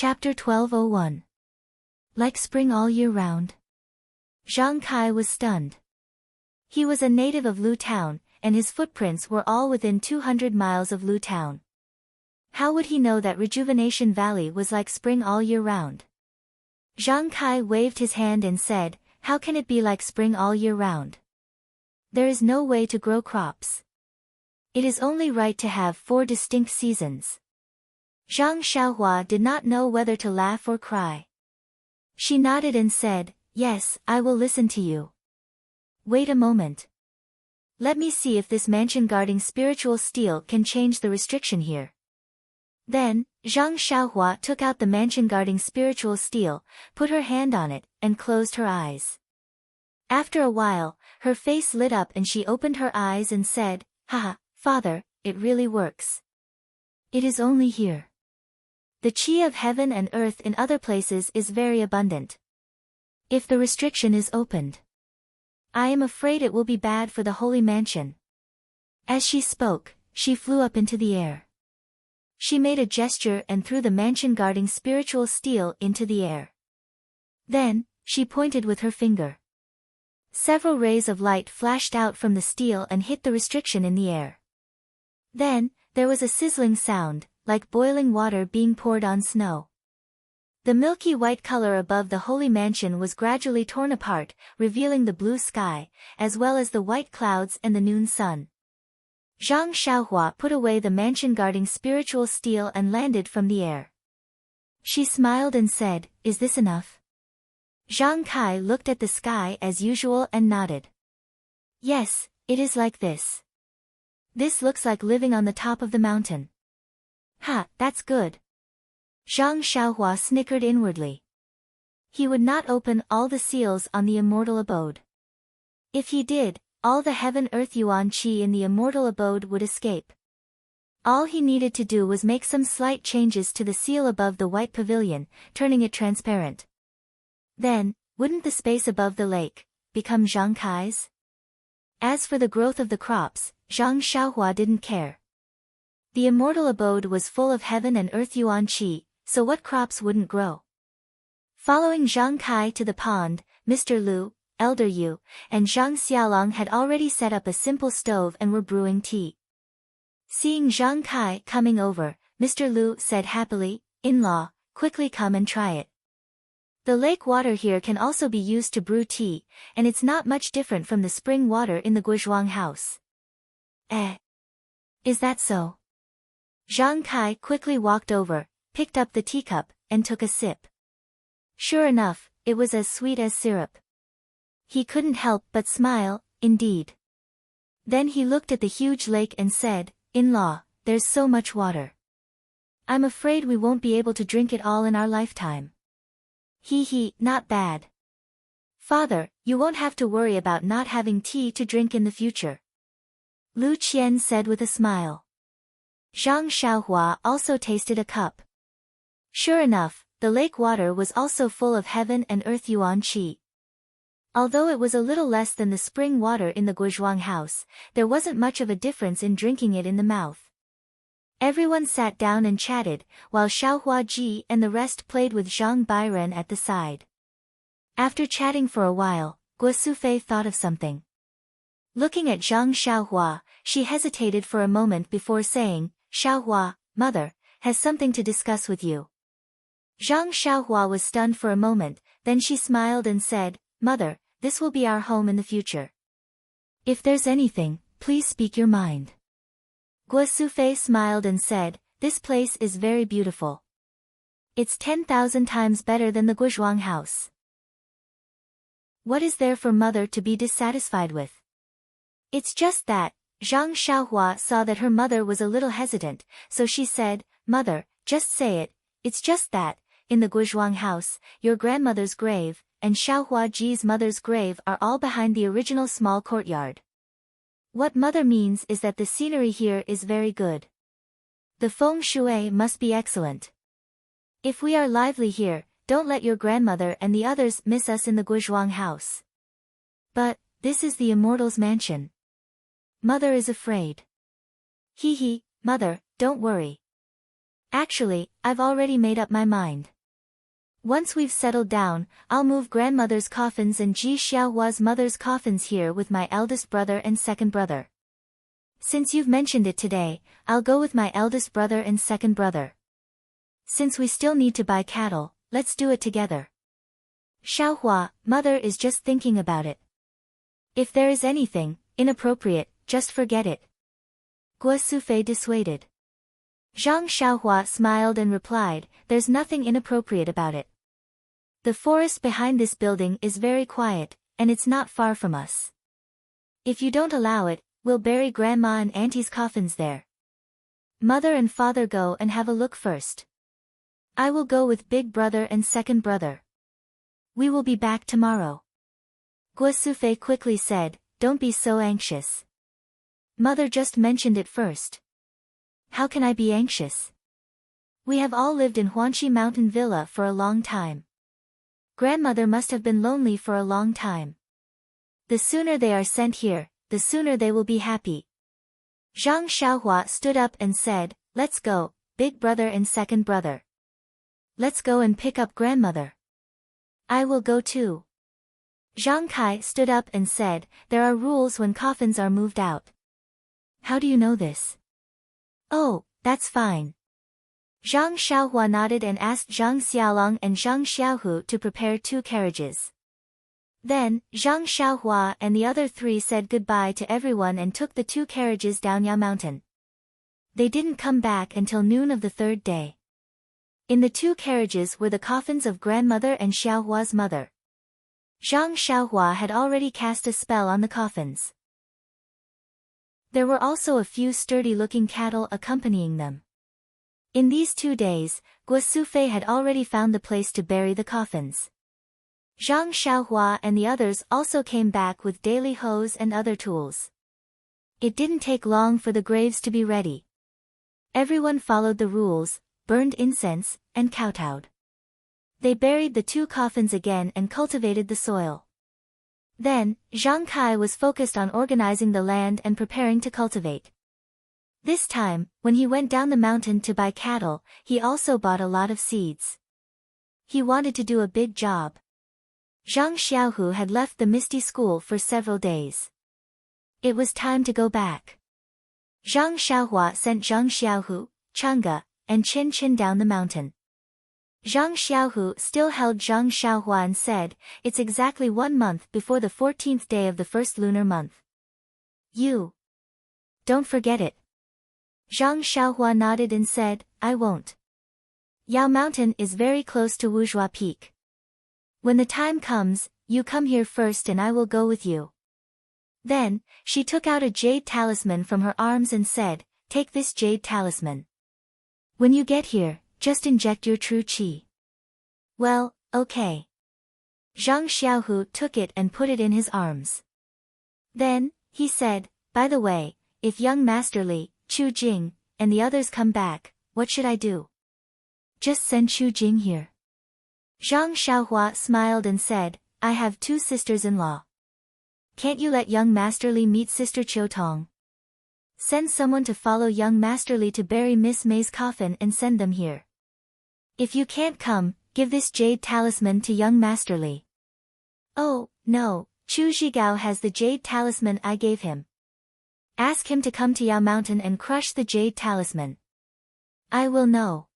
Chapter 1201. Like spring all year round. Zhang Kai was stunned. He was a native of Lu Town, and his footprints were all within 200 miles of Lu Town. How would he know that Rejuvenation Valley was like spring all year round? Zhang Kai waved his hand and said, "How can it be like spring all year round? There is no way to grow crops. It is only right to have 4 distinct seasons." Zhang Xiaohua did not know whether to laugh or cry. She nodded and said, "Yes, I will listen to you. Wait a moment. Let me see if this mansion guarding spiritual steel can change the restriction here." Then, Zhang Xiaohua took out the mansion guarding spiritual steel, put her hand on it, and closed her eyes. After a while, her face lit up and she opened her eyes and said, "Haha, Father, it really works. It is only here. The qi of heaven and earth in other places is very abundant. If the restriction is opened, I am afraid it will be bad for the holy mansion." As she spoke, she flew up into the air. She made a gesture and threw the mansion guarding spiritual steel into the air. Then, she pointed with her finger. Several rays of light flashed out from the steel and hit the restriction in the air. Then, there was a sizzling sound, like boiling water being poured on snow. The milky white color above the holy mansion was gradually torn apart, revealing the blue sky, as well as the white clouds and the noon sun. Zhang Xiaohua put away the mansion guarding spiritual steel and landed from the air. She smiled and said, "Is this enough?" Zhang Kai looked at the sky as usual and nodded. "Yes, it is like this. This looks like living on the top of the mountain." "Ha, that's good." Zhang Xiaohua snickered inwardly. He would not open all the seals on the immortal abode. If he did, all the heaven-earth yuan qi in the immortal abode would escape. All he needed to do was make some slight changes to the seal above the white pavilion, turning it transparent. Then, wouldn't the space above the lake become Zhang Kai's? As for the growth of the crops, Zhang Xiaohua didn't care. The immortal abode was full of heaven and earth yuan qi, so what crops wouldn't grow? Following Zhang Kai to the pond, Mr. Lu, Elder Yu, and Zhang Xiaolong had already set up a simple stove and were brewing tea. Seeing Zhang Kai coming over, Mr. Lu said happily, "In-law, quickly come and try it. The lake water here can also be used to brew tea, and it's not much different from the spring water in the Guozhuang house." "Eh? Is that so?" Zhang Kai quickly walked over, picked up the teacup, and took a sip. Sure enough, it was as sweet as syrup. He couldn't help but smile, indeed. Then he looked at the huge lake and said, "In-law, there's so much water. I'm afraid we won't be able to drink it all in our lifetime." He, not bad. Father, you won't have to worry about not having tea to drink in the future," Lu Qian said with a smile. Zhang Xiaohua also tasted a cup. Sure enough, the lake water was also full of heaven and earth yuan qi. Although it was a little less than the spring water in the Guozhuang house, there wasn't much of a difference in drinking it in the mouth. Everyone sat down and chatted, while Xiaohua Ji and the rest played with Zhang Bairen at the side. After chatting for a while, Guo Sufei thought of something. Looking at Zhang Xiaohua, she hesitated for a moment before saying, "Xiaohua, mother, has something to discuss with you." Zhang Xiaohua was stunned for a moment, then she smiled and said, "Mother, this will be our home in the future. If there's anything, please speak your mind." Guo Sufei smiled and said, "This place is very beautiful. It's 10,000 times better than the Guozhuang house. What is there for mother to be dissatisfied with?" "It's just that." Zhang Xiaohua saw that her mother was a little hesitant, so she said, "Mother, just say it. It's just that, in the Guozhuang house, your grandmother's grave, and Xiaohua Ji's mother's grave are all behind the original small courtyard. What mother means is that the scenery here is very good. The feng shui must be excellent. If we are lively here, don't let your grandmother and the others miss us in the Guozhuang house. But, this is the immortal's mansion. Mother is afraid." Mother, don't worry. Actually, I've already made up my mind. Once we've settled down, I'll move grandmother's coffins and Ji Xiaohua's mother's coffins here with my eldest brother and second brother. Since you've mentioned it today, I'll go with my eldest brother and second brother. Since we still need to buy cattle, let's do it together. Xiaohua, mother is just thinking about it. If there is anything inappropriate, just forget it. Guo Sufei dissuaded. Zhang Xiaohua smiled and replied, there's nothing inappropriate about it. The forest behind this building is very quiet, and it's not far from us. If you don't allow it, we'll bury grandma and auntie's coffins there. Mother and father go and have a look first. I will go with big brother and second brother. We will be back tomorrow. Guo Sufei quickly said, don't be so anxious. Mother just mentioned it first. How can I be anxious? We have all lived in Huanxi Mountain Villa for a long time. Grandmother must have been lonely for a long time. The sooner they are sent here, the sooner they will be happy. Zhang Xiaohua stood up and said, let's go, big brother and second brother. Let's go and pick up grandmother. I will go too. Zhang Kai stood up and said, there are rules when coffins are moved out. How do you know this? Oh, that's fine. Zhang Xiaohua nodded and asked Zhang Xiaolong and Zhang Xiaohu to prepare 2 carriages. Then, Zhang Xiaohua and the other 3 said goodbye to everyone and took the 2 carriages down Ya Mountain. They didn't come back until noon of the 3rd day. In the 2 carriages were the coffins of grandmother and Xiaohua's mother. Zhang Xiaohua had already cast a spell on the coffins. There were also a few sturdy-looking cattle accompanying them. In these 2 days, Guo Sufei had already found the place to bury the coffins. Zhang Xiaohua and the others also came back with daily hoes and other tools. It didn't take long for the graves to be ready. Everyone followed the rules, burned incense, and kowtowed. They buried the 2 coffins again and cultivated the soil. Then, Zhang Kai was focused on organizing the land and preparing to cultivate. This time, when he went down the mountain to buy cattle, he also bought a lot of seeds. He wanted to do a big job. Zhang Xiaohu had left the Misty School for several days. It was time to go back. Zhang Xiaohua sent Zhang Xiaohu, Changge, and Qin Qin down the mountain. Zhang Xiaohu still held Zhang Xiaohua and said, it's exactly 1 month before the 14th day of the first lunar month. You don't forget it. Zhang Xiaohua nodded and said, I won't. Yao Mountain is very close to Wuzhua Peak. When the time comes, you come here first and I will go with you. Then, she took out a jade talisman from her arms and said, take this jade talisman. When you get here, just inject your true qi. Well, okay. Zhang Xiaohu took it and put it in his arms. Then, he said, by the way, if young Master Li, Chu Jing, and the others come back, what should I do? Just send Chu Jing here. Zhang Xiaohua smiled and said, I have 2 sisters-in-law. Can't you let young Master Li meet Sister Qiu Tong? Send someone to follow young Master Li to bury Miss May's coffin and send them here. If you can't come, give this jade talisman to young Master Li. Oh, no, Chu Zhigao has the jade talisman I gave him. Ask him to come to Yao Mountain and crush the jade talisman. I will know.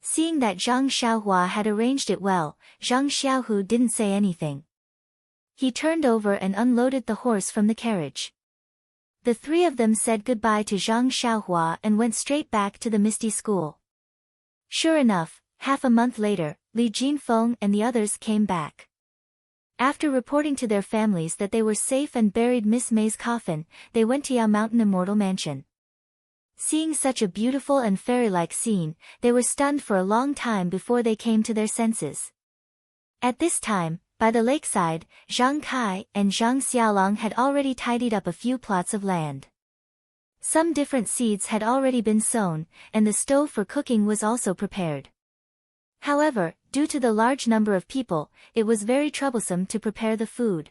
Seeing that Zhang Xiaohua had arranged it well, Zhang Xiaohu didn't say anything. He turned over and unloaded the horse from the carriage. The 3 of them said goodbye to Zhang Xiaohua and went straight back to the Misty School. Sure enough, half a month later, Li Jinfeng and the others came back. After reporting to their families that they were safe and buried Miss May's coffin, they went to Yao Mountain Immortal Mansion. Seeing such a beautiful and fairy-like scene, they were stunned for a long time before they came to their senses. At this time, by the lakeside, Zhang Kai and Zhang Xiaolong had already tidied up a few plots of land. Some different seeds had already been sown, and the stove for cooking was also prepared. However, due to the large number of people, it was very troublesome to prepare the food.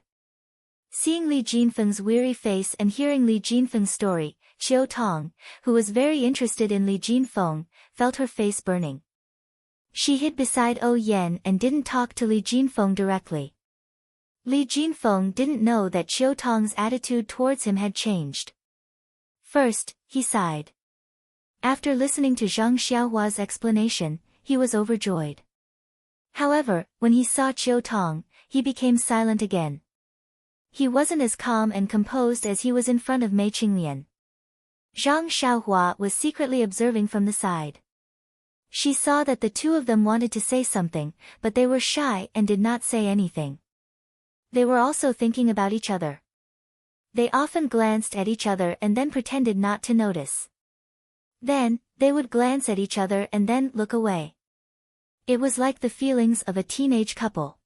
Seeing Li Jinfeng's weary face and hearing Li Jinfeng's story, Qiu Tong, who was very interested in Li Jinfeng, felt her face burning. She hid beside Oh Yan and didn't talk to Li Jinfeng directly. Li Jinfeng didn't know that Qiu Tong's attitude towards him had changed. First, he sighed. After listening to Zhang Xiaohua's explanation, he was overjoyed. However, when he saw Qiu Tong, he became silent again. He wasn't as calm and composed as he was in front of Mei Qinglian. Zhang Xiaohua was secretly observing from the side. She saw that the two of them wanted to say something, but they were shy and did not say anything. They were also thinking about each other. They often glanced at each other and then pretended not to notice. Then, they would glance at each other and then look away. It was like the feelings of a teenage couple.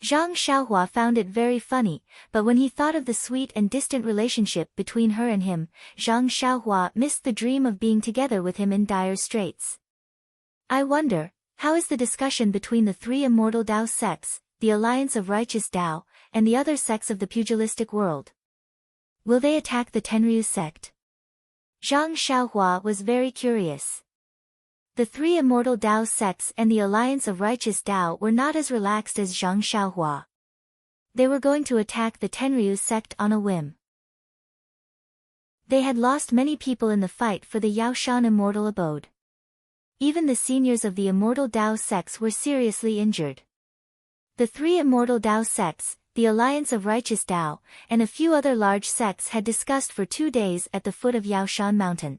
Zhang Xiaohua found it very funny, but when he thought of the sweet and distant relationship between her and him, Zhang Xiaohua missed the dream of being together with him in dire straits. I wonder, how is the discussion between the three immortal Dao sects, the Alliance of Righteous Dao, and the other sects of the pugilistic world? Will they attack the Tenryu sect? Zhang Xiaohua was very curious. The three immortal Dao sects and the Alliance of Righteous Dao were not as relaxed as Zhang Xiaohua. They were going to attack the Tenryu sect on a whim. They had lost many people in the fight for the Yaoshan immortal abode. Even the seniors of the immortal Dao sects were seriously injured. The three immortal Dao sects, the Alliance of Righteous Dao, and a few other large sects had discussed for 2 days at the foot of Yaoshan mountain.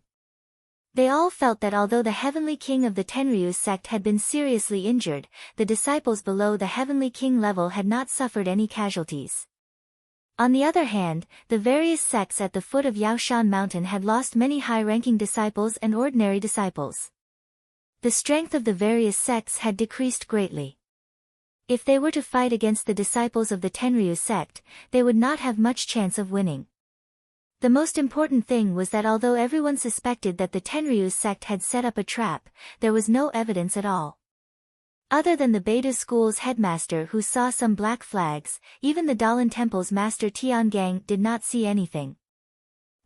They all felt that although the heavenly king of the Tenryu sect had been seriously injured, the disciples below the heavenly king level had not suffered any casualties. On the other hand, the various sects at the foot of Yaoshan mountain had lost many high-ranking disciples and ordinary disciples. The strength of the various sects had decreased greatly. If they were to fight against the disciples of the Tenryu sect, they would not have much chance of winning. The most important thing was that although everyone suspected that the Tenryu sect had set up a trap, there was no evidence at all. Other than the Beta school's headmaster who saw some black flags, even the Dalan temple's master Tiangang did not see anything.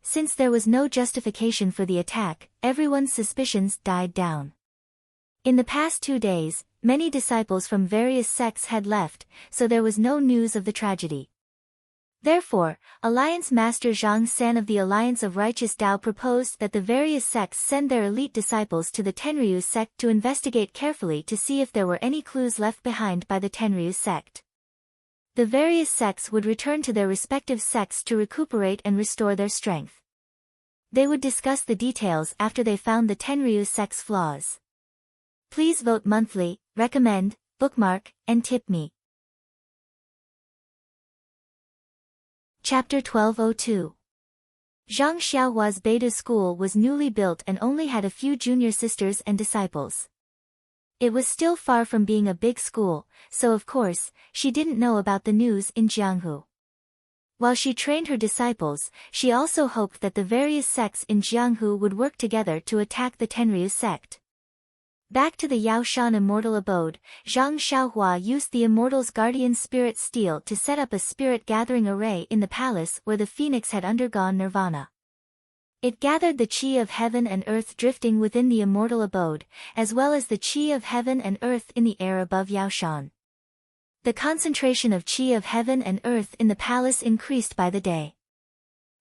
Since there was no justification for the attack, everyone's suspicions died down. In the past 2 days, many disciples from various sects had left, so there was no news of the tragedy. Therefore, Alliance Master Zhang San of the Alliance of Righteous Dao proposed that the various sects send their elite disciples to the Tenryu sect to investigate carefully to see if there were any clues left behind by the Tenryu sect. The various sects would return to their respective sects to recuperate and restore their strength. They would discuss the details after they found the Tenryu sect's flaws. Please vote monthly, recommend, bookmark, and tip me. Chapter 1202. Zhang Xiaohua's Beta school was newly built and only had a few junior sisters and disciples. It was still far from being a big school, so of course, she didn't know about the news in Jianghu. While she trained her disciples, she also hoped that the various sects in Jianghu would work together to attack the Tenryu sect. Back to the Yaoshan immortal abode, Zhang Xiaohua used the immortal's guardian spirit steel to set up a spirit gathering array in the palace where the phoenix had undergone nirvana. It gathered the qi of heaven and earth drifting within the immortal abode, as well as the qi of heaven and earth in the air above Yaoshan. The concentration of qi of heaven and earth in the palace increased by the day.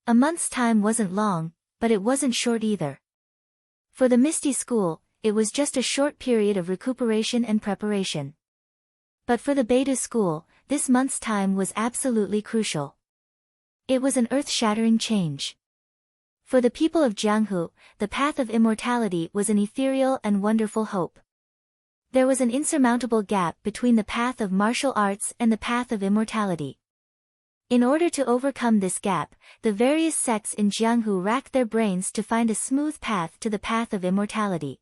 A month's time wasn't long, but it wasn't short either. For the Misty School, it was just a short period of recuperation and preparation. But for the Beta School, this month's time was absolutely crucial. It was an earth-shattering change. For the people of Jianghu, the path of immortality was an ethereal and wonderful hope. There was an insurmountable gap between the path of martial arts and the path of immortality. In order to overcome this gap, the various sects in Jianghu racked their brains to find a smooth path to the path of immortality.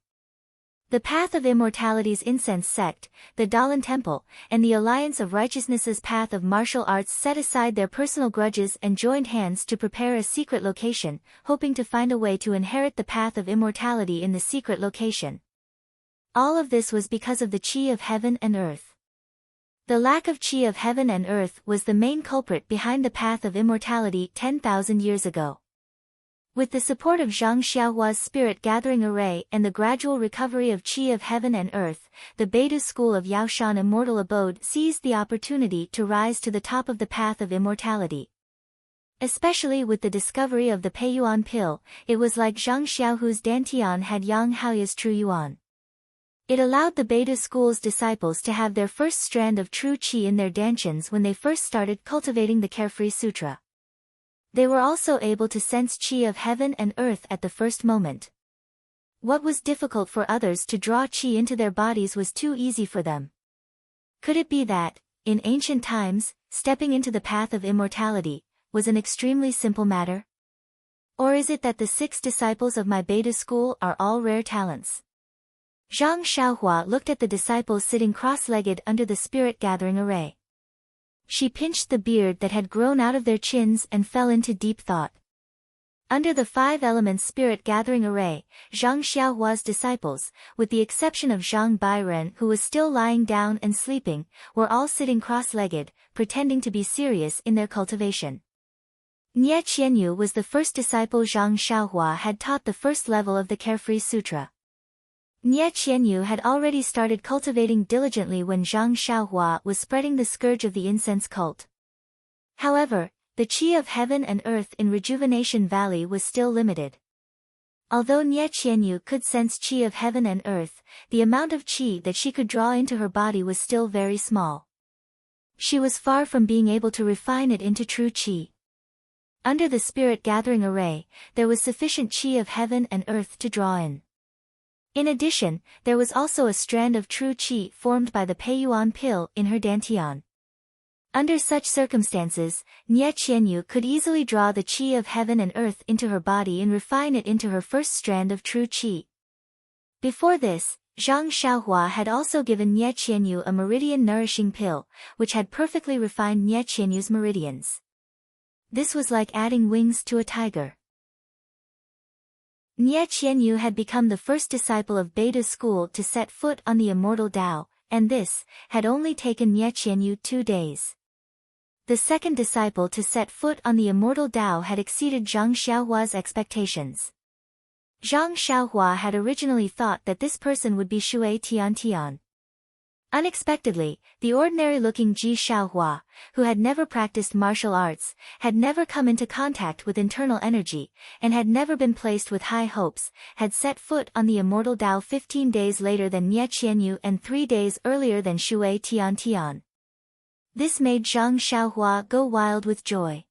The Path of Immortality's Incense Sect, the Dalan Temple, and the Alliance of Righteousness's Path of Martial Arts set aside their personal grudges and joined hands to prepare a secret location, hoping to find a way to inherit the Path of Immortality in the secret location. All of this was because of the Qi of heaven and earth. The lack of qi of heaven and earth was the main culprit behind the path of immortality 10,000 years ago. With the support of Zhang Xiaohua's spirit-gathering array and the gradual recovery of qi of heaven and earth, the Beidu school of Yaoshan Immortal Abode seized the opportunity to rise to the top of the path of immortality. Especially with the discovery of the Peiyuan pill, it was like Zhang Xiaohu's Dantian had Yang Haoya's True Yuan. It allowed the Beidu school's disciples to have their first strand of true qi in their dantians when they first started cultivating the Carefree Sutra. They were also able to sense qi of heaven and earth at the first moment. What was difficult for others to draw qi into their bodies was too easy for them. Could it be that, in ancient times, stepping into the path of immortality was an extremely simple matter? Or is it that the 6 disciples of my Beidu school are all rare talents? Zhang Xiaohua looked at the disciples sitting cross-legged under the spirit-gathering array. She pinched the beard that had grown out of their chins and fell into deep thought. Under the 5 elements spirit-gathering array, Zhang Xiaohua's disciples, with the exception of Zhang Bairen who was still lying down and sleeping, were all sitting cross-legged, pretending to be serious in their cultivation. Nie Qianyu was the first disciple Zhang Xiaohua had taught the first level of the Carefree Sutra. Nie Qianyu had already started cultivating diligently when Zhang Xiaohua was spreading the scourge of the incense cult. However, the qi of heaven and earth in Rejuvenation Valley was still limited. Although Nie Qianyu could sense qi of heaven and earth, the amount of qi that she could draw into her body was still very small. She was far from being able to refine it into true qi. Under the spirit-gathering array, there was sufficient qi of heaven and earth to draw in. In addition, there was also a strand of true qi formed by the Peiyuan pill in her dantian. Under such circumstances, Nie Qianyu could easily draw the qi of heaven and earth into her body and refine it into her first strand of true qi. Before this, Zhang Xiaohua had also given Nie Qianyu a meridian-nourishing pill, which had perfectly refined Nie Qianyu's meridians. This was like adding wings to a tiger. Nie Qianyu had become the first disciple of Beidu school to set foot on the immortal Tao, and this had only taken Nie Qianyu 2 days. The second disciple to set foot on the immortal Tao had exceeded Zhang Xiaohua's expectations. Zhang Xiaohua had originally thought that this person would be Shui Tiantian. Unexpectedly, the ordinary-looking Ji Xiaohua, who had never practiced martial arts, had never come into contact with internal energy, and had never been placed with high hopes, had set foot on the immortal Tao 15 days later than Nie Qianyu and 3 days earlier than Shui Tiantian. This made Zhang Xiaohua go wild with joy.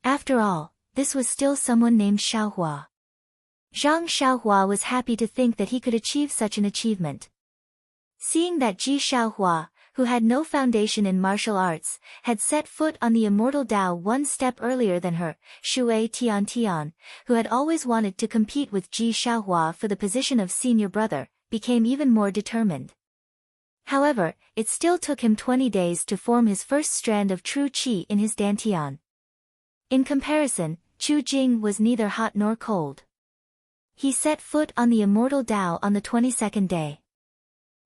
After all, this was still someone named Xiaohua. Zhang Xiaohua was happy to think that he could achieve such an achievement. Seeing that Ji Xiaohua, who had no foundation in martial arts, had set foot on the immortal Tao 1 step earlier than her, Shui Tiantian, who had always wanted to compete with Ji Xiaohua for the position of senior brother, became even more determined. However, it still took him 20 days to form his first strand of true qi in his dantian. In comparison, Chu Jing was neither hot nor cold. He set foot on the immortal Tao on the 22nd day.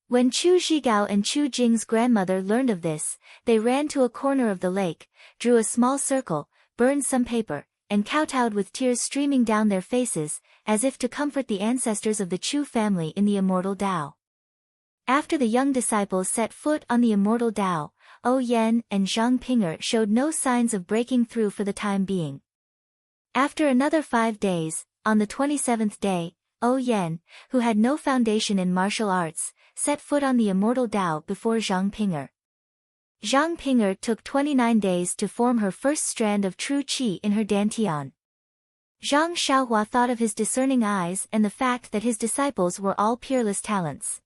When Chu Zhigao and Chu Jing's grandmother learned of this, they ran to a corner of the lake, drew a small circle, burned some paper, and kowtowed with tears streaming down their faces, as if to comfort the ancestors of the Chu family in the immortal Tao. After the young disciples set foot on the immortal Tao, O Yan and Zhang Pinger showed no signs of breaking through for the time being. After another 5 days, on the 27th day, O Yan, who had no foundation in martial arts, set foot on the immortal Tao before Zhang Pinger. Zhang Pinger took 29 days to form her first strand of true qi in her dantian. Zhang Xiaohua thought of his discerning eyes and the fact that his disciples were all peerless talents.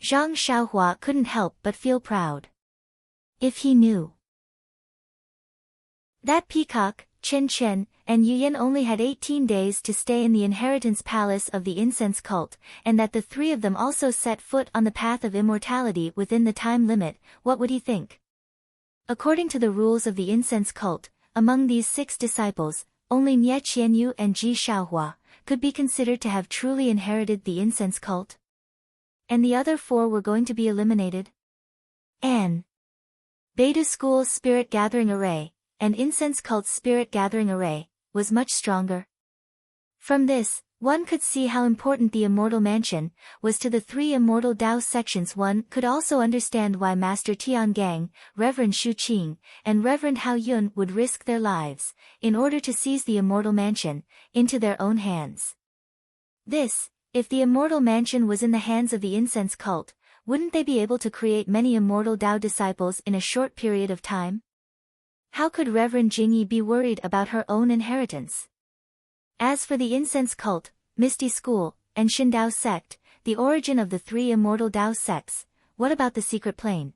Zhang Xiaohua couldn't help but feel proud. If he knew that Peacock, Chen Chen, and Yuyan only had 18 days to stay in the inheritance palace of the incense cult, and that the 3 of them also set foot on the path of immortality within the time limit, what would he think? According to the rules of the incense cult, among these 6 disciples, only Nie Qianyu and Ji Xiaohua could be considered to have truly inherited the incense cult. And the other 4 were going to be eliminated? And Beta School's spirit gathering array, and incense cult's spirit gathering array, was much stronger. From this, one could see how important the Immortal Mansion was to the three Immortal Dao sections. One could also understand why Master Tiangang, Reverend Shu Qing, and Reverend Hao Yun would risk their lives, in order to seize the Immortal Mansion, into their own hands. If the Immortal Mansion was in the hands of the incense cult, wouldn't they be able to create many Immortal Dao disciples in a short period of time? How could Reverend Jingyi be worried about her own inheritance? As for the incense cult, Misty School, and Shindao sect, the origin of the three Immortal Dao sects, what about the secret plane?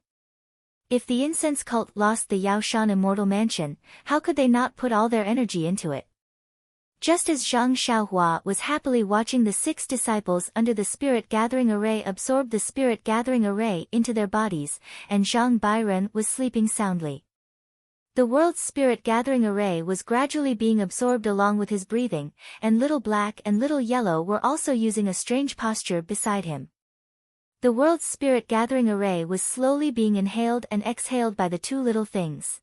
If the incense cult lost the Yaoshan Immortal Mansion, how could they not put all their energy into it? Just as Zhang Xiaohua was happily watching the 6 disciples under the Spirit Gathering Array absorb the Spirit Gathering Array into their bodies, and Zhang Bairen was sleeping soundly. The world's Spirit Gathering Array was gradually being absorbed along with his breathing, and Little Black and Little Yellow were also using a strange posture beside him. The world's Spirit Gathering Array was slowly being inhaled and exhaled by the 2 little things.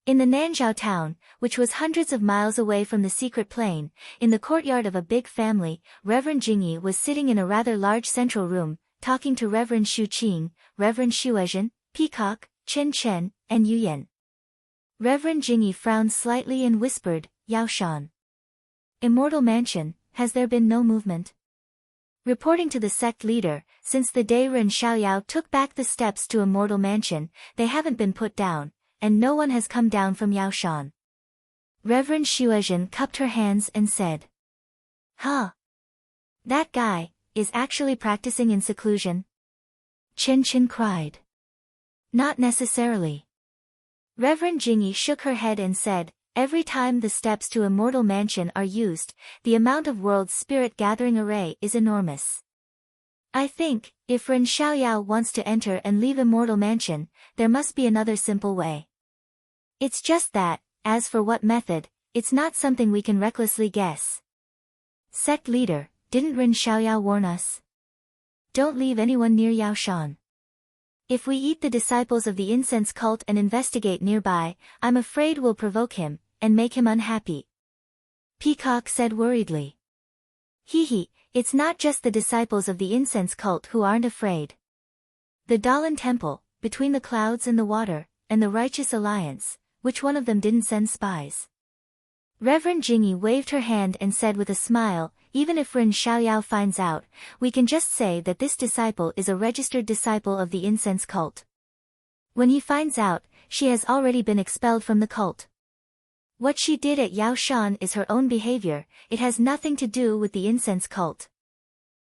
In the Nanzhao town, which was hundreds of miles away from the secret plane, in the courtyard of a big family, Reverend Jingyi was sitting in a rather large central room, talking to Reverend Shu Qing, Reverend Shuezhen, Peacock, Chen Chen, and Yu Yan. Reverend Jingyi frowned slightly and whispered, "Yaoshan. Immortal Mansion, has there been no movement?" Reporting to the sect leader, since the day Ren Xiaoyao took back the steps to Immortal Mansion, they haven't been put down, and no one has come down from Yaoshan. Reverend Shuezhen cupped her hands and said, "Huh? That guy is actually practicing in seclusion?" Chen Chen cried. "Not necessarily." Reverend Jingyi shook her head and said, "Every time the steps to Immortal Mansion are used, the amount of world's Spirit Gathering Array is enormous. I think, if Ren Xiaoyao wants to enter and leave Immortal Mansion, there must be another simple way. It's just that, as for what method, it's not something we can recklessly guess." Sect leader, didn't Ren Xiaoyao warn us? Don't leave anyone near Yaoshan. If we eat the disciples of the incense cult and investigate nearby, I'm afraid we'll provoke him, and make him unhappy. Peacock said worriedly. Hee, it's not just the disciples of the incense cult who aren't afraid. The Dalan Temple, between the clouds and the water, and the Righteous Alliance, which one of them didn't send spies? Reverend Jingyi waved her hand and said with a smile, "Even if Ren Xiaoyao finds out, we can just say that this disciple is a registered disciple of the incense cult. When he finds out, she has already been expelled from the cult. What she did at Yaoshan is her own behavior, it has nothing to do with the incense cult."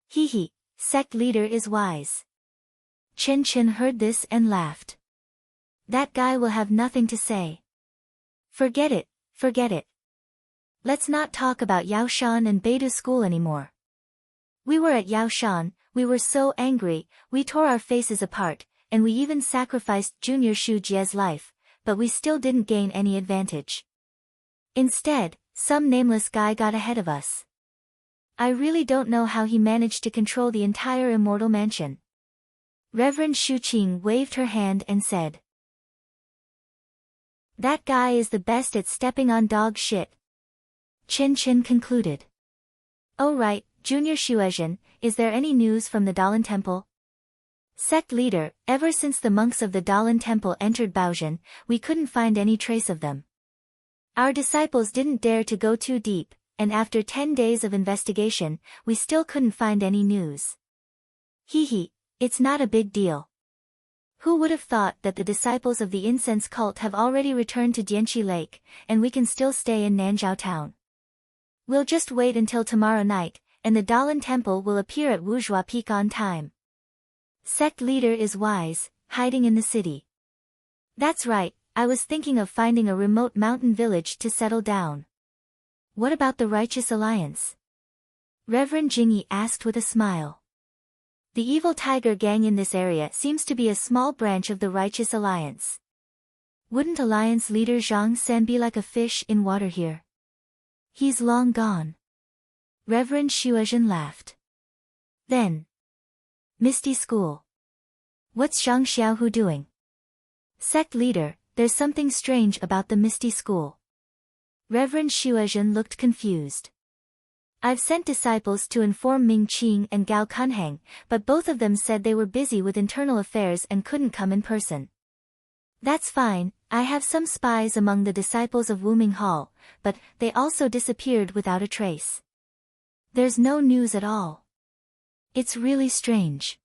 Hee, sect leader is wise. Chen Chen heard this and laughed. That guy will have nothing to say. Forget it. Let's not talk about Yaoshan and Beidou School anymore. We were at Yaoshan, we were so angry, we tore our faces apart, and we even sacrificed Junior Shu Jie's life, but we still didn't gain any advantage. Instead, some nameless guy got ahead of us. I really don't know how he managed to control the entire Immortal Mansion. Reverend Shu Qing waved her hand and said, "That guy is the best at stepping on dog shit." Chen Chen concluded. "Oh right, Junior Shuezhen, is there any news from the Dalan Temple?" Sect leader, ever since the monks of the Dalan Temple entered Baozhen, we couldn't find any trace of them. Our disciples didn't dare to go too deep, and after 10 days of investigation, we still couldn't find any news. Hee, it's not a big deal. Who would have thought that the disciples of the incense cult have already returned to Dianqi Lake, and we can still stay in Nanzhao town. We'll just wait until tomorrow night, and the Dalan Temple will appear at Wuzhua Peak on time. Sect leader is wise, hiding in the city. That's right, I was thinking of finding a remote mountain village to settle down. What about the Righteous Alliance? Reverend Jingyi asked with a smile. The evil tiger gang in this area seems to be a small branch of the Righteous Alliance. Wouldn't Alliance leader Zhang San be like a fish in water here? He's long gone. Reverend Shuezhen laughed. Then. Misty School. What's Zhang Xiaohu doing? Sect leader, there's something strange about the Misty School. Reverend Xuezhen looked confused. I've sent disciples to inform Ming Qing and Gao Kunhang, but both of them said they were busy with internal affairs and couldn't come in person. That's fine, I have some spies among the disciples of Wuming Hall, but they also disappeared without a trace. There's no news at all. It's really strange.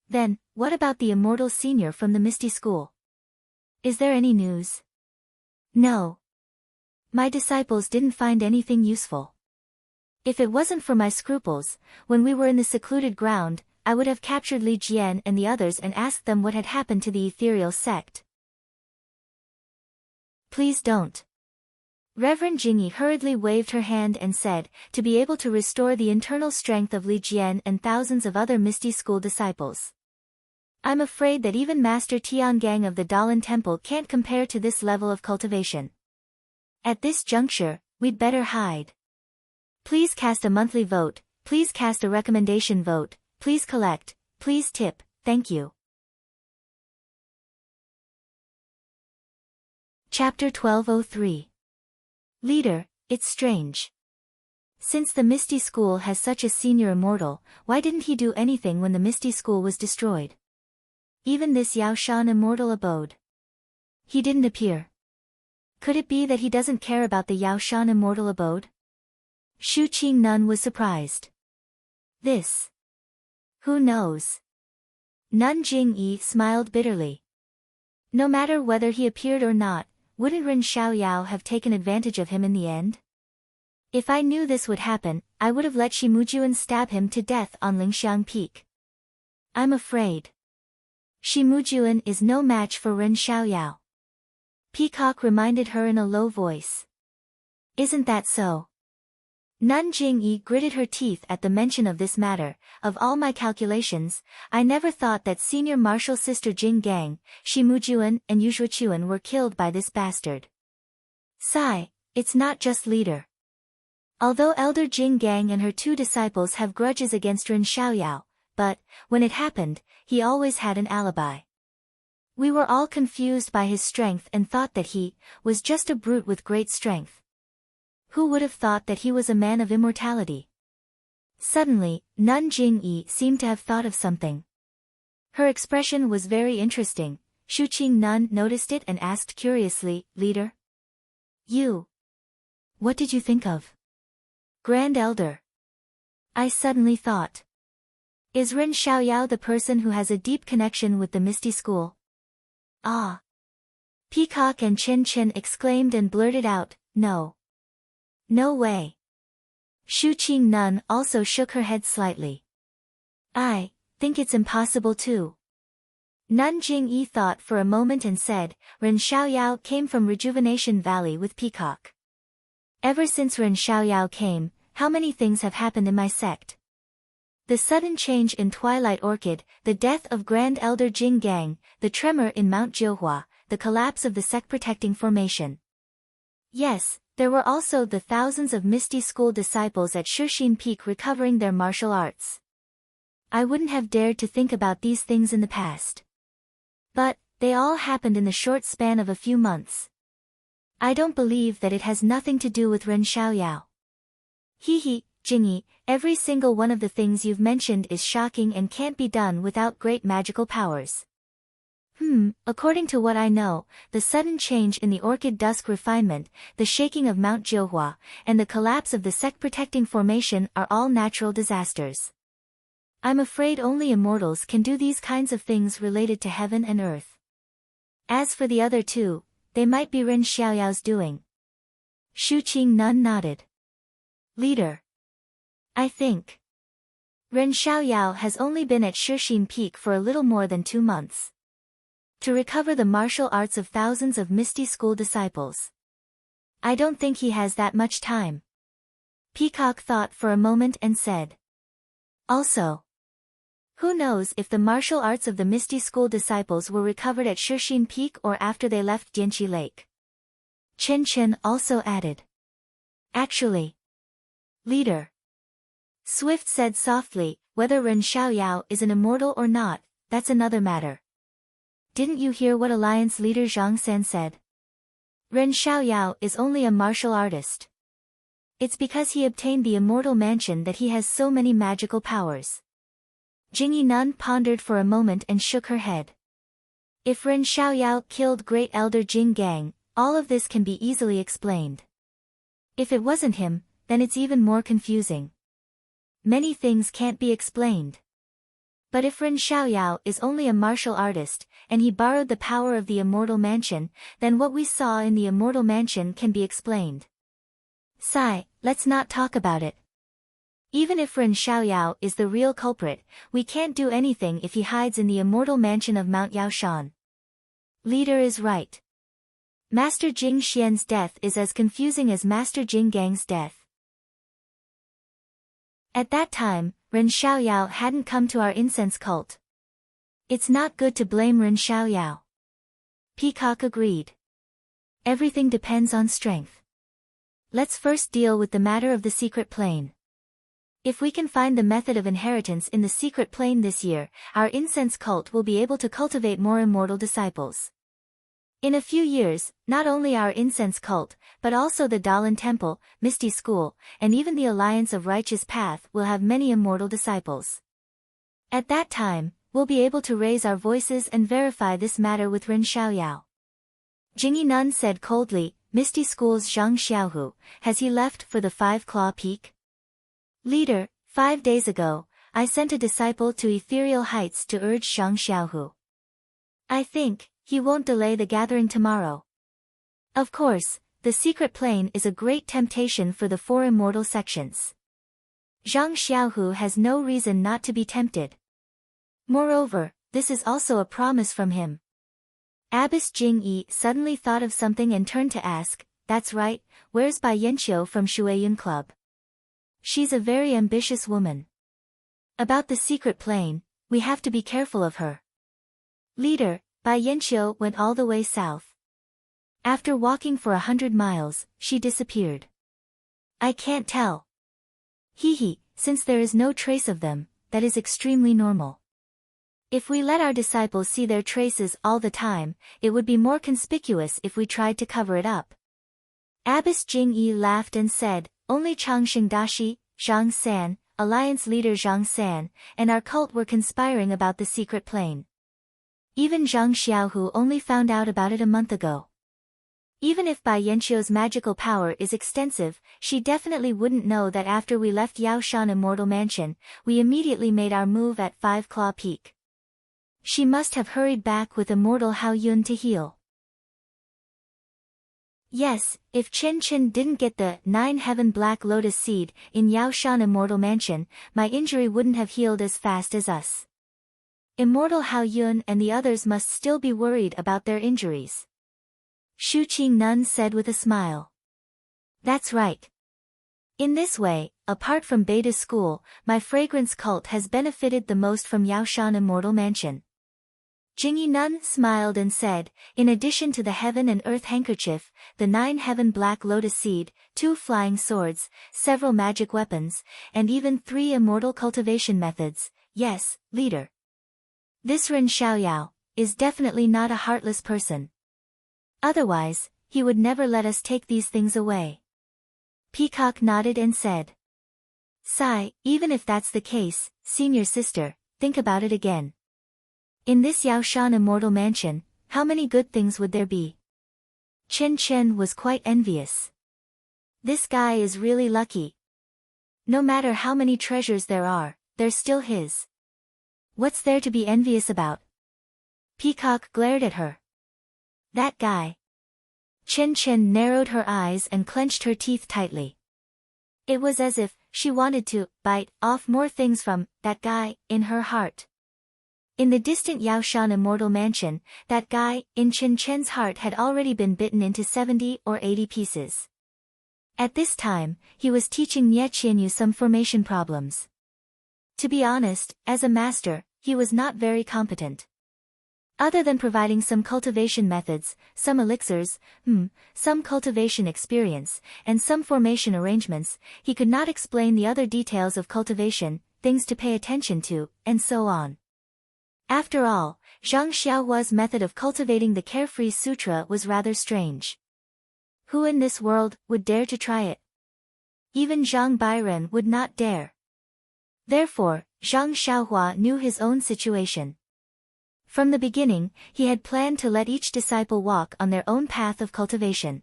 Then, what about the immortal senior from the Misty School? Is there any news? No. My disciples didn't find anything useful. If it wasn't for my scruples, when we were in the secluded ground, I would have captured Li Jian and the others and asked them what had happened to the ethereal sect. Please don't. Reverend Jingyi hurriedly waved her hand and said, to be able to restore the internal strength of Li Jian and thousands of other Misty School disciples. I'm afraid that even Master Tiangang of the Dalan Temple can't compare to this level of cultivation. At this juncture, we'd better hide. Please cast a monthly vote, please cast a recommendation vote, please collect, please tip, thank you. Chapter 1203. Leader, it's strange. Since the Misty School has such a senior immortal, why didn't he do anything when the Misty School was destroyed? Even this Yaoshan immortal abode. He didn't appear. Could it be that he doesn't care about the Yaoshan immortal abode? Shu Qingnan was surprised. This. Who knows? Nun Jingyi smiled bitterly. No matter whether he appeared or not, wouldn't Ren Xiaoyao have taken advantage of him in the end? If I knew this would happen, I would have let Shimujuan stab him to death on Lingxiang Peak. I'm afraid. Shimujuan is no match for Ren Xiaoyao. Peacock reminded her in a low voice. Isn't that so? Nun Jingyi gritted her teeth at the mention of this matter. Of all my calculations, I never thought that senior martial sister Jing Gang, Shimujuan and Yuzhuachuan were killed by this bastard. Sigh, it's not just leader. Although elder Jing Gang and her two disciples have grudges against Ren Xiaoyao, but, when it happened, he always had an alibi. We were all confused by his strength and thought that he was just a brute with great strength. Who would have thought that he was a man of immortality? Suddenly, Nun Jingyi seemed to have thought of something. Her expression was very interesting. Shu Qingnan noticed it and asked curiously, Leader? You. What did you think of? Grand Elder. I suddenly thought. Is Ren Xiaoyao the person who has a deep connection with the Misty School? Ah! Peacock and Chin Chin exclaimed and blurted out, No. No way. Shu Qingnan also shook her head slightly. I think it's impossible too. Nun Jingyi thought for a moment and said, Ren Xiaoyao came from Rejuvenation Valley with Peacock. Ever since Ren Xiaoyao came, how many things have happened in my sect? The sudden change in Twilight Orchid, the death of Grand Elder Jing Gang, the tremor in Mount Jiuhua, the collapse of the sect-protecting formation. Yes, there were also the thousands of Misty School disciples at Shixin Peak recovering their martial arts. I wouldn't have dared to think about these things in the past. But, they all happened in the short span of a few months. I don't believe that it has nothing to do with Ren Xiaoyao. Hee, Jingyi, every single one of the things you've mentioned is shocking and can't be done without great magical powers. According to what I know, the sudden change in the Orchid Dusk refinement, the shaking of Mount Jiuhua, and the collapse of the sect-protecting formation are all natural disasters. I'm afraid only immortals can do these kinds of things related to heaven and earth. As for the other two, they might be Ren Xiaoyao's doing. Shu Qingnan nodded. Leader. I think. Ren Xiaoyao has only been at Shixin Peak for a little more than 2 months. To recover the martial arts of thousands of Misty School disciples. I don't think he has that much time. Peacock thought for a moment and said. Also. Who knows if the martial arts of the Misty School disciples were recovered at Shixin Peak or after they left Dianqi Lake. Chen Chen also added. Actually. Leader. Swift said softly, whether Ren Xiaoyao is an immortal or not, that's another matter. didn't you hear what Alliance leader Zhang San said? Ren Xiaoyao is only a martial artist. It's because he obtained the immortal mansion that he has so many magical powers. Jingyi Nun pondered for a moment and shook her head. If Ren Xiaoyao killed Great Elder Jing Gang, all of this can be easily explained. If it wasn't him, then it's even more confusing. Many things can't be explained. But if Ren Xiaoyao is only a martial artist, and he borrowed the power of the immortal mansion, then what we saw in the immortal mansion can be explained. Sigh, let's not talk about it. Even if Ren Xiaoyao is the real culprit, we can't do anything if he hides in the immortal mansion of Mount Yaoshan. Leader is right. Master Jing Xian's death is as confusing as Master Jing Gang's death. At that time, Ren Xiaoyao hadn't come to our incense cult. It's not good to blame Ren Xiaoyao. Peacock agreed. Everything depends on strength. Let's first deal with the matter of the secret plane. If we can find the method of inheritance in the secret plane this year, our incense cult will be able to cultivate more immortal disciples. In a few years, not only our incense cult, but also the Dalan Temple, Misty School, and even the Alliance of Righteous Path will have many immortal disciples. At that time, we'll be able to raise our voices and verify this matter with Ren Xiaoyao. Jingyi Nun said coldly, Misty School's Zhang Xiaohu, has he left for the Five-Claw Peak? Leader, 5 days ago, I sent a disciple to Ethereal Heights to urge Zhang Xiaohu. I think he won't delay the gathering tomorrow. Of course, the secret plane is a great temptation for the 4 immortal sections. Zhang Xiaohu has no reason not to be tempted. Moreover, this is also a promise from him. Abbess Jing Yi suddenly thought of something and turned to ask, that's right, where's Bai Yanqiu from Shuiyun Club? She's a very ambitious woman. About the secret plane, we have to be careful of her. Leader, Bai Yanqiu went all the way south. After walking for 100 miles, she disappeared. I can't tell. Since there is no trace of them, that is extremely normal. If we let our disciples see their traces all the time, it would be more conspicuous if we tried to cover it up. Abbess Jing Yi laughed and said, only Changxing Dashi, Zhang San, Alliance leader Zhang San, and our cult were conspiring about the secret plane. Even Zhang Xiaohu only found out about it a month ago. Even if Bai Yanqiu's magical power is extensive, she definitely wouldn't know that after we left Yaoshan Immortal Mansion, we immediately made our move at Five-Claw Peak. She must have hurried back with Immortal Hao Yun to heal. Yes, if Chen Chen didn't get the 9-heaven Black Lotus seed in Yaoshan Immortal Mansion, my injury wouldn't have healed as fast as us. Immortal Hao Yun and the others must still be worried about their injuries. Shu Qing Nun said with a smile. That's right. In this way, apart from Beta School, my fragrance cult has benefited the most from Yaoshan Immortal Mansion. Jingyi Nun smiled and said, in addition to the heaven and earth handkerchief, the 9-heaven Black Lotus seed, 2 flying swords, several magic weapons, and even 3 immortal cultivation methods, yes, leader. This Ren Xiaoyao is definitely not a heartless person. Otherwise, he would never let us take these things away. Peacock nodded and said. Sigh, even if that's the case, senior sister, think about it again. In this Yaoshan Immortal Mansion, how many good things would there be? Chen Chen was quite envious. This guy is really lucky. No matter how many treasures there are, they're still his. What's there to be envious about? Peacock glared at her. That guy. Chen Chen narrowed her eyes and clenched her teeth tightly. It was as if she wanted to bite off more things from that guy in her heart. In the distant Yaoshan Immortal Mansion, that guy in Chen Chen's heart had already been bitten into 70 or 80 pieces. At this time, he was teaching Nie Qianyu some formation problems. To be honest, as a master, he was not very competent. Other than providing some cultivation methods, some elixirs, some cultivation experience, and some formation arrangements, he could not explain the other details of cultivation, things to pay attention to, and so on. After all, Zhang Xiaohua's method of cultivating the Carefree Sutra was rather strange. Who in this world would dare to try it? Even Zhang Bairen would not dare. Therefore, Zhang Xiaohua knew his own situation. From the beginning, he had planned to let each disciple walk on their own path of cultivation.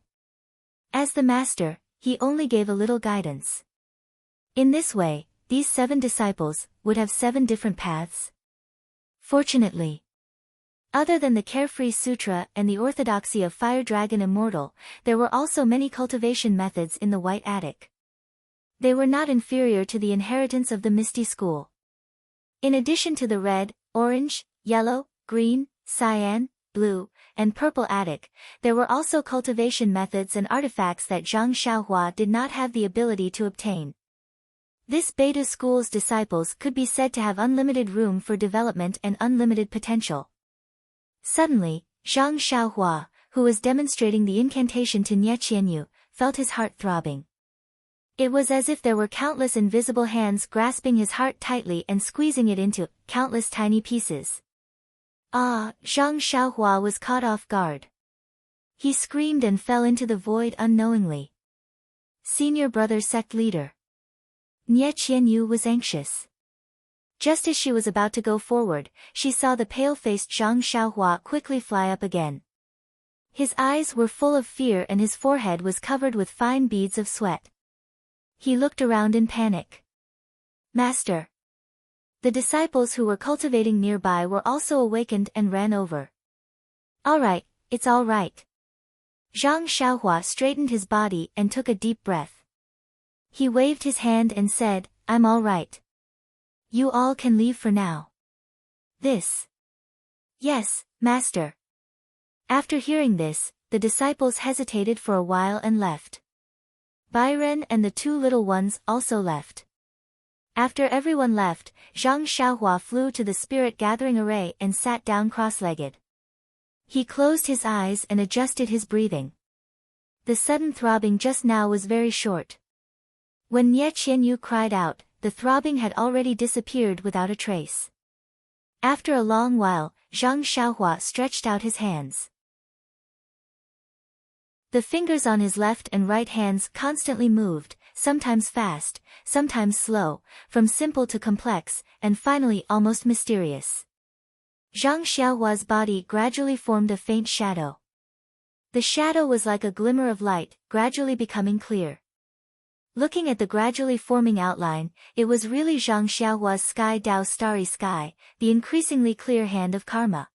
As the master, he only gave a little guidance. In this way, these 7 disciples would have 7 different paths. Fortunately, other than the Carefree Sutra and the orthodoxy of Fire Dragon Immortal, there were also many cultivation methods in the White Attic. They were not inferior to the inheritance of the Misty School. In addition to the red, orange, yellow, green, cyan, blue, and purple attic, there were also cultivation methods and artifacts that Zhang Xiaohua did not have the ability to obtain. This Beta School's disciples could be said to have unlimited room for development and unlimited potential. Suddenly, Zhang Xiaohua, who was demonstrating the incantation to Nie Qianyu, felt his heart throbbing. It was as if there were countless invisible hands grasping his heart tightly and squeezing it into countless tiny pieces. Ah! Zhang Xiaohua was caught off guard. He screamed and fell into the void unknowingly. Senior brother sect leader Nie Qianyu was anxious. Just as she was about to go forward, she saw the pale-faced Zhang Xiaohua quickly fly up again. His eyes were full of fear and his forehead was covered with fine beads of sweat. He looked around in panic. Master! The disciples who were cultivating nearby were also awakened and ran over. All right, it's all right. Zhang Xiaohua straightened his body and took a deep breath. He waved his hand and said, I'm all right. You all can leave for now. This. Yes, Master. After hearing this, the disciples hesitated for a while and left. Bairen and the 2 little ones also left. After everyone left, Zhang Xiaohua flew to the spirit gathering array and sat down cross-legged. He closed his eyes and adjusted his breathing. The sudden throbbing just now was very short. When Nie Qianyu cried out, the throbbing had already disappeared without a trace. After a long while, Zhang Xiaohua stretched out his hands. The fingers on his left and right hands constantly moved, sometimes fast, sometimes slow, from simple to complex, and finally almost mysterious. Zhang Xiaohua's body gradually formed a faint shadow. The shadow was like a glimmer of light, gradually becoming clear. Looking at the gradually forming outline, it was really Zhang Xiaohua's Sky Dao Starry Sky, the increasingly clear hand of karma.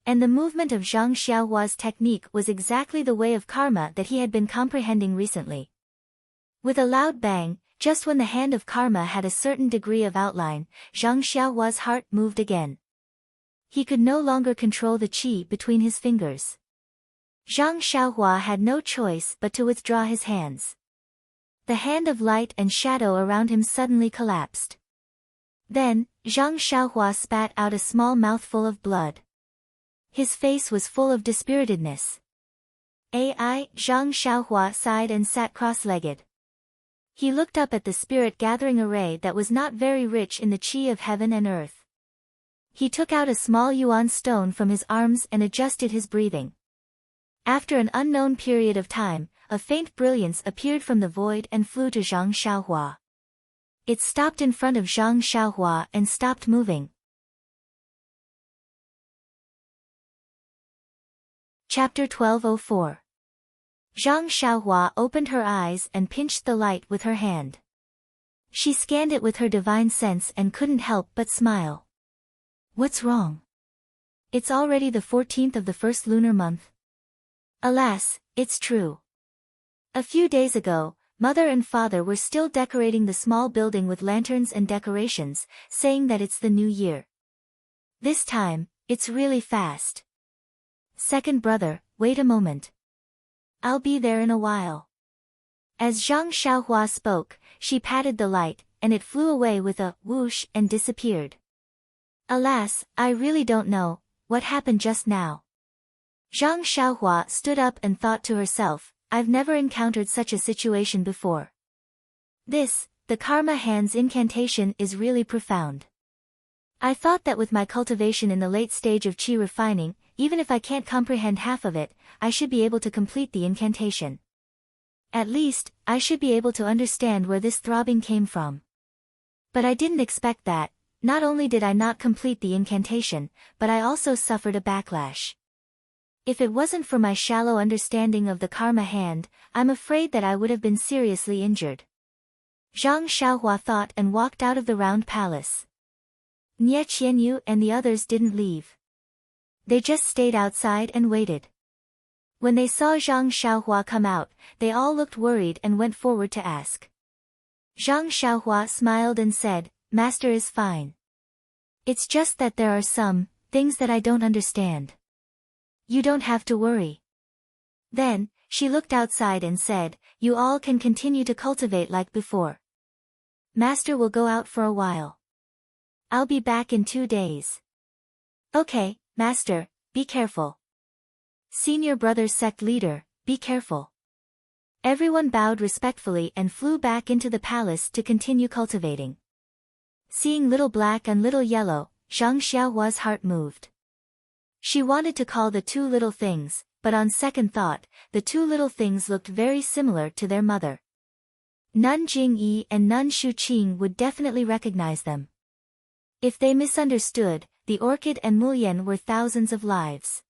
And the movement of Zhang Xiaohua's technique was exactly the way of karma that he had been comprehending recently. With a loud bang, just when the hand of karma had a certain degree of outline, Zhang Xiaohua's heart moved again. He could no longer control the qi between his fingers. Zhang Xiaohua had no choice but to withdraw his hands. The hand of light and shadow around him suddenly collapsed. Then, Zhang Xiaohua spat out a small mouthful of blood. His face was full of dispiritedness. Zhang Xiaohua sighed and sat cross-legged. He looked up at the spirit gathering array that was not very rich in the qi of heaven and earth. He took out a small yuan stone from his arms and adjusted his breathing. After an unknown period of time, a faint brilliance appeared from the void and flew to Zhang Xiaohua. It stopped in front of Zhang Xiaohua and stopped moving. Chapter 1204. Zhang Xiaohua opened her eyes and pinched the light with her hand. She scanned it with her divine sense and couldn't help but smile. What's wrong? It's already the 14th of the first lunar month. Alas, it's true. A few days ago, Mother and Father were still decorating the small building with lanterns and decorations, saying that it's the new year. This time, it's really fast. Second brother, wait a moment. I'll be there in a while. As Zhang Xiaohua spoke, she patted the light, and it flew away with a whoosh and disappeared. Alas, I really don't know what happened just now. Zhang Xiaohua stood up and thought to herself, I've never encountered such a situation before. The karma hand's incantation is really profound. I thought that with my cultivation in the late stage of chi refining, even if I can't comprehend half of it, I should be able to complete the incantation. At least, I should be able to understand where this throbbing came from. But I didn't expect that. Not only did I not complete the incantation, but I also suffered a backlash. If it wasn't for my shallow understanding of the karma hand, I'm afraid that I would have been seriously injured. Zhang Xiaohua thought and walked out of the round palace. Nie Qianyu and the others didn't leave. They just stayed outside and waited. When they saw Zhang Xiaohua come out, they all looked worried and went forward to ask. Zhang Xiaohua smiled and said, "Master is fine. It's just that there are some things that I don't understand. You don't have to worry." Then, she looked outside and said, "You all can continue to cultivate like before. Master will go out for a while. I'll be back in 2 days." "Okay, Master, be careful. Senior brother sect leader, be careful." Everyone bowed respectfully and flew back into the palace to continue cultivating. Seeing Little Black and Little Yellow, Zhang Xiaohua's heart moved. She wanted to call the two little things, but on second thought, the two little things looked very similar to their mother. Nun Jingyi and Nun Shuqing would definitely recognize them. If they misunderstood, the orchid and Mulyan were thousands of lives.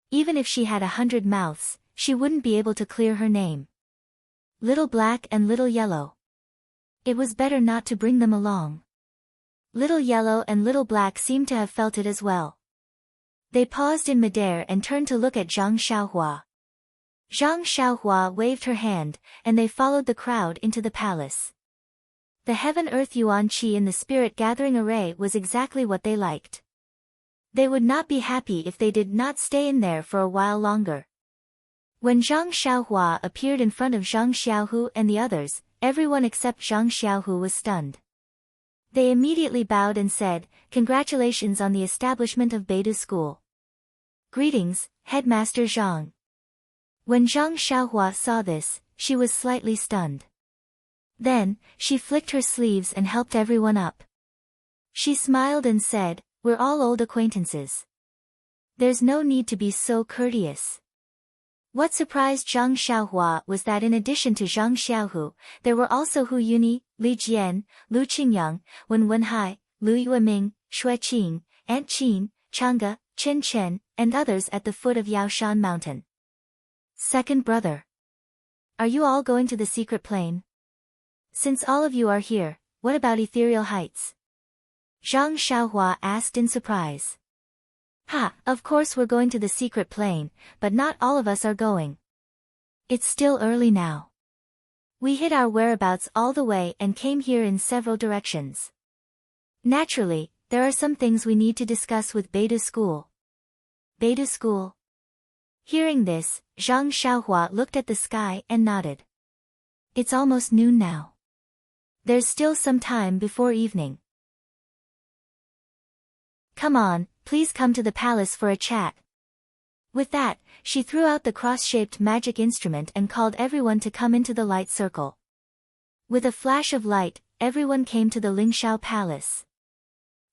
Even if she had 100 mouths, she wouldn't be able to clear her name. Little Black and Little Yellow. It was better not to bring them along. Little Yellow and Little Black seemed to have felt it as well. They paused in midair and turned to look at Zhang Xiaohua. Zhang Xiaohua waved her hand, and they followed the crowd into the palace. The Heaven-Earth Yuan Qi in the Spirit Gathering Array was exactly what they liked. They would not be happy if they did not stay in there for a while longer. When Zhang Xiaohua appeared in front of Zhang Xiaohu and the others, everyone except Zhang Xiaohu was stunned. They immediately bowed and said, "Congratulations on the establishment of Beidou School." "Greetings, Headmaster Zhang." When Zhang Xiaohua saw this, she was slightly stunned. Then, she flicked her sleeves and helped everyone up. She smiled and said, "We're all old acquaintances. There's no need to be so courteous." What surprised Zhang Xiaohua was that in addition to Zhang Xiaohu, there were also Hu Yuni, Li Jian, Lu Qingyang, Wen Wenhai, Lu Yueming, Shui Qing, Ant Qin, Changge, Chen Chen, and others at the foot of Yaoshan Mountain. Second brother. Are you all going to the secret plane? Since all of you are here, what about Ethereal Heights? Zhang Xiaohua asked in surprise. "Ha, of course we're going to the secret plane, but not all of us are going. It's still early now. We hid our whereabouts all the way and came here in several directions. Naturally, there are some things we need to discuss with Beidou School." Beidou School? Hearing this, Zhang Xiaohua looked at the sky and nodded. It's almost noon now. There's still some time before evening. Come on, please come to the palace for a chat. With that, she threw out the cross-shaped magic instrument and called everyone to come into the light circle. With a flash of light, everyone came to the Lingxiao Palace.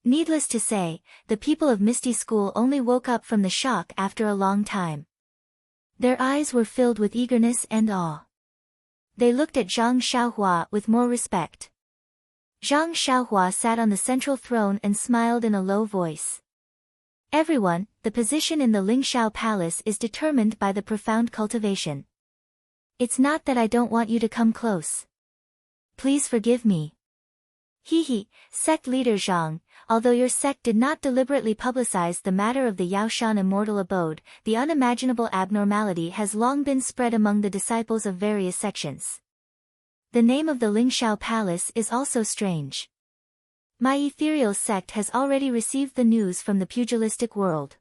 Needless to say, the people of Misty School only woke up from the shock after a long time. Their eyes were filled with eagerness and awe. They looked at Zhang Xiaohua with more respect. Zhang Xiaohua sat on the central throne and smiled in a low voice. "Everyone, the position in the Lingxiao Palace is determined by the profound cultivation. It's not that I don't want you to come close. Please forgive me." He, sect leader Zhang, although your sect did not deliberately publicize the matter of the Yaoshan immortal abode, the unimaginable abnormality has long been spread among the disciples of various sections. The name of the Lingxiao Palace is also strange. My ethereal sect has already received the news from the pugilistic world.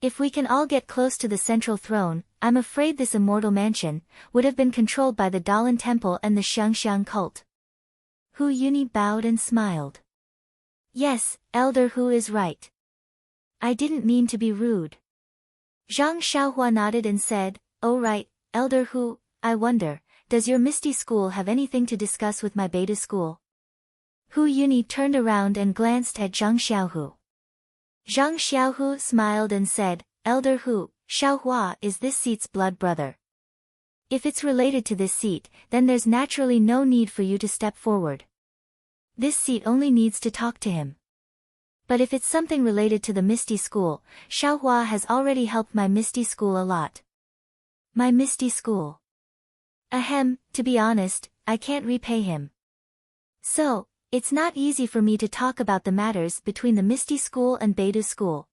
If we can all get close to the central throne, I'm afraid this immortal mansion would have been controlled by the Dalan Temple and the Xiangxiang cult. Hu Yuni bowed and smiled. "Yes, Elder Hu is right. I didn't mean to be rude." Zhang Xiaohua nodded and said, "Oh right, Elder Hu, I wonder, does your Misty School have anything to discuss with my Beidou School?" Hu Yuni turned around and glanced at Zhang Xiaohu. Zhang Xiaohu smiled and said, Elder Hu, Xiaohua is this seat's blood brother. If it's related to this seat, then there's naturally no need for you to step forward. This seat only needs to talk to him. But if it's something related to the Misty School, Xiaohua has already helped my Misty School a lot. My Misty School. Ahem, to be honest, I can't repay him. So, it's not easy for me to talk about the matters between the Misty School and Beidou School.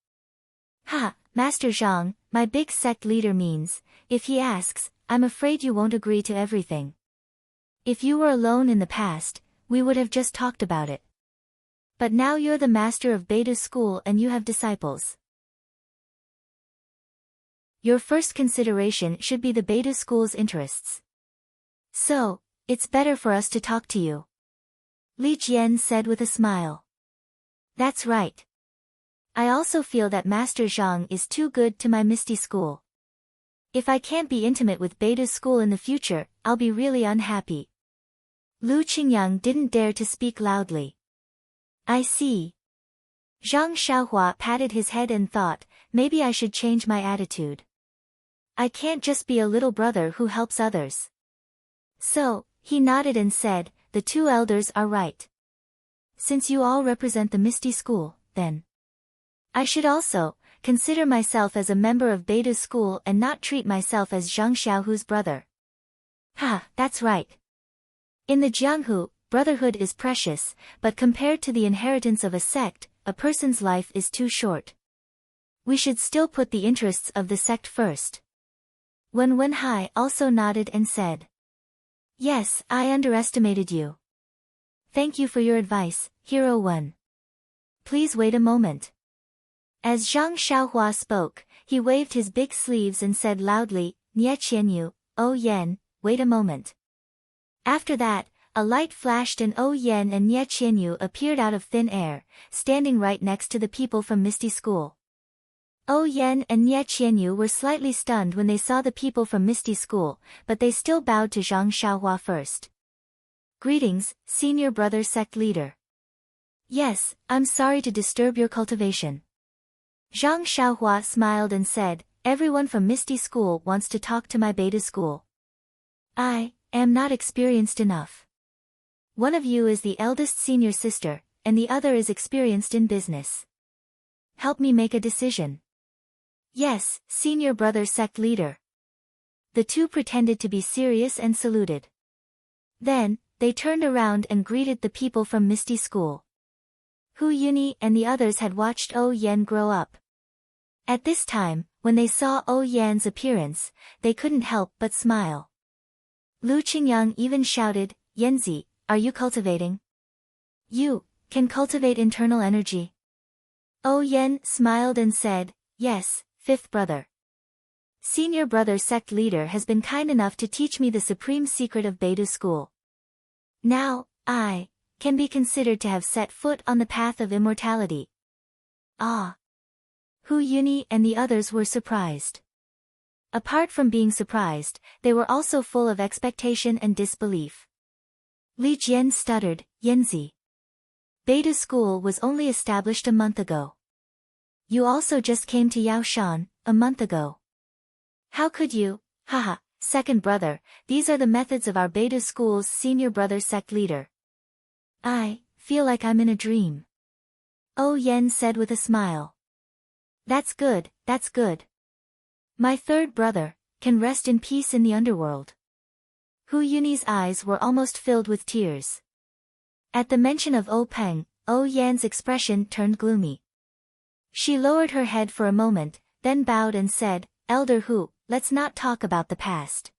Ha, Master Zhang, my big sect leader means, if he asks, I'm afraid you won't agree to everything. If you were alone in the past, we would have just talked about it. But now you're the master of Beidou School and you have disciples. Your first consideration should be the Beidou School's interests. So, it's better for us to talk to you. Li Jian said with a smile. That's right. I also feel that Master Zhang is too good to my Misty School. If I can't be intimate with Beidou School in the future, I'll be really unhappy. Lu Qingyang didn't dare to speak loudly. I see. Zhang Xiaohua patted his head and thought, maybe I should change my attitude. I can't just be a little brother who helps others. So, he nodded and said, the two elders are right. Since you all represent the Misty School, then I should also consider myself as a member of Beidou School and not treat myself as Zhang Xiaohu's brother. Ha, that's right. In the Jianghu, brotherhood is precious, but compared to the inheritance of a sect, a person's life is too short. We should still put the interests of the sect first. Wen Wenhai also nodded and said, Yes, I underestimated you. Thank you for your advice, Hero Wen. Please wait a moment. As Zhang Xiaohua spoke, he waved his big sleeves and said loudly, Nie Qianyu, O Yan, wait a moment. After that, a light flashed and O Yan and Nie Qianyu appeared out of thin air, standing right next to the people from Misty School. O Yan and Nie Qianyu were slightly stunned when they saw the people from Misty School, but they still bowed to Zhang Xiaohua first. Greetings, senior brother sect leader. Yes, I'm sorry to disturb your cultivation. Zhang Xiaohua smiled and said, everyone from Misty School wants to talk to my Beidou School. I am not experienced enough. One of you is the eldest senior sister, and the other is experienced in business. Help me make a decision. Yes, senior brother sect leader. The two pretended to be serious and saluted. Then, they turned around and greeted the people from Misty School. Hu Yuni and the others had watched O Yan grow up. At this time, when they saw O Yan's appearance, they couldn't help but smile. Lu Qingyang even shouted, Yanzi, are you cultivating? You can cultivate internal energy. O Yan smiled and said, yes, fifth brother. Senior brother sect leader has been kind enough to teach me the supreme secret of Beidou School. Now, I can be considered to have set foot on the path of immortality. Ah! Hu Yuni and the others were surprised. Apart from being surprised, they were also full of expectation and disbelief. Li Jian stuttered, Yanzi. Beidou School was only established a month ago. You also just came to Yaoshan, a month ago. How could you? Haha, second brother, these are the methods of our Beidou School's senior brother sect leader. I feel like I'm in a dream. O Yan said with a smile. That's good, that's good. My third brother can rest in peace in the underworld. Hu Yuni's eyes were almost filled with tears. At the mention of O Peng, O Yan's expression turned gloomy. She lowered her head for a moment, then bowed and said, Elder Hu, let's not talk about the past.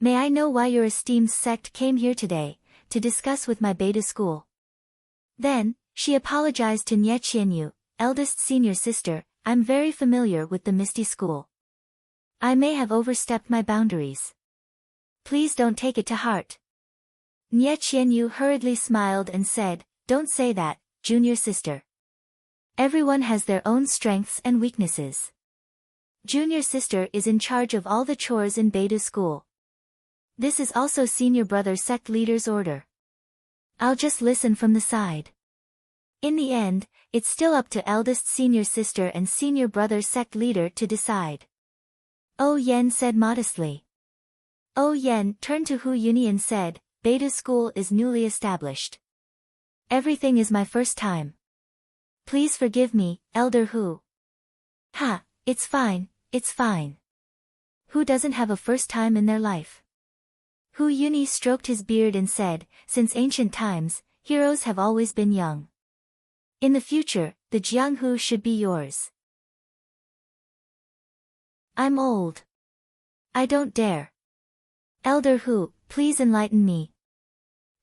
May I know why your esteemed sect came here today, to discuss with my Beidou School? Then, she apologized to Nie Qianyu, eldest senior sister, I'm very familiar with the Misty School. I may have overstepped my boundaries. Please don't take it to heart. Nie Qianyu hurriedly smiled and said, don't say that, junior sister. Everyone has their own strengths and weaknesses. Junior sister is in charge of all the chores in Beidou School. This is also senior brother sect leader's order. I'll just listen from the side. In the end, it's still up to eldest senior sister and senior brother's sect leader to decide. Oh Yen said modestly. Oh Yen turned to Hu Yuni and said, Beta school is newly established. Everything is my first time. Please forgive me, Elder Hu. Ha, it's fine, it's fine. Who doesn't have a first time in their life? Hu Yuni stroked his beard and said, since ancient times, heroes have always been young. In the future, the Jianghu should be yours. I'm old. I don't dare. Elder Hu, please enlighten me.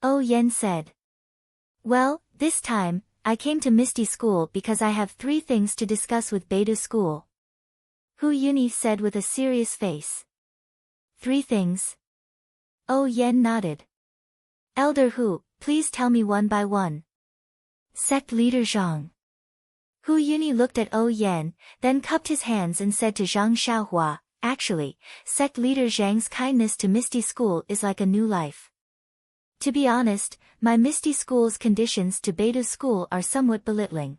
Oh Yen said. Well, this time, I came to Misty School because I have 3 things to discuss with Beta School. Hu Yuni said with a serious face. 3 things? Oh Yen nodded. Elder Hu, please tell me one by one. Sect leader Zhang. Hu Yuni looked at Oh Yen, then cupped his hands and said to Zhang Xiaohua, actually, sect leader Zhang's kindness to Misty School is like a new life. To be honest, my Misty School's conditions to Beta School are somewhat belittling.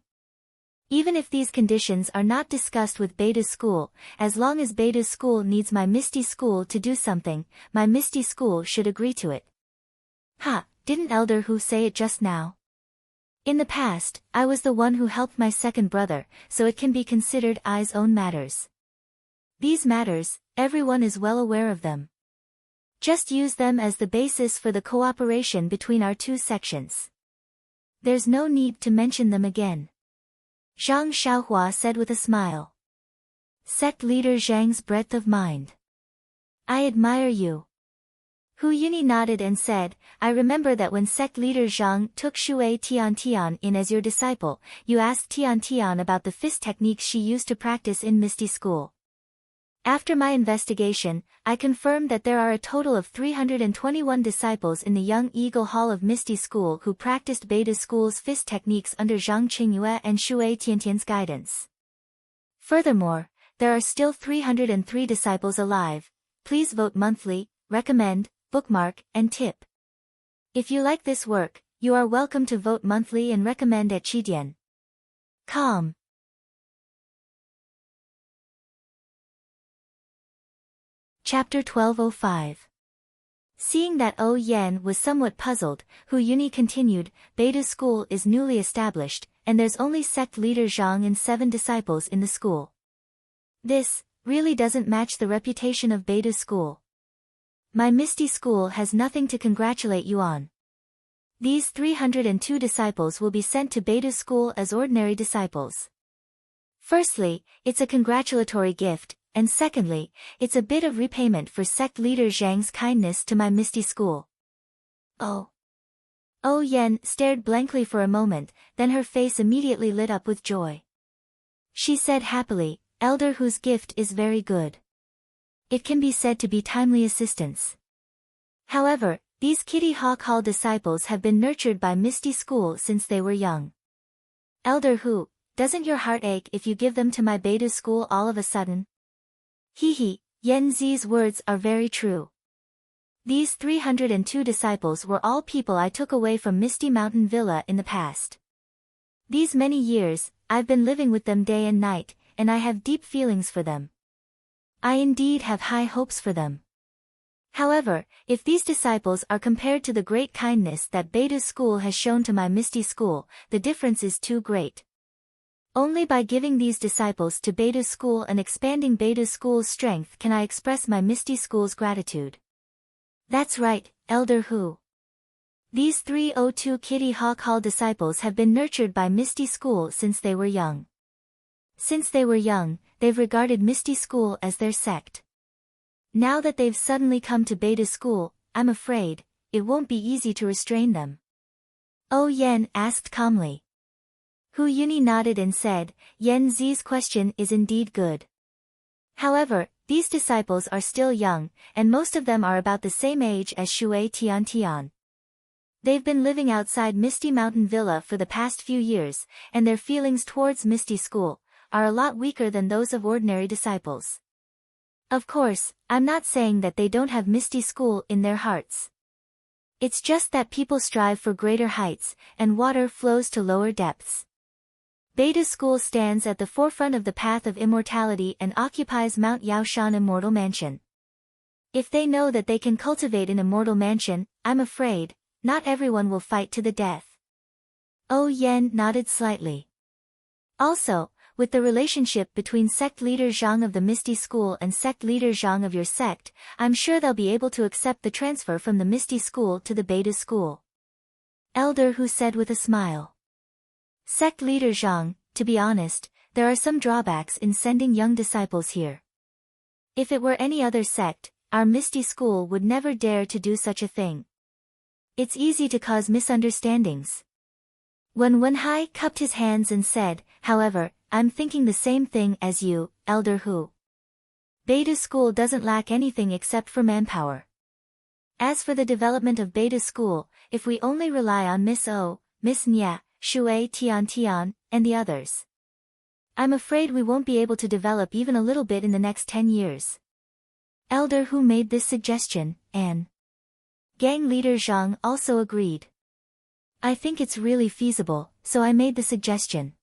Even if these conditions are not discussed with Beta School, as long as Beta School needs my Misty School to do something, my Misty School should agree to it. Ha, didn't Elder Hu say it just now? In the past, I was the one who helped my second brother, so it can be considered I's own matters. These matters, everyone is well aware of them. Just use them as the basis for the cooperation between our 2 sections. There's no need to mention them again. Zhang Xiaohua said with a smile. Sect leader Zhang's breadth of mind. I admire you. Hu Yuni nodded and said, I remember that when sect leader Zhang took Shui Tian in as your disciple, you asked Tian about the fist techniques she used to practice in Misty School. After my investigation, I confirmed that there are a total of 321 disciples in the Young Eagle Hall of Misty School who practiced Beta School's fist techniques under Zhang Qingyue and Shui Tiantian's guidance. Furthermore, there are still 303 disciples alive. Please vote monthly, recommend, bookmark, and tip. If you like this work, you are welcome to vote monthly and recommend at Chidian.com. Chapter 1205. Seeing that Oh Yen was somewhat puzzled, Hu Yuni continued, Beta School is newly established, and there's only sect leader Zhang and 7 disciples in the school. This really doesn't match the reputation of Beta School. My Misty School has nothing to congratulate you on. These 302 disciples will be sent to Beta School as ordinary disciples. Firstly, it's a congratulatory gift, and secondly, it's a bit of repayment for sect leader Zhang's kindness to my Misty School. Oh. Oh Yen stared blankly for a moment, then her face immediately lit up with joy. She said happily, Elder Hu's gift is very good. It can be said to be timely assistance. However, these Kitty Hawk Hall disciples have been nurtured by Misty School since they were young. Elder Hu, doesn't your heart ache if you give them to my Beta School all of a sudden? Hee, Yen Zi's words are very true. These 302 disciples were all people I took away from Misty Mountain Villa in the past. These many years, I've been living with them day and night, and I have deep feelings for them. I indeed have high hopes for them. However, if these disciples are compared to the great kindness that Beta School has shown to my Misty School, the difference is too great. Only by giving these disciples to Beta School and expanding Beta School's strength can I express my Misty School's gratitude. That's right, Elder Hu. These 302 Kitty Hawk Hall disciples have been nurtured by Misty School since they were young. Since they were young, they've regarded Misty School as their sect. Now that they've suddenly come to Beta School, I'm afraid, it won't be easy to restrain them. Oh Yen asked calmly. Hu Yuni nodded and said, Yen Zi's question is indeed good. However, these disciples are still young, and most of them are about the same age as Shui Tian. They've been living outside Misty Mountain Villa for the past few years, and their feelings towards Misty School are a lot weaker than those of ordinary disciples. Of course, I'm not saying that they don't have Misty School in their hearts. It's just that people strive for greater heights, and water flows to lower depths. Beta School stands at the forefront of the path of immortality and occupies Mount Yaoshan Immortal Mansion. If they know that they can cultivate an immortal mansion, I'm afraid, not everyone will fight to the death. Oh Yen nodded slightly. Also, with the relationship between sect leader Zhang of the Misty School and sect leader Zhang of your sect, I'm sure they'll be able to accept the transfer from the Misty School to the Beta School. Elder Hu said with a smile. Sect leader Zhang, to be honest, there are some drawbacks in sending young disciples here. If it were any other sect, our Misty School would never dare to do such a thing. It's easy to cause misunderstandings. When Wenhai cupped his hands and said, however, I'm thinking the same thing as you, Elder Hu. Beta School doesn't lack anything except for manpower. As for the development of Beta School, if we only rely on Miss O, Miss Nya, Shui Tian, and the others, I'm afraid we won't be able to develop even a little bit in the next 10 years. Elder Hu made this suggestion, and gang leader Zhang also agreed. I think it's really feasible, so I made the suggestion.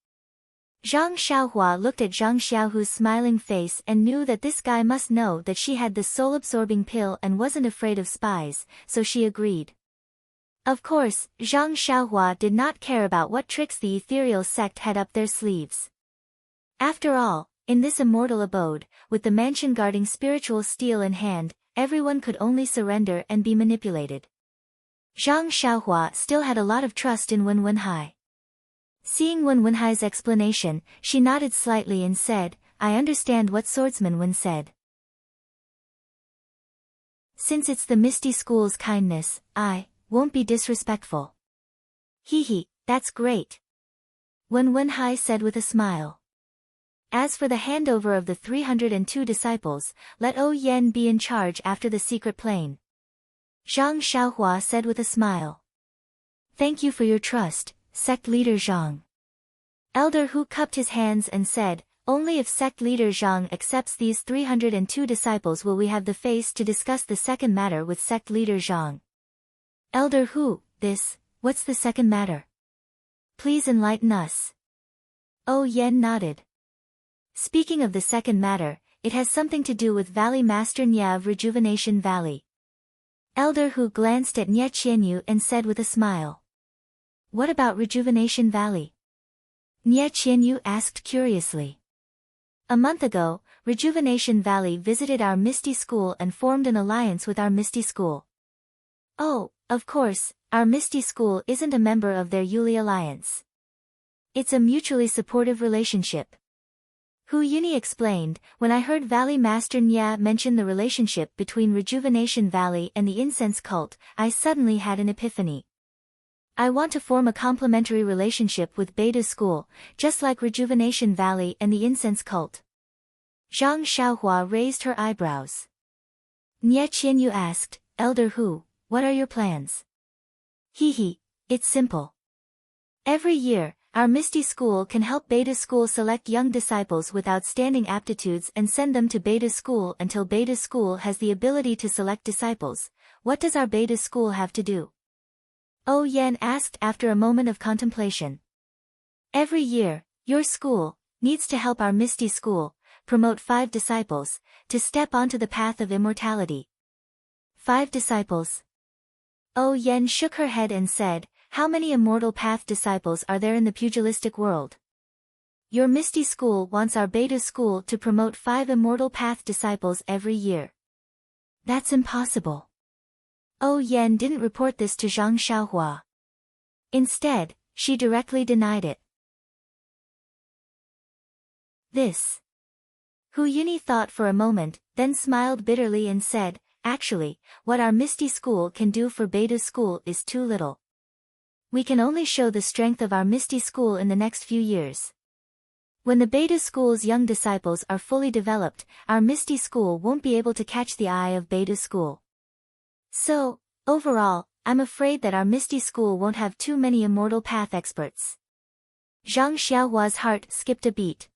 Zhang Xiaohua looked at Zhang Xiaohu's smiling face and knew that this guy must know that she had the soul-absorbing pill and wasn't afraid of spies, so she agreed. Of course, Zhang Xiaohua did not care about what tricks the ethereal sect had up their sleeves. After all, in this immortal abode, with the mansion guarding spiritual steel in hand, everyone could only surrender and be manipulated. Zhang Xiaohua still had a lot of trust in Wen Wenhai. Seeing Wen Wenhai's explanation, she nodded slightly and said, I understand what Swordsman Wen said. Since it's the Misty School's kindness, I won't be disrespectful. Hee, that's great. Wen Wenhai said with a smile. As for the handover of the 302 disciples, let O Yen be in charge after the secret plane. Zhang Xiaohua said with a smile. Thank you for your trust, sect leader Zhang. Elder Hu cupped his hands and said, only if sect leader Zhang accepts these 302 disciples will we have the face to discuss the second matter with sect leader Zhang. Elder Hu, what's the second matter? Please enlighten us. Oh Yen nodded. Speaking of the second matter, it has something to do with Valley Master Nya of Rejuvenation Valley. Elder Hu glanced at Nye Qianyu and said with a smile. What about Rejuvenation Valley? Nye Qianyu asked curiously. A month ago, Rejuvenation Valley visited our Misty School and formed an alliance with our Misty School. Oh, of course, our Misty School isn't a member of their Yuli alliance. It's a mutually supportive relationship. Hu Yuni explained, when I heard Valley Master Nya mention the relationship between Rejuvenation Valley and the incense cult, I suddenly had an epiphany. I want to form a complementary relationship with Beta School, just like Rejuvenation Valley and the incense cult. Zhang Xiaohua raised her eyebrows. Nye Qianyu asked, Elder Hu, what are your plans? Hee, it's simple. Every year, our Misty School can help Beta School select young disciples with outstanding aptitudes and send them to Beta School until Beta School has the ability to select disciples. What does our Beta School have to do? Oh Yen asked after a moment of contemplation. Every year, your school needs to help our Misty School promote 5 disciples to step onto the path of immortality. 5 disciples. Oh Yen shook her head and said, how many immortal path disciples are there in the pugilistic world? Your Misty School wants our Beta School to promote 5 immortal path disciples every year. That's impossible. Oh Yen didn't report this to Zhang Xiaohua. Instead, she directly denied it. Hu Yuni thought for a moment, then smiled bitterly and said, actually, what our Misty School can do for Beta School is too little. We can only show the strength of our Misty School in the next few years. When the Beta School's young disciples are fully developed, our Misty School won't be able to catch the eye of Beta School. So, overall, I'm afraid that our Misty School won't have too many immortal path experts. Zhang Xiaohua's heart skipped a beat.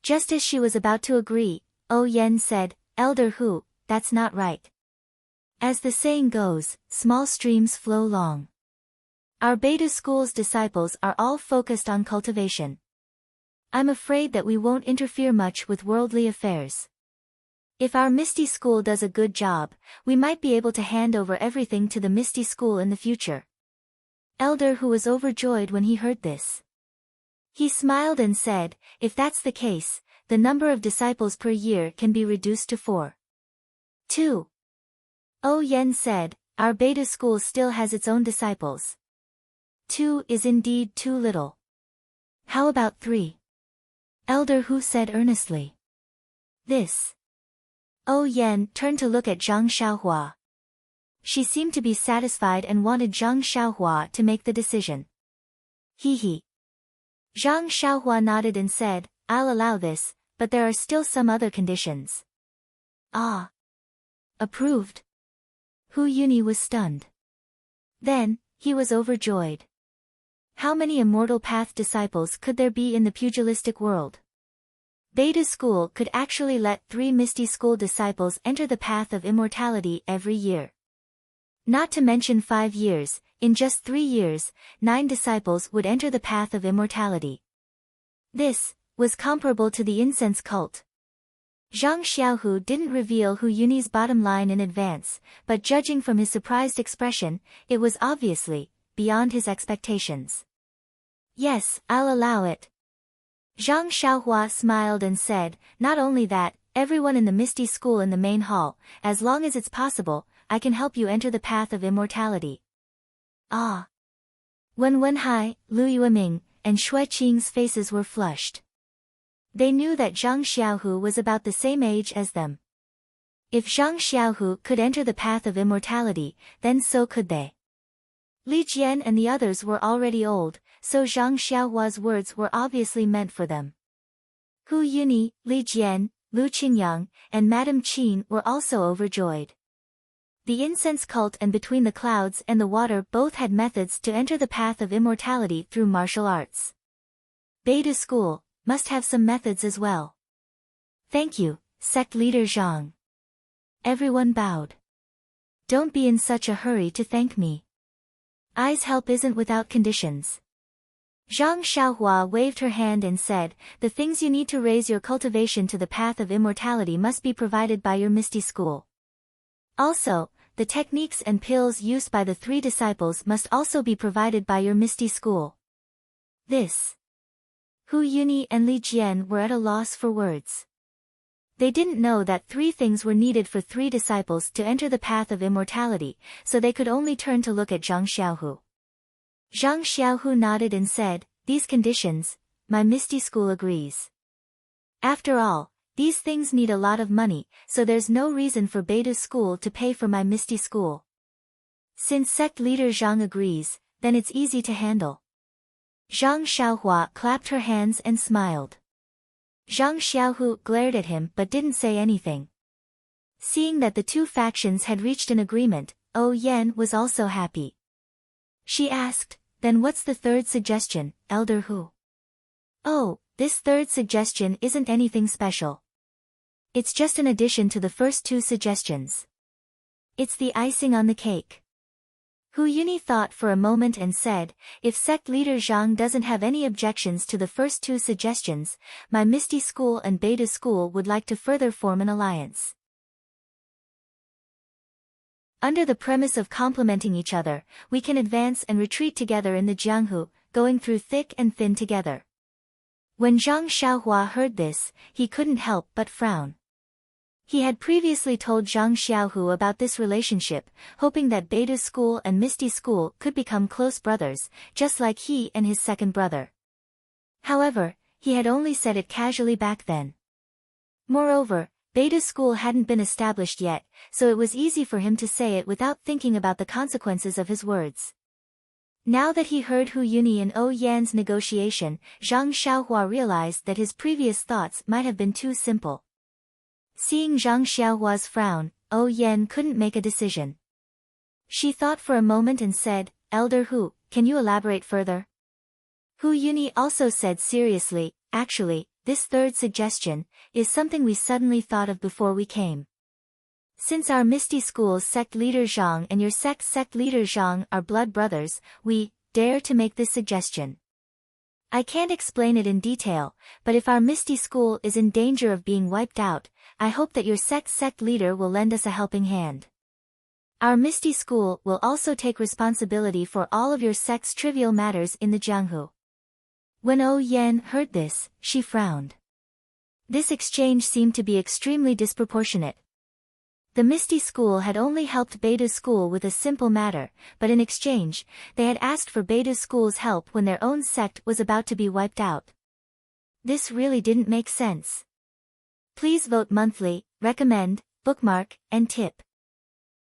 Just as she was about to agree, Oh Yen said, Elder Hu, that's not right. As the saying goes, small streams flow long. Our beta school's disciples are all focused on cultivation. I'm afraid that we won't interfere much with worldly affairs. If our Misty School does a good job, we might be able to hand over everything to the Misty School in the future. Elder Hu was overjoyed when he heard this. He smiled and said, if that's the case, the number of disciples per year can be reduced to 4. 2. O Yen said, our beta school still has its own disciples. 2 is indeed too little. How about 3? Elder Hu said earnestly. This. O Yen turned to look at Zhang Xiaohua. She seemed to be satisfied and wanted Zhang Xiaohua to make the decision. He. Zhang Xiaohua nodded and said, I'll allow this, but there are still some other conditions. Ah. Approved. Hu Yuni was stunned. Then, he was overjoyed. How many Immortal Path disciples could there be in the pugilistic world? Beta School could actually let 3 Misty School disciples enter the path of immortality every year. Not to mention 5 years, in just 3 years, 9 disciples would enter the path of immortality. This was comparable to the incense cult. Zhang Xiaohu didn't reveal Hu Yuni's bottom line in advance, but judging from his surprised expression, it was obviously beyond his expectations. Yes, I'll allow it. Zhang Xiaohua smiled and said, not only that, everyone in the Misty School in the main hall, as long as it's possible, I can help you enter the path of immortality. Ah. Wen Wenhai, Lu Yueming, and Xue Qing's faces were flushed. They knew that Zhang Xiaohu was about the same age as them. If Zhang Xiaohu could enter the path of immortality, then so could they. Li Jian and the others were already old, so Zhang Xiaohua's words were obviously meant for them. Hu Yuni, Li Jian, Lu Qingyang, and Madame Qin were also overjoyed. The incense cult and Between the Clouds and the Water both had methods to enter the path of immortality through martial arts. Beta School must have some methods as well. Thank you, sect leader Zhang. Everyone bowed. Don't be in such a hurry to thank me. I's help isn't without conditions. Zhang Xiaohua waved her hand and said, the things you need to raise your cultivation to the path of immortality must be provided by your Misty School. Also, the techniques and pills used by the 3 disciples must also be provided by your Misty School. This. Hu Yuni and Li Jian were at a loss for words. They didn't know that 3 things were needed for 3 disciples to enter the path of immortality, so they could only turn to look at Zhang Xiaohu. Zhang Xiaohu nodded and said, these conditions, my Misty School agrees. After all, these things need a lot of money, so there's no reason for Beta School to pay for my Misty School. Since sect leader Zhang agrees, then it's easy to handle. Zhang Xiaohua clapped her hands and smiled. Zhang Xiaohu glared at him but didn't say anything. Seeing that the 2 factions had reached an agreement, O Yen was also happy. She asked, then what's the 3rd suggestion, Elder Hu? Oh, this 3rd suggestion isn't anything special. It's just an addition to the first 2 suggestions. It's the icing on the cake. Hu Yuni thought for a moment and said, if sect leader Zhang doesn't have any objections to the first 2 suggestions, my Misty School and Beta School would like to further form an alliance. Under the premise of complementing each other, we can advance and retreat together in the Jianghu, going through thick and thin together. When Zhang Xiaohua heard this, he couldn't help but frown. He had previously told Zhang Xiaohu about this relationship, hoping that Beta School and Misty School could become close brothers, just like he and his second brother. However, he had only said it casually back then. Moreover, Beta School hadn't been established yet, so it was easy for him to say it without thinking about the consequences of his words. Now that he heard Hu Yuni and O Yan's negotiation, Zhang Xiaohua realized that his previous thoughts might have been too simple. Seeing Zhang Xiaohua's frown, O Yan couldn't make a decision. She thought for a moment and said, Elder Hu, can you elaborate further? Hu Yuni also said seriously, actually, this 3rd suggestion is something we suddenly thought of before we came. Since our Misty School's sect leader Zhang and your sect's sect leader Zhang are blood brothers, we dare to make this suggestion. I can't explain it in detail, but if our Misty School is in danger of being wiped out, I hope that your sect's sect leader will lend us a helping hand. Our Misty School will also take responsibility for all of your sect's trivial matters in the Jianghu. When O Yan heard this, she frowned. This exchange seemed to be extremely disproportionate. The Misty School had only helped Beida's school with a simple matter, but in exchange, they had asked for Beida's school's help when their own sect was about to be wiped out. This really didn't make sense. Please vote monthly, recommend, bookmark, and tip.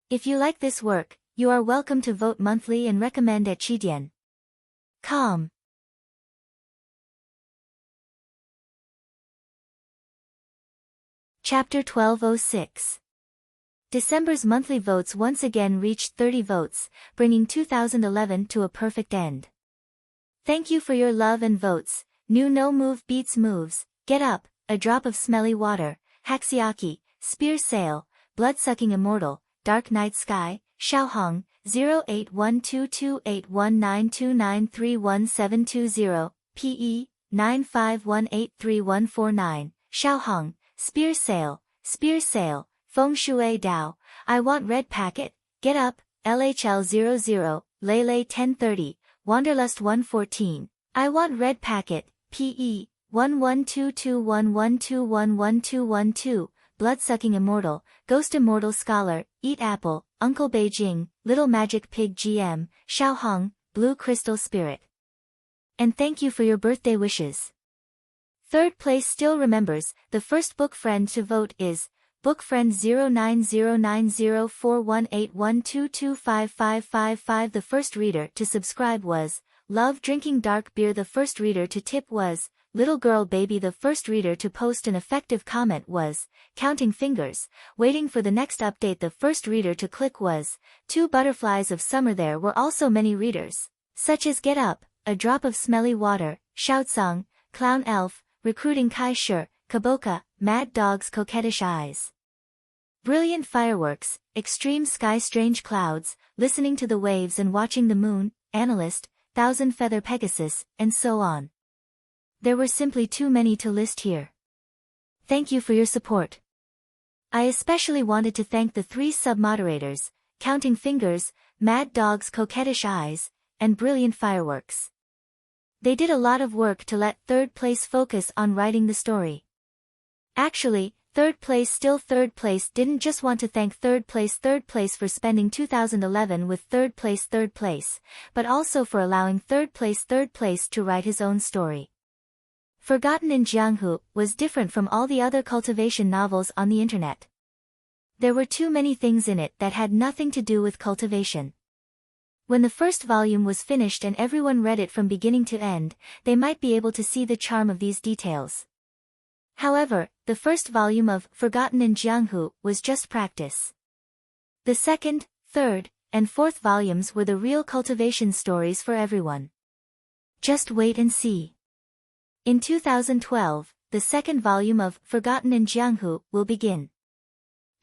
If you like this work, you are welcome to vote monthly and recommend at Chidian.com. Chapter 1206. December's monthly votes once again reached 30 votes, bringing 2011 to a perfect end. Thank you for your love and votes. New No Move Beats Moves, Get Up, A Drop of Smelly Water, Haxiaki, Spear Sail, Blood-Sucking Immortal, Dark Night Sky, Xiaohong, 0812281929311720, PE, 95183149, Xiaohong, Spear Sail, Feng Shui Dao, I Want Red Packet, Get Up, LHL 00, Lele 1030, Wanderlust 114, I Want Red Packet, PE, 112211211212, Bloodsucking Immortal, Ghost Immortal Scholar, Eat Apple, Uncle Beijing, Little Magic Pig GM, Xiaohong, Blue Crystal Spirit. And thank you for your birthday wishes. Third place still remembers, the first book friend to vote is, book friend 0909041812255555. The first reader to subscribe was, Love Drinking Dark Beer. The first reader to tip was, Little Girl Baby. The first reader to post an effective comment was, Counting Fingers, waiting for the next update. The first reader to click was, Two Butterflies of Summer. There were also many readers, such as Get Up, A Drop of Smelly Water, Shoutsong, Clown Elf, Recruiting Kai Shi, Kaboka, Mad Dog's Coquettish Eyes, Brilliant Fireworks, Extreme Sky, Strange Clouds, Listening to the Waves and Watching the Moon, Analyst, Thousand Feather Pegasus, and so on. There were simply too many to list here. Thank you for your support. I especially wanted to thank the 3 sub-moderators, Counting Fingers, Mad Dog's Coquettish Eyes, and Brilliant Fireworks. They did a lot of work to let third place focus on writing the story. Actually, third place didn't just want to thank third place for spending 2011 with third place, but also for allowing third place to write his own story. Forgotten in Jianghu was different from all the other cultivation novels on the internet. There were too many things in it that had nothing to do with cultivation. When the first volume was finished and everyone read it from beginning to end, they might be able to see the charm of these details. However, the first volume of Forgotten in Jianghu was just practice. The second, third, and fourth volumes were the real cultivation stories for everyone. Just wait and see. In 2012, the second volume of Forgotten in Jianghu will begin.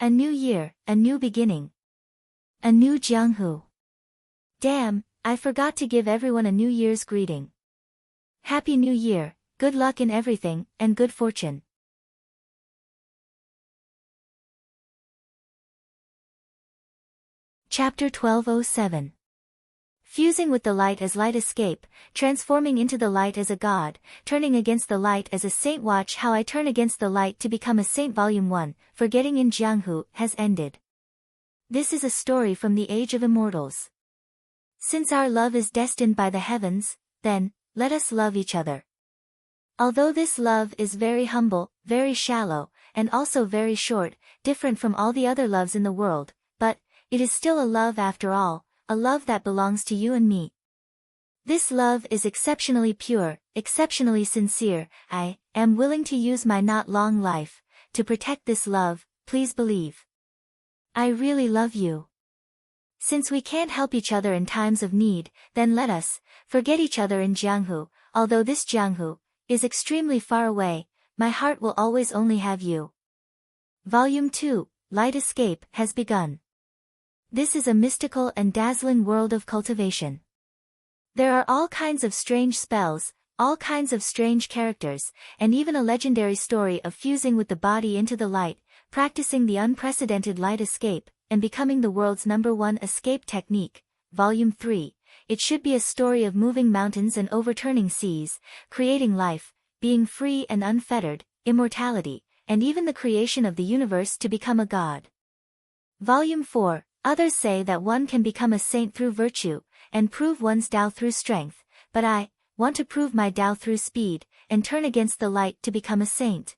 A new year, a new beginning. A new Jianghu. Damn, I forgot to give everyone a New Year's greeting. Happy New Year, good luck in everything, and good fortune. Chapter 1207. Fusing with the light as light escape, transforming into the light as a god, turning against the light as a saint. Watch how I turn against the light to become a saint. Volume 1, Forgetting in Jianghu, has ended. This is a story from the Age of Immortals. Since our love is destined by the heavens, then, let us love each other. Although this love is very humble, very shallow, and also very short, different from all the other loves in the world, but, it is still a love after all, a love that belongs to you and me. This love is exceptionally pure, exceptionally sincere. I am willing to use my not long life to protect this love, please believe. I really love you. Since we can't help each other in times of need, then let us forget each other in Jianghu. Although this Jianghu is extremely far away, my heart will always only have you. Volume 2, light escape, has begun. This is a mystical and dazzling world of cultivation. There are all kinds of strange spells, all kinds of strange characters, and even a legendary story of fusing with the body into the light, practicing the unprecedented light escape, and becoming the world's #1 escape technique. Volume 3. It should be a story of moving mountains and overturning seas, creating life, being free and unfettered, immortality, and even the creation of the universe to become a god. Volume 4. Others say that one can become a saint through virtue, and prove one's Tao through strength, but I want to prove my Tao through speed, and turn against the light to become a saint.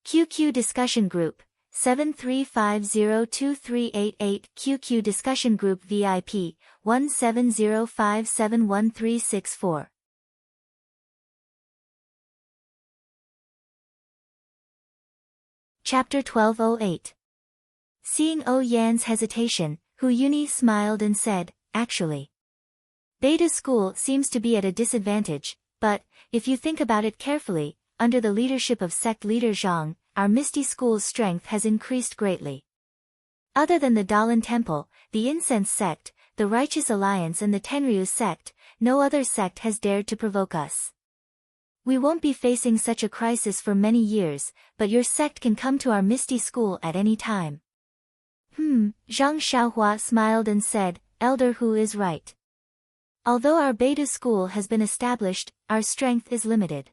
QQ Discussion Group, 73502388 QQ Discussion Group VIP, 1705711364. Chapter 1208. Seeing Oh Yan's hesitation, Hu Yuni smiled and said, "Actually, Beta School seems to be at a disadvantage, but, if you think about it carefully, under the leadership of sect leader Zhang, our Misty School's strength has increased greatly. Other than the Dalan Temple, the Incense Sect, the Righteous Alliance and the Tenryu Sect, no other sect has dared to provoke us. We won't be facing such a crisis for many years, but your sect can come to our Misty School at any time." Zhang Xiaohua smiled and said, "Elder Hu is right. Although our Beta School has been established, our strength is limited.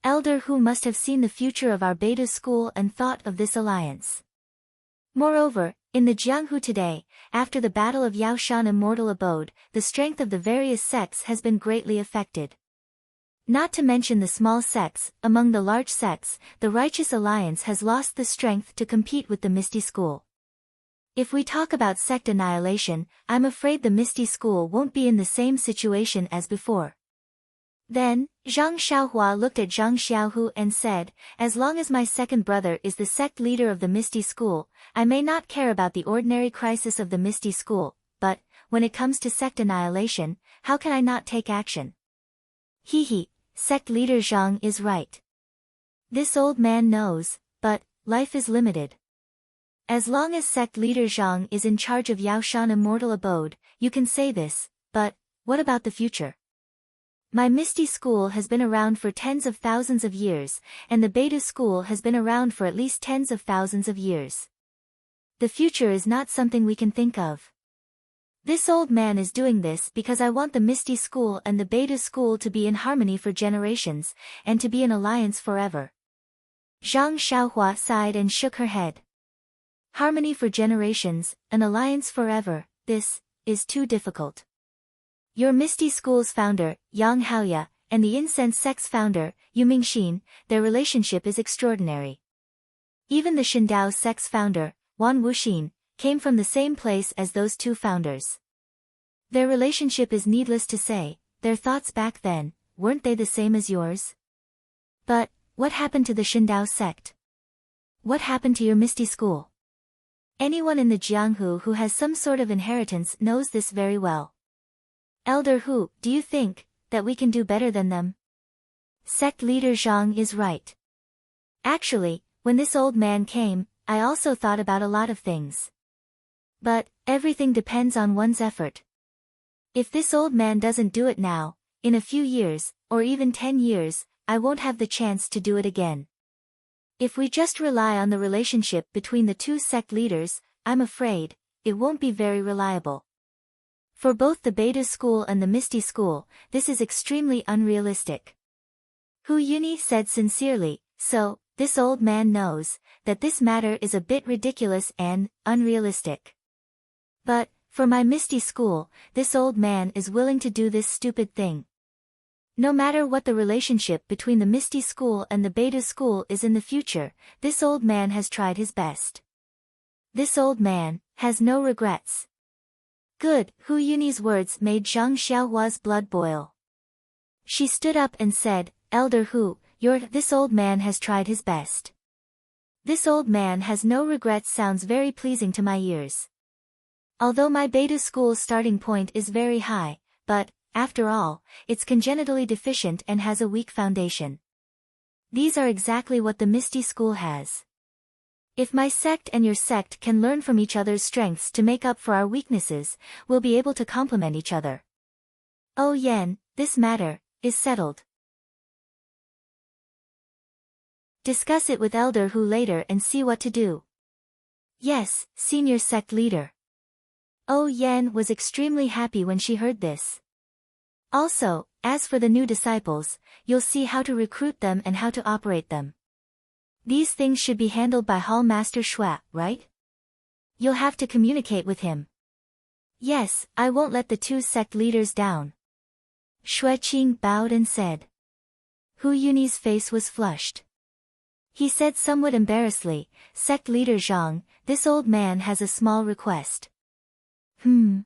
Elder Hu must have seen the future of our Beta School and thought of this alliance. Moreover, in the Jianghu today, after the Battle of Yaoshan Immortal Abode, the strength of the various sects has been greatly affected. Not to mention the small sects, among the large sects, the Righteous Alliance has lost the strength to compete with the Misty School. If we talk about sect annihilation, I'm afraid the Misty School won't be in the same situation as before." Then, Zhang Xiaohua looked at Zhang Xiaohu and said, "As long as my second brother is the sect leader of the Misty School, I may not care about the ordinary crisis of the Misty School, but, when it comes to sect annihilation, how can I not take action?" He, sect leader Zhang is right. This old man knows, but, life is limited. As long as sect leader Zhang is in charge of Yaoshan Immortal Abode, you can say this, but, what about the future? My Misty School has been around for tens of thousands of years, and the Beta School has been around for at least tens of thousands of years. The future is not something we can think of. This old man is doing this because I want the Misty School and the Beta School to be in harmony for generations, and to be in alliance forever." Zhang Xiaohua sighed and shook her head. Harmony for generations, an alliance forever, this is too difficult. Your Misty School's founder, Yang Haoya, and the Incense Sect's founder, Yu Mingxin, their relationship is extraordinary. Even the Shindao Sect's founder, Wan Wuxin, came from the same place as those two founders. Their relationship is needless to say, their thoughts back then, weren't they the same as yours? But, what happened to the Shindao Sect? What happened to your Misty School? Anyone in the Jianghu who has some sort of inheritance knows this very well. Elder Hu, do you think that we can do better than them? Sect leader Zhang is right. Actually, when this old man came, I also thought about a lot of things. But, everything depends on one's effort. If this old man doesn't do it now, in a few years, or even 10 years, I won't have the chance to do it again. If we just rely on the relationship between the two sect leaders, I'm afraid, it won't be very reliable. For both the Beta School and the Misty School, this is extremely unrealistic. Hu Yuni said sincerely, so, this old man knows that this matter is a bit ridiculous and unrealistic. But, for my Misty School, this old man is willing to do this stupid thing. No matter what the relationship between the Misty School and the Beta School is in the future, this old man has tried his best. This old man has no regrets. Good, Hu Yuni's words made Zhang Xiaohua's blood boil. She stood up and said, "Elder Hu, this old man has tried his best. This old man has no regrets sounds very pleasing to my ears. Although my Beta School's starting point is very high, but, after all, it's congenitally deficient and has a weak foundation. These are exactly what the Misty School has. If my sect and your sect can learn from each other's strengths to make up for our weaknesses, we'll be able to complement each other. Oh Yan, this matter is settled. Discuss it with Elder Hu later and see what to do. Yes, senior sect leader. Oh Yan was extremely happy when she heard this. Also, as for the new disciples, you'll see how to recruit them and how to operate them. These things should be handled by Hall Master Shui, right? You'll have to communicate with him. Yes, I won't let the two sect leaders down. Shui Qing bowed and said. Hu Yuni's face was flushed. He said somewhat embarrassedly, Sect leader Zhang, this old man has a small request. Zhang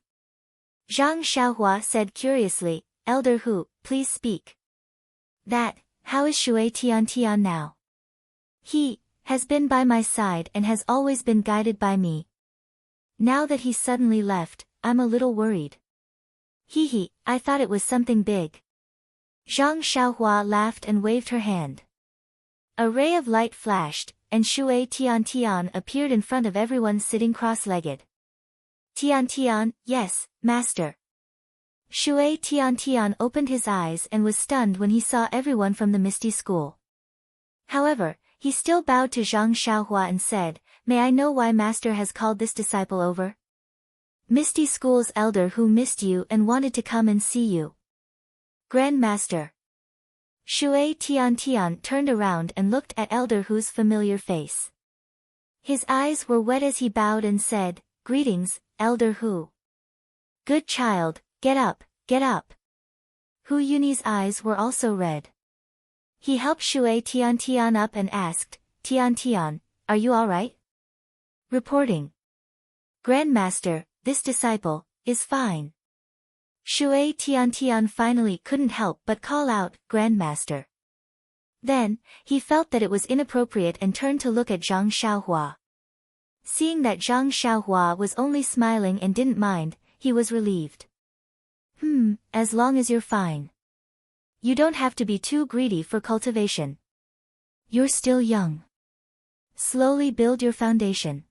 Xiaohua said curiously, Elder Hu, please speak. How is Shui Tian now? He has been by my side and has always been guided by me. Now that he suddenly left, I'm a little worried. I thought it was something big. Zhang Xiaohua laughed and waved her hand. A ray of light flashed, and Shui Tian appeared in front of everyone sitting cross-legged. Tian, yes, master. Shui Tian opened his eyes and was stunned when he saw everyone from the Misty School. However, he still bowed to Zhang Xiaohua and said, May I know why master has called this disciple over? Misty School's elder who missed you and wanted to come and see you. Grand Master. Shui Tian turned around and looked at Elder Hu's familiar face. His eyes were wet as he bowed and said, Greetings, Elder Hu. Good child, get up, get up. Hu Yuni's eyes were also red. He helped Shui Tian up and asked, Tian, are you alright? Reporting. Grandmaster, this disciple is fine. Shui Tian finally couldn't help but call out, Grandmaster. Then, he felt that it was inappropriate and turned to look at Zhang Xiaohua. Seeing that Zhang Xiaohua was only smiling and didn't mind, he was relieved. As long as you're fine. You don't have to be too greedy for cultivation. You're still young. Slowly build your foundation.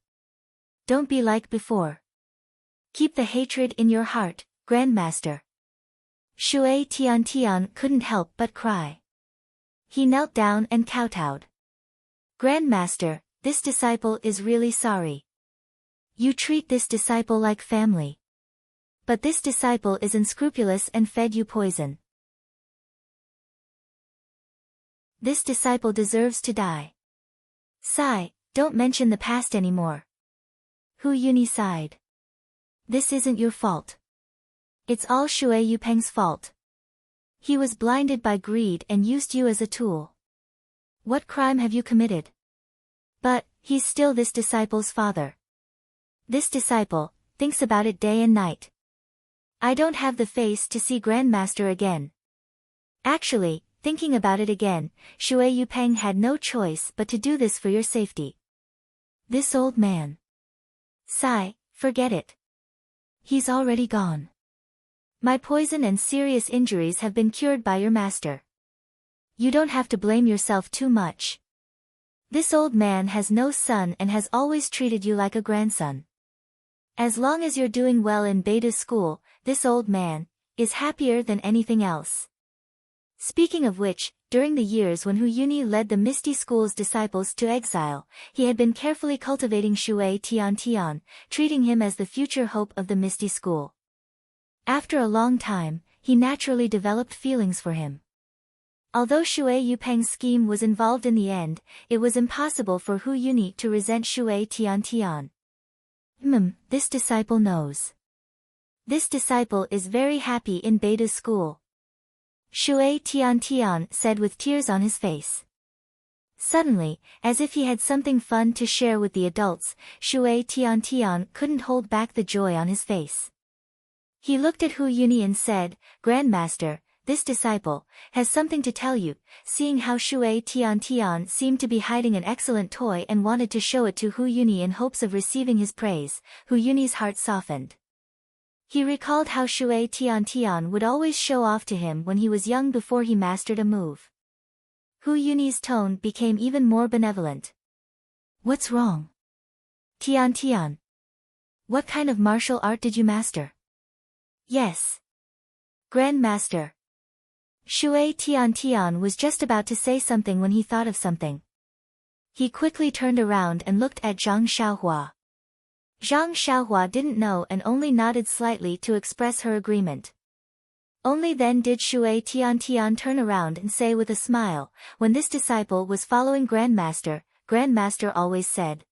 Don't be like before. Keep the hatred in your heart, Grandmaster. Shui Tian couldn't help but cry. He knelt down and kowtowed. Grandmaster, this disciple is really sorry. You treat this disciple like family. But this disciple is unscrupulous and fed you poison. This disciple deserves to die. Sigh, don't mention the past anymore. Hu Yuni sighed. This isn't your fault. It's all Shui Yupeng's fault. He was blinded by greed and used you as a tool. What crime have you committed? But, he's still this disciple's father. This disciple thinks about it day and night. I don't have the face to see Grandmaster again. Actually, thinking about it again, Shui Yupeng had no choice but to do this for your safety. This old man. Sigh, forget it. He's already gone. My poison and serious injuries have been cured by your master. You don't have to blame yourself too much. This old man has no son and has always treated you like a grandson. As long as you're doing well in Beta school, this old man is happier than anything else. Speaking of which, during the years when Hu Yuni led the Misty School's disciples to exile, he had been carefully cultivating Shui Tian, treating him as the future hope of the Misty School. After a long time, he naturally developed feelings for him. Although Shui Yupeng's scheme was involved in the end, it was impossible for Hu Yuni to resent Shui Tian. This disciple knows. This disciple is very happy in Beta school. Shui Tian said with tears on his face. Suddenly, as if he had something fun to share with the adults, Shui Tian couldn't hold back the joy on his face. He looked at Hu Yuni and said, Grandmaster, this disciple has something to tell you. Seeing how Shui Tian seemed to be hiding an excellent toy and wanted to show it to Hu Yuni in hopes of receiving his praise, Hu Yuni's heart softened. He recalled how Shui Tian would always show off to him when he was young before he mastered a move. Hu Yuni's tone became even more benevolent. What's wrong? Tian Tian. What kind of martial art did you master? Yes. Grandmaster. Shui Tian Tian was just about to say something when he thought of something. He quickly turned around and looked at Zhang Xiaohua. Zhang Xiaohua didn't know and only nodded slightly to express her agreement. Only then did Shui Tian Tian turn around and say with a smile, when this disciple was following Grandmaster, Grandmaster always said,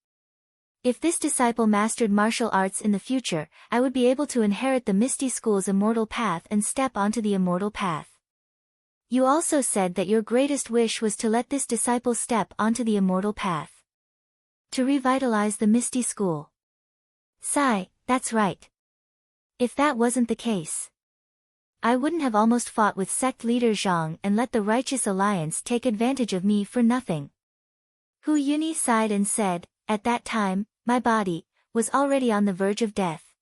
"If this disciple mastered martial arts in the future, I would be able to inherit the Misty School's immortal path and step onto the immortal path. You also said that your greatest wish was to let this disciple step onto the immortal path. To revitalize the Misty School." Sigh, that's right. If that wasn't the case, I wouldn't have almost fought with sect leader Zhang and let the Righteous Alliance take advantage of me for nothing. Hu Yuni sighed and said, "At that time, my body was already on the verge of death.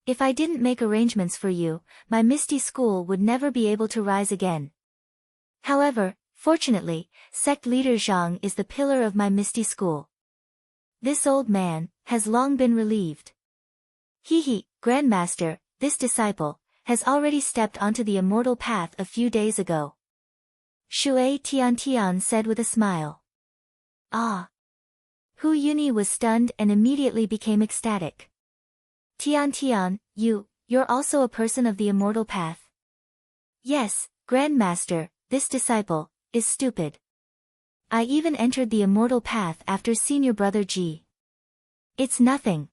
If I didn't make arrangements for you, my Misty School would never be able to rise again. However, fortunately, sect leader Zhang is the pillar of my Misty School. This old man has long been relieved. Grandmaster, this disciple has already stepped onto the immortal path a few days ago." Shui Tian Tian said with a smile. Ah! Hu Yuni was stunned and immediately became ecstatic. Tian Tian, you're also a person of the immortal path? Yes, Grandmaster, this disciple is stupid. I even entered the immortal path after senior brother Ji. It's nothing.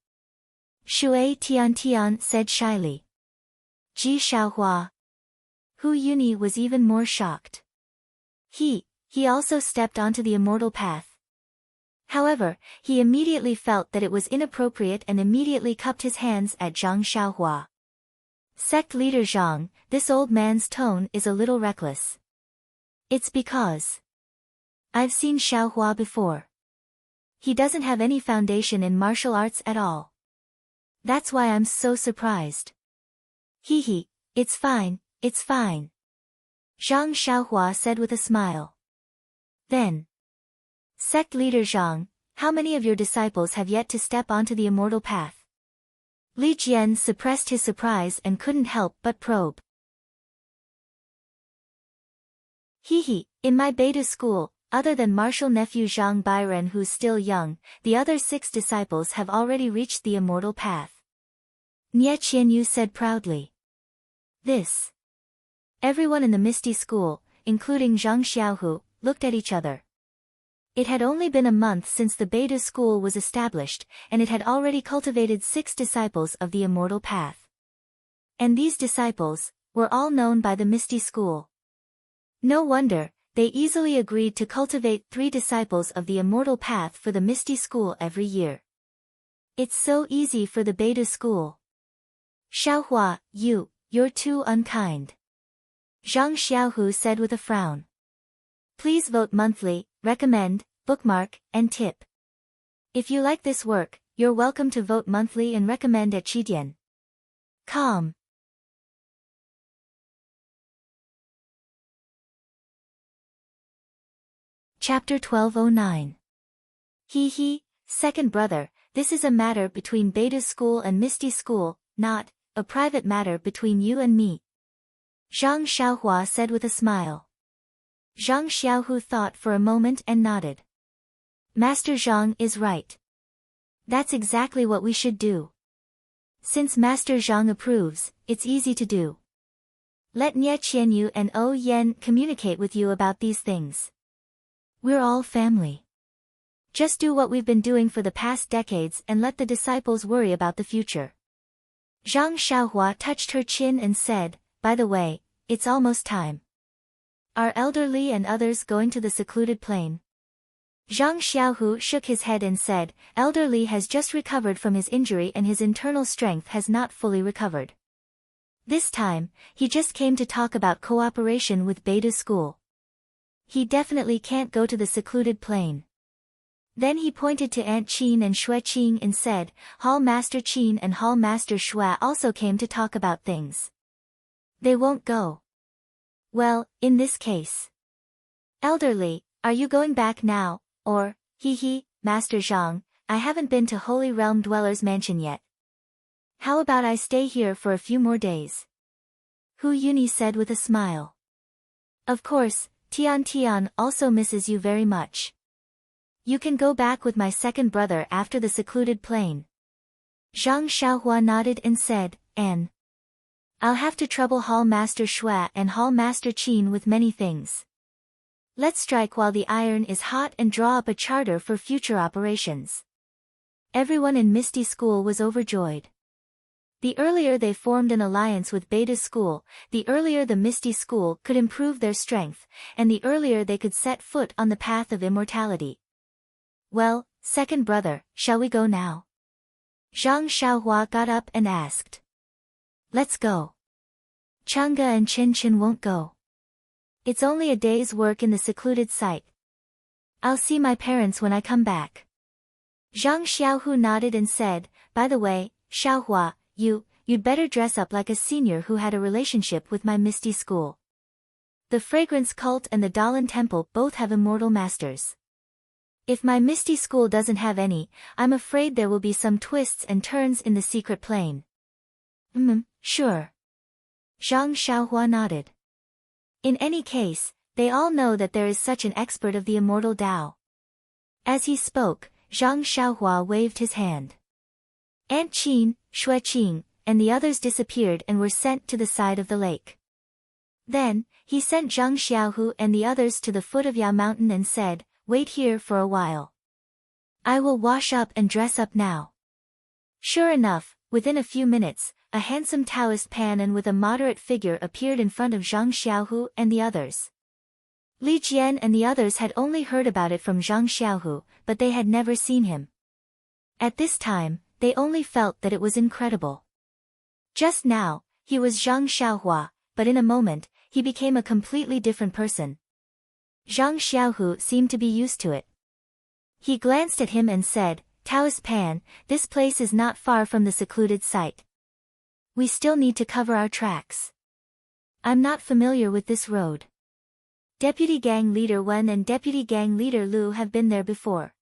Shui Tian Tian said shyly. Ji Xiaohua. Hu Yuni was even more shocked. He also stepped onto the immortal path. However, he immediately felt that it was inappropriate and immediately cupped his hands at Zhang Xiaohua. Sect leader Zhang, this old man's tone is a little reckless. It's because I've seen Xiaohua before. He doesn't have any foundation in martial arts at all. That's why I'm so surprised. It's fine, it's fine. Zhang Xiaohua said with a smile. Then, sect leader Zhang, how many of your disciples have yet to step onto the immortal path? Li Jian suppressed his surprise and couldn't help but probe. In my beta school, other than martial nephew Zhang Bairen who's still young, the other 6 disciples have already reached the immortal path. Nie Qianyu said proudly. This. Everyone in the Misty School, including Zhang Xiaohu, looked at each other. It had only been a month since the beta school was established, and it had already cultivated 6 disciples of the immortal path. And these disciples were all known by the Misty School. No wonder, they easily agreed to cultivate 3 disciples of the immortal path for the Misty School every year. It's so easy for the beta school. Xiaohua, you're too unkind. Zhang Xiaohu said with a frown. Please vote monthly, recommend, bookmark, and tip. If you like this work, you're welcome to vote monthly and recommend at Qidian. Calm. Chapter 1209. Second brother, this is a matter between Beta School and Misty School, not a private matter between you and me. Zhang Xiaohua said with a smile. Zhang Xiaohu thought for a moment and nodded. Master Zhang is right. That's exactly what we should do. Since Master Zhang approves, it's easy to do. Let Nie Qianyu and O Yen communicate with you about these things. We're all family. Just do what we've been doing for the past decades and let the disciples worry about the future. Zhang Xiaohua touched her chin and said, by the way, it's almost time. Are Elder Li and others going to the secluded plain? Zhang Xiaohu shook his head and said, Elder Li has just recovered from his injury and his internal strength has not fully recovered. This time, he just came to talk about cooperation with Beta School. He definitely can't go to the secluded plain. Then he pointed to Aunt Qin and Shui Qing and said, Hall Master Qin and Hall Master Shui also came to talk about things. They won't go. Well, in this case. Elder Li, are you going back now, or, Master Zhang, I haven't been to Holy Realm Dweller's mansion yet. How about I stay here for a few more days? Hu Yuni said with a smile. Of course, Tian Tian also misses you very much. You can go back with my second brother after the secluded plain. Zhang Xiaohua nodded and said, and I'll have to trouble Hall Master Shui and Hall Master Qin with many things. Let's strike while the iron is hot and draw up a charter for future operations. Everyone in Misty School was overjoyed. The earlier they formed an alliance with Beta School, the earlier the Misty School could improve their strength, and the earlier they could set foot on the path of immortality. Well, second brother, shall we go now? Zhang Xiaohua got up and asked. Let's go. Chang'e and Chen Chen won't go. It's only a day's work in the secluded site. I'll see my parents when I come back. Zhang Xiaohu nodded and said, by the way, Xiaohua, you'd better dress up like a senior who had a relationship with my Misty School. The Fragrance Cult and the Dalan Temple both have immortal masters. If my Misty School doesn't have any, I'm afraid there will be some twists and turns in the secret plane. Sure. Zhang Xiaohua nodded. In any case, they all know that there is such an expert of the immortal Tao. As he spoke, Zhang Xiaohua waved his hand. Aunt Qin, Shui Qing, and the others disappeared and were sent to the side of the lake. Then, he sent Zhang Xiaohu and the others to the foot of Ya Mountain and said, wait here for a while. I will wash up and dress up now. Sure enough, within a few minutes, a handsome Taoist Pan with a moderate figure appeared in front of Zhang Xiaohu and the others. Li Jian and the others had only heard about it from Zhang Xiaohu, but they had never seen him. At this time, they only felt that it was incredible. Just now, he was Zhang Xiaohua, but in a moment, he became a completely different person. Zhang Xiaohu seemed to be used to it. He glanced at him and said, Taoist Pan, this place is not far from the secluded site. We still need to cover our tracks. I'm not familiar with this road. Deputy Gang Leader Wen and Deputy Gang Leader Lu have been there before.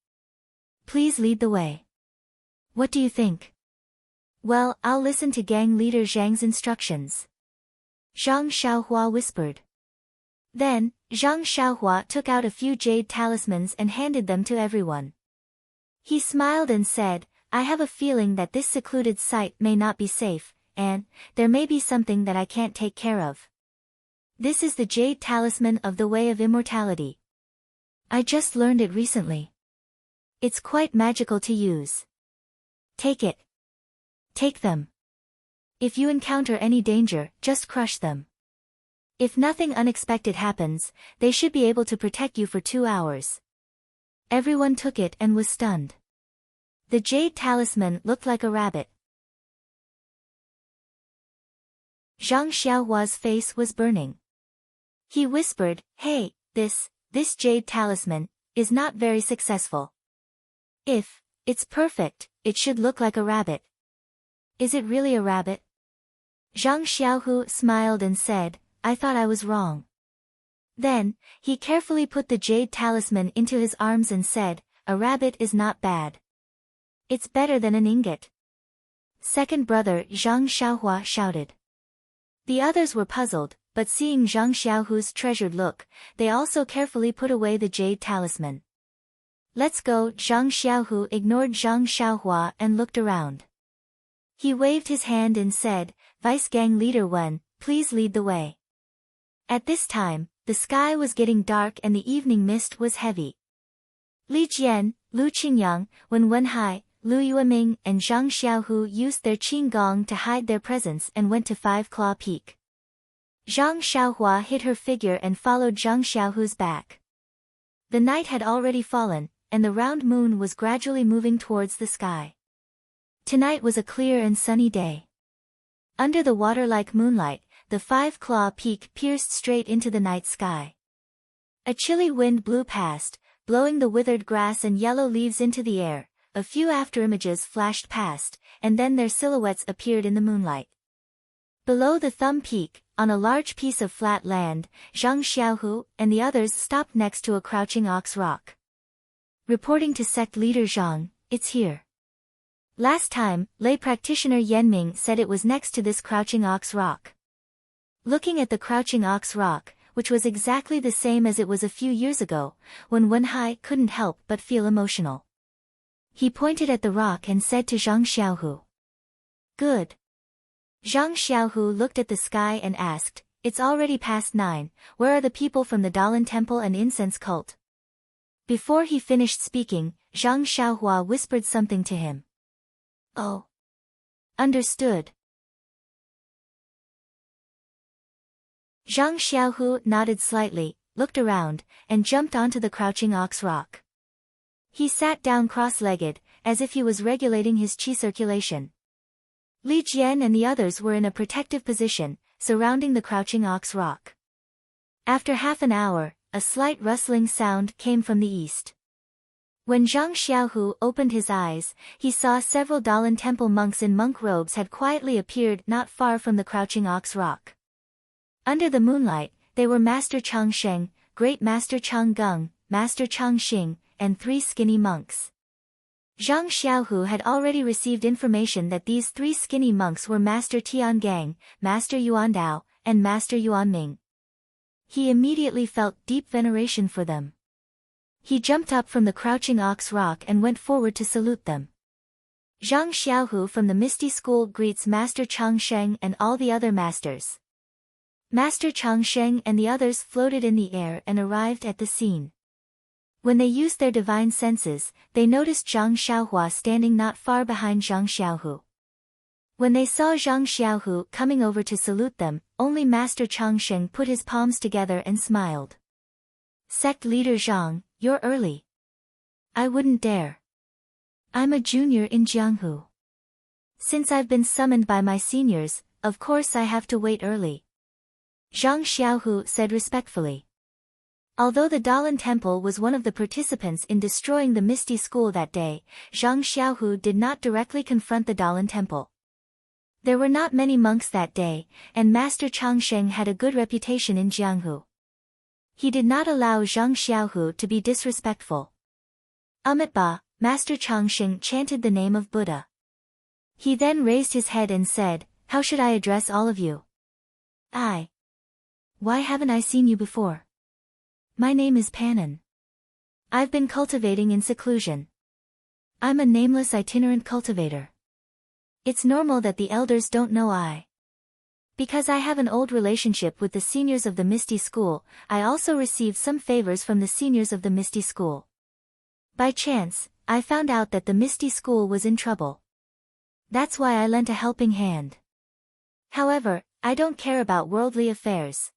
Please lead the way. What do you think? Well, I'll listen to Gang Leader Zhang's instructions. Zhang Xiaohua whispered. Then, Zhang Xiaohua took out a few jade talismans and handed them to everyone. He smiled and said, I have a feeling that this secluded site may not be safe, and there may be something that I can't take care of. This is the jade talisman of the Way of Immortality. I just learned it recently. It's quite magical to use. Take it. Take them. If you encounter any danger, just crush them. If nothing unexpected happens, they should be able to protect you for 2 hours. Everyone took it and was stunned. The jade talisman looked like a rabbit. Zhang Xiaohua's face was burning. He whispered, hey, this jade talisman, is not very successful. If it's perfect, it should look like a rabbit. Is it really a rabbit? Zhang Xiaohu smiled and said, I thought I was wrong. Then, he carefully put the jade talisman into his arms and said, a rabbit is not bad. It's better than an ingot. Second brother Zhang Xiaohua shouted. The others were puzzled, but seeing Zhang Xiaohu's treasured look, they also carefully put away the jade talisman. Let's go. Zhang Xiaohu ignored Zhang Xiaohua and looked around. He waved his hand and said, Vice Gang Leader Wen, please lead the way. At this time, the sky was getting dark and the evening mist was heavy. Li Jian, Lu Qingyang, Wen Wenhai, Lu Yueming and Zhang Xiaohu used their qinggong to hide their presence and went to Five Claw Peak. Zhang Xiaohua hid her figure and followed Zhang Xiaohu's back. The night had already fallen, and the round moon was gradually moving towards the sky. Tonight was a clear and sunny day. Under the water-like moonlight, the Five Claw Peak pierced straight into the night sky. A chilly wind blew past, blowing the withered grass and yellow leaves into the air. A few afterimages flashed past, and then their silhouettes appeared in the moonlight. Below the Thumb Peak, on a large piece of flat land, Zhang Xiaohu and the others stopped next to a crouching ox rock. Reporting to sect leader Zhang, it's here. Last time, lay practitioner Yenming said it was next to this Crouching Ox Rock. Looking at the Crouching Ox Rock, which was exactly the same as it was a few years ago, when Wenhai couldn't help but feel emotional. He pointed at the rock and said to Zhang Xiaohu. Good. Zhang Xiaohu looked at the sky and asked, it's already past 9, where are the people from the Dalan Temple and incense cult? Before he finished speaking, Zhang Xiaohua whispered something to him. Oh. Understood. Zhang Xiaohu nodded slightly, looked around, and jumped onto the Crouching Ox Rock. He sat down cross-legged, as if he was regulating his qi circulation. Li Jian and the others were in a protective position, surrounding the Crouching Ox Rock. After half an hour, a slight rustling sound came from the east. When Zhang Xiaohu opened his eyes, he saw several Dalan Temple monks in monk robes had quietly appeared not far from the Crouching Ox Rock. Under the moonlight, they were Master Chang Sheng, Great Master Chang Gung, Master Chang Xing, and 3 skinny monks. Zhang Xiaohu had already received information that these 3 skinny monks were Master Tian Gang, Master Yuan Dao, and Master Yuan Ming. He immediately felt deep veneration for them. He jumped up from the Crouching Ox Rock and went forward to salute them. Zhang Xiaohu from the Misty School greets Master Chang Sheng and all the other masters. Master Chang Sheng and the others floated in the air and arrived at the scene. When they used their divine senses, they noticed Zhang Xiaohua standing not far behind Zhang Xiaohu. When they saw Zhang Xiaohu coming over to salute them, only Master Chang Sheng put his palms together and smiled. Sect leader Zhang, you're early. I wouldn't dare. I'm a junior in Jianghu. Since I've been summoned by my seniors, of course I have to wait early. Zhang Xiaohu said respectfully. Although the Dalan Temple was one of the participants in destroying the Misty School that day, Zhang Xiaohu did not directly confront the Dalan Temple. There were not many monks that day, and Master Chang Sheng had a good reputation in Jianghu. He did not allow Zhang Xiaohu to be disrespectful. Amitabha, Master Chang Sheng chanted the name of Buddha. He then raised his head and said, how should I address all of you? Why haven't I seen you before? My name is Panan. I've been cultivating in seclusion. I'm a nameless itinerant cultivator. It's normal that the elders don't know I. Because I have an old relationship with the seniors of the Misty School, I also received some favors from the seniors of the Misty School. By chance, I found out that the Misty School was in trouble. That's why I lent a helping hand. However, I don't care about worldly affairs.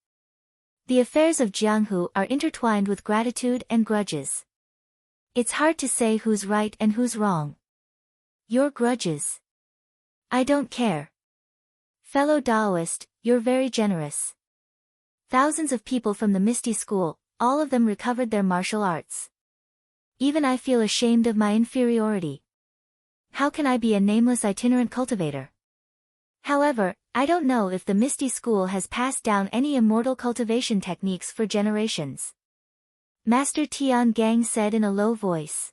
The affairs of Jianghu are intertwined with gratitude and grudges. It's hard to say who's right and who's wrong. Your grudges. I don't care. Fellow Taoist, you're very generous. Thousands of people from the Misty School, all of them recovered their martial arts. Even I feel ashamed of my inferiority. How can I be a nameless itinerant cultivator? However, I don't know if the Misty School has passed down any immortal cultivation techniques for generations. Master Tian Gang said in a low voice.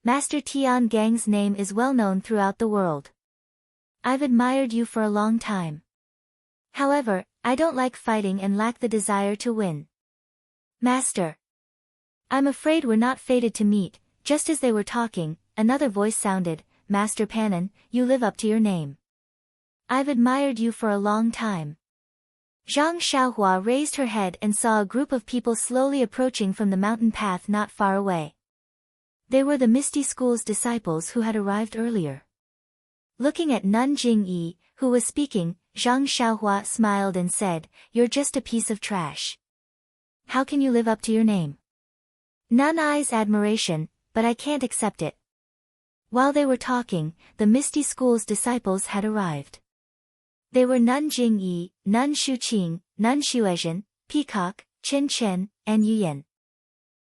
Master Tian Gang's name is well known throughout the world. I've admired you for a long time. However, I don't like fighting and lack the desire to win. Master. I'm afraid we're not fated to meet. Just as they were talking, another voice sounded, Master Panan, you live up to your name. I've admired you for a long time. Zhang Xiaohua raised her head and saw a group of people slowly approaching from the mountain path not far away. They were the Misty School's disciples who had arrived earlier. Looking at Nun Jingyi, who was speaking, Zhang Xiaohua smiled and said, you're just a piece of trash. How can you live up to your name? Nun eyes admiration, but I can't accept it. While they were talking, the Misty School's disciples had arrived. They were Nun Jingyi, Nun Shuqing, Nun Xuezhen, Peacock, Chen Chen, and Yuyan.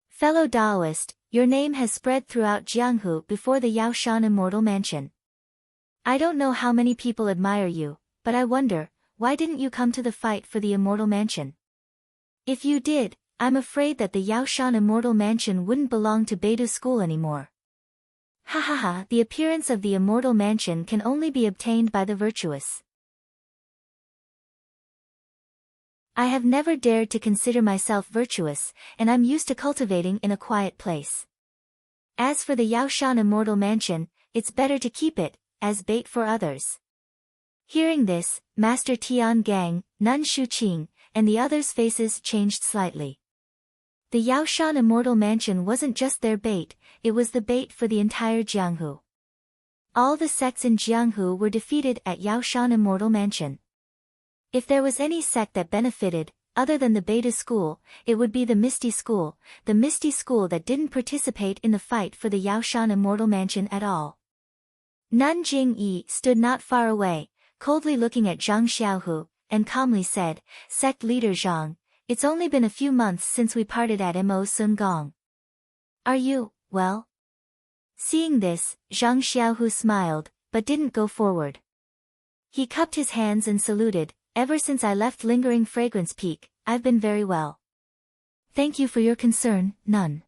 Fellow Taoist, your name has spread throughout Jianghu before the Yaoshan Immortal Mansion. I don't know how many people admire you, but I wonder, why didn't you come to the fight for the Immortal Mansion? If you did, I'm afraid that the Yaoshan Immortal Mansion wouldn't belong to Beidou School anymore. Ha ha ha, the appearance of the Immortal Mansion can only be obtained by the virtuous. I have never dared to consider myself virtuous, and I'm used to cultivating in a quiet place. As for the Yaoshan Immortal Mansion, it's better to keep it, as bait for others. Hearing this, Master Tian Gang, Nun Shuqing, and the others' faces changed slightly. The Yaoshan Immortal Mansion wasn't just their bait, it was the bait for the entire Jianghu. All the sects in Jianghu were defeated at Yaoshan Immortal Mansion. If there was any sect that benefited, other than the Beidou School, it would be the Misty School that didn't participate in the fight for the Yaoshan Immortal Mansion at all. Nun Jingyi stood not far away, coldly looking at Zhang Xiaohu, and calmly said, "Sect leader Zhang, it's only been a few months since we parted at Mo Sun Gong. Are you, well?" Seeing this, Zhang Xiaohu smiled, but didn't go forward. He cupped his hands and saluted, "Ever since I left Lingering Fragrance Peak, I've been very well. Thank you for your concern, Nun.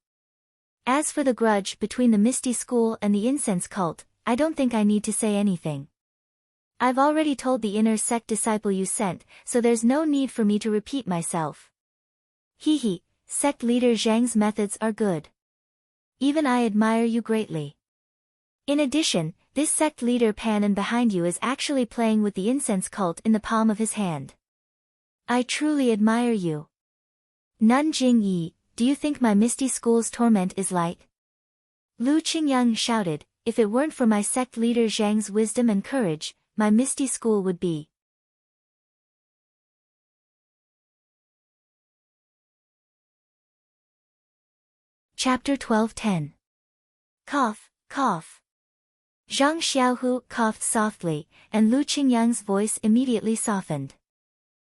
As for the grudge between the Misty School and the Incense Cult, I don't think I need to say anything. I've already told the inner sect disciple you sent, so there's no need for me to repeat myself. Hehe, sect leader Zhang's methods are good. Even I admire you greatly. In addition, this sect leader Panan behind you is actually playing with the incense cult in the palm of his hand. I truly admire you. Nun Jingyi, do you think my Misty School's torment is light?" Lu Qingyang shouted, "If it weren't for my sect leader Zhang's wisdom and courage, my Misty School would be." Chapter 12:10. Cough, cough. Zhang Xiaohu coughed softly, and Lu Qingyang's voice immediately softened.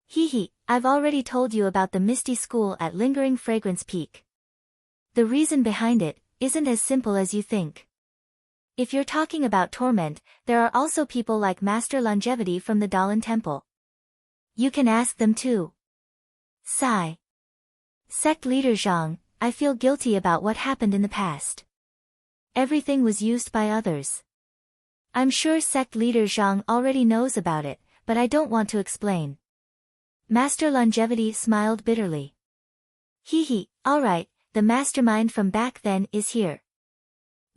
"Hehe, I've already told you about the Misty School at Lingering Fragrance Peak. The reason behind it isn't as simple as you think. If you're talking about torment, there are also people like Master Longevity from the Dalan Temple. You can ask them too." Sigh. Sect leader Zhang, I feel guilty about what happened in the past. Everything was used by others. I'm sure sect leader Zhang already knows about it, but I don't want to explain. Master Longevity smiled bitterly. Hehe, alright, the mastermind from back then is here.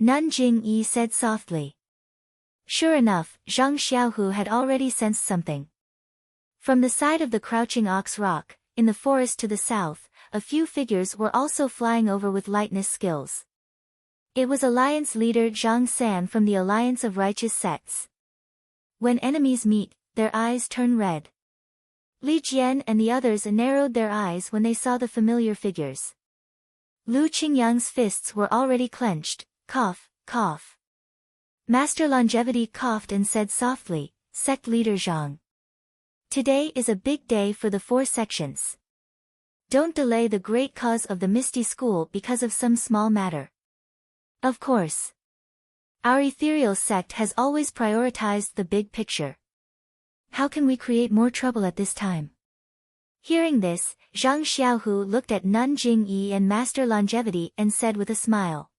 Nun Jingyi said softly. Sure enough, Zhang Xiaohu had already sensed something. From the side of the Crouching Ox Rock, in the forest to the south, a few figures were also flying over with lightness skills. It was Alliance leader Zhang San from the Alliance of Righteous Sects. When enemies meet, their eyes turn red. Li Jian and the others narrowed their eyes when they saw the familiar figures. Lu Qingyang's fists were already clenched. Cough, cough. Master Longevity coughed and said softly, "Sect leader Zhang. Today is a big day for the 4 sections. Don't delay the great cause of the Misty School because of some small matter. Of course. Our ethereal sect has always prioritized the big picture. How can we create more trouble at this time?" Hearing this, Zhang Xiaohu looked at Nun Jingyi and Master Longevity and said with a smile.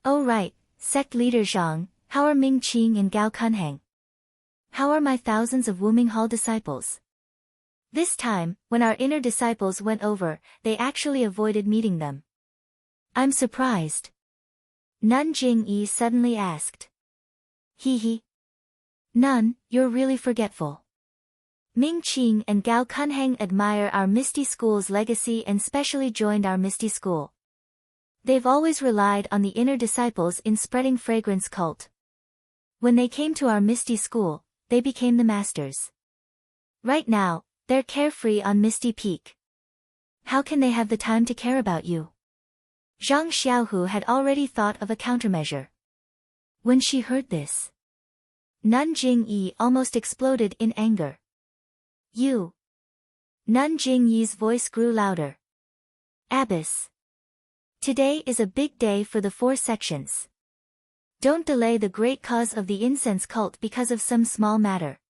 "Oh right, sect leader Zhang, how are Ming Qing and Gao Kunheng? How are my thousands of Wuming Hall disciples?" This time, when our inner disciples went over, they actually avoided meeting them. "I'm surprised." Nun Jingyi suddenly asked. Hehe. Nun, you're really forgetful. Ming Qing and Gao Kunheng admire our Misty School's legacy and specially joined our Misty School. They've always relied on the inner disciples in spreading fragrance cult. When they came to our Misty School, they became the masters. Right now, they're carefree on Misty Peak. How can they have the time to care about you? Zhang Xiaohu had already thought of a countermeasure. When she heard this, Nun Jingyi almost exploded in anger. You. Nun Jingyi's voice grew louder. Abbess. Today is a big day for the 4 sections. Don't delay the great cause of the incense cult because of some small matter.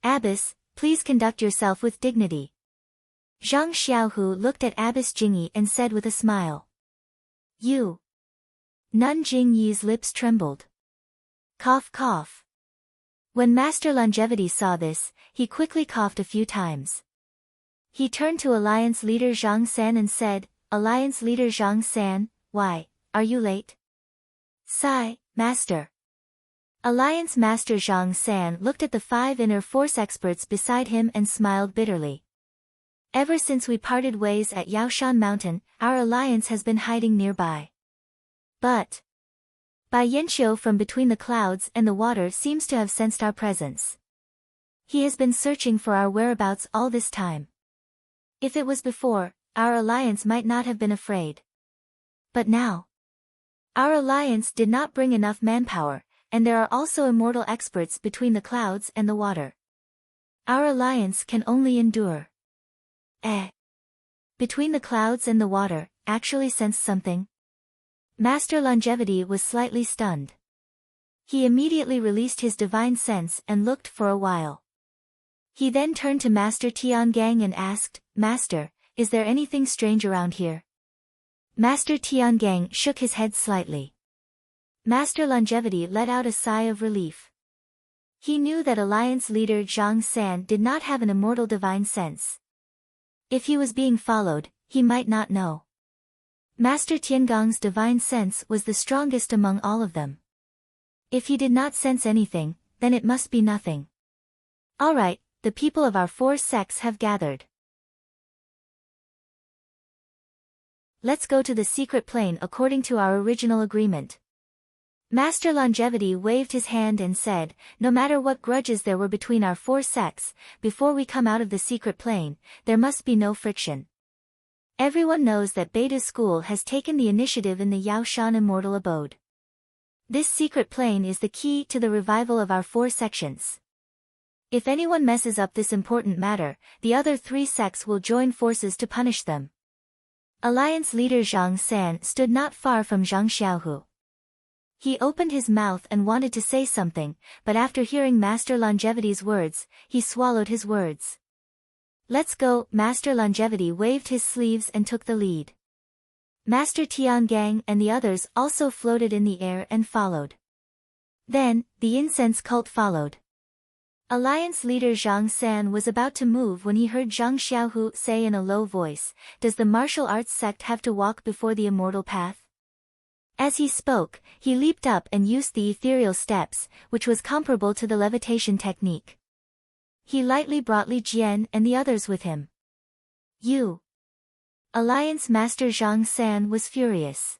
Abbess, please conduct yourself with dignity. Zhang Xiaohu looked at Abbess Jingyi and said with a smile. You. Nun Jingyi's lips trembled. Cough cough. When Master Longevity saw this, he quickly coughed a few times. He turned to Alliance Leader Zhang San and said, Alliance Leader Zhang San, why, are you late? Sigh, Master. Alliance Master Zhang San looked at the 5 inner force experts beside him and smiled bitterly. Ever since we parted ways at Yaoshan Mountain, our alliance has been hiding nearby. But Bai Yanqiu from between the clouds and the water seems to have sensed our presence. He has been searching for our whereabouts all this time. If it was before, our alliance might not have been afraid. But now, our alliance did not bring enough manpower, and there are also immortal experts between the clouds and the water. Our alliance can only endure. Between the clouds and the water, actually sensed something? Master Longevity was slightly stunned. He immediately released his divine sense and looked for a while. He then turned to Master Tiangang and asked, Master, is there anything strange around here? Master Tiangang shook his head slightly. Master Longevity let out a sigh of relief. He knew that Alliance Leader Zhang San did not have an immortal divine sense. If he was being followed, he might not know. Master Tiangong's divine sense was the strongest among all of them. If he did not sense anything, then it must be nothing. All right, the people of our 4 sects have gathered. Let's go to the secret plane according to our original agreement. Master Longevity waved his hand and said, no matter what grudges there were between our 4 sects, before we come out of the secret plane, there must be no friction. Everyone knows that Beta School has taken the initiative in the Yaoshan Immortal Abode. This secret plane is the key to the revival of our 4 sections. If anyone messes up this important matter, the other 3 sects will join forces to punish them. Alliance Leader Zhang San stood not far from Zhang Xiaohu. He opened his mouth and wanted to say something, but after hearing Master Longevity's words, he swallowed his words. Let's go. Master Longevity waved his sleeves and took the lead. Master Tiangang and the others also floated in the air and followed. Then, the incense cult followed. Alliance Leader Zhang San was about to move when he heard Zhang Xiaohu say in a low voice, does the martial arts sect have to walk before the immortal path? As he spoke, he leaped up and used the ethereal steps, which was comparable to the levitation technique. He lightly brought Li Jian and the others with him. You. Alliance Master Zhang San was furious.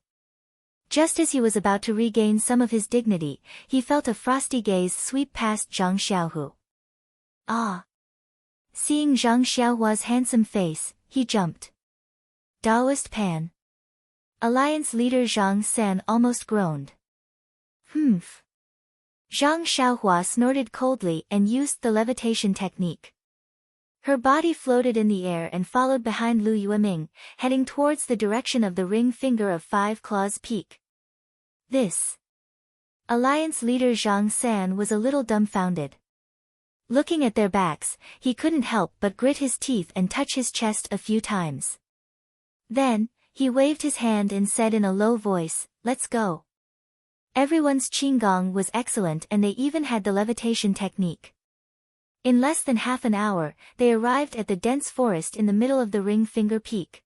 Just as he was about to regain some of his dignity, he felt a frosty gaze sweep past Zhang Xiaohu. Ah! Seeing Zhang Xiaohua's handsome face, he jumped. Taoist Pan. Alliance Leader Zhang San almost groaned. Humph. Zhang Xiaohua snorted coldly and used the levitation technique. Her body floated in the air and followed behind Lu Yueming, heading towards the direction of the ring finger of 5 Claws Peak. This. Alliance Leader Zhang San was a little dumbfounded. Looking at their backs, he couldn't help but grit his teeth and touch his chest a few times. Then, he waved his hand and said in a low voice, let's go. Everyone's qinggong was excellent and they even had the levitation technique. In less than half an hour, they arrived at the dense forest in the middle of the ring finger peak.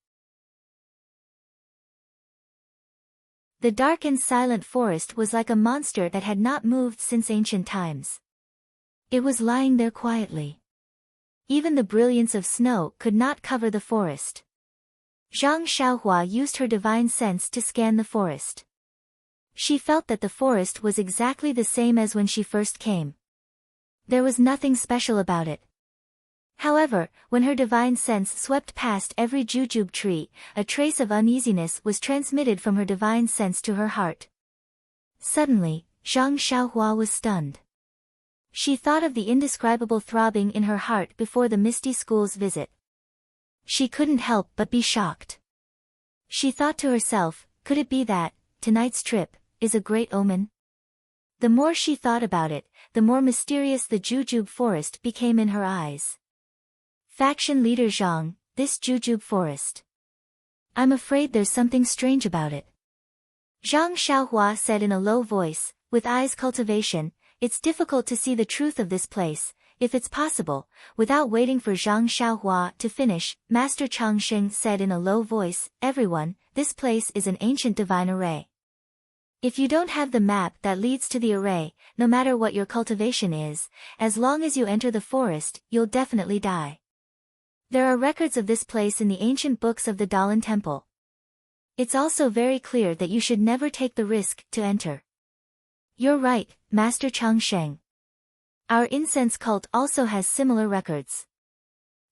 The dark and silent forest was like a monster that had not moved since ancient times. It was lying there quietly. Even the brilliance of snow could not cover the forest. Zhang Xiaohua used her divine sense to scan the forest. She felt that the forest was exactly the same as when she first came. There was nothing special about it. However, when her divine sense swept past every jujube tree, a trace of uneasiness was transmitted from her divine sense to her heart. Suddenly, Zhang Xiaohua was stunned. She thought of the indescribable throbbing in her heart before the Misty School's visit. She couldn't help but be shocked. She thought to herself, could it be that, tonight's trip, is a great omen? The more she thought about it, the more mysterious the jujube forest became in her eyes. Faction Leader Zhang, this jujube forest. I'm afraid there's something strange about it. Zhang Xiaohua said in a low voice, with eyes cultivation, it's difficult to see the truth of this place, if it's possible. Without waiting for Zhang Xiaohua to finish, Master Changsheng said in a low voice, everyone, this place is an ancient divine array. If you don't have the map that leads to the array, no matter what your cultivation is, as long as you enter the forest, you'll definitely die. There are records of this place in the ancient books of the Dalan Temple. It's also very clear that you should never take the risk to enter. You're right, Master Changsheng. Our incense cult also has similar records.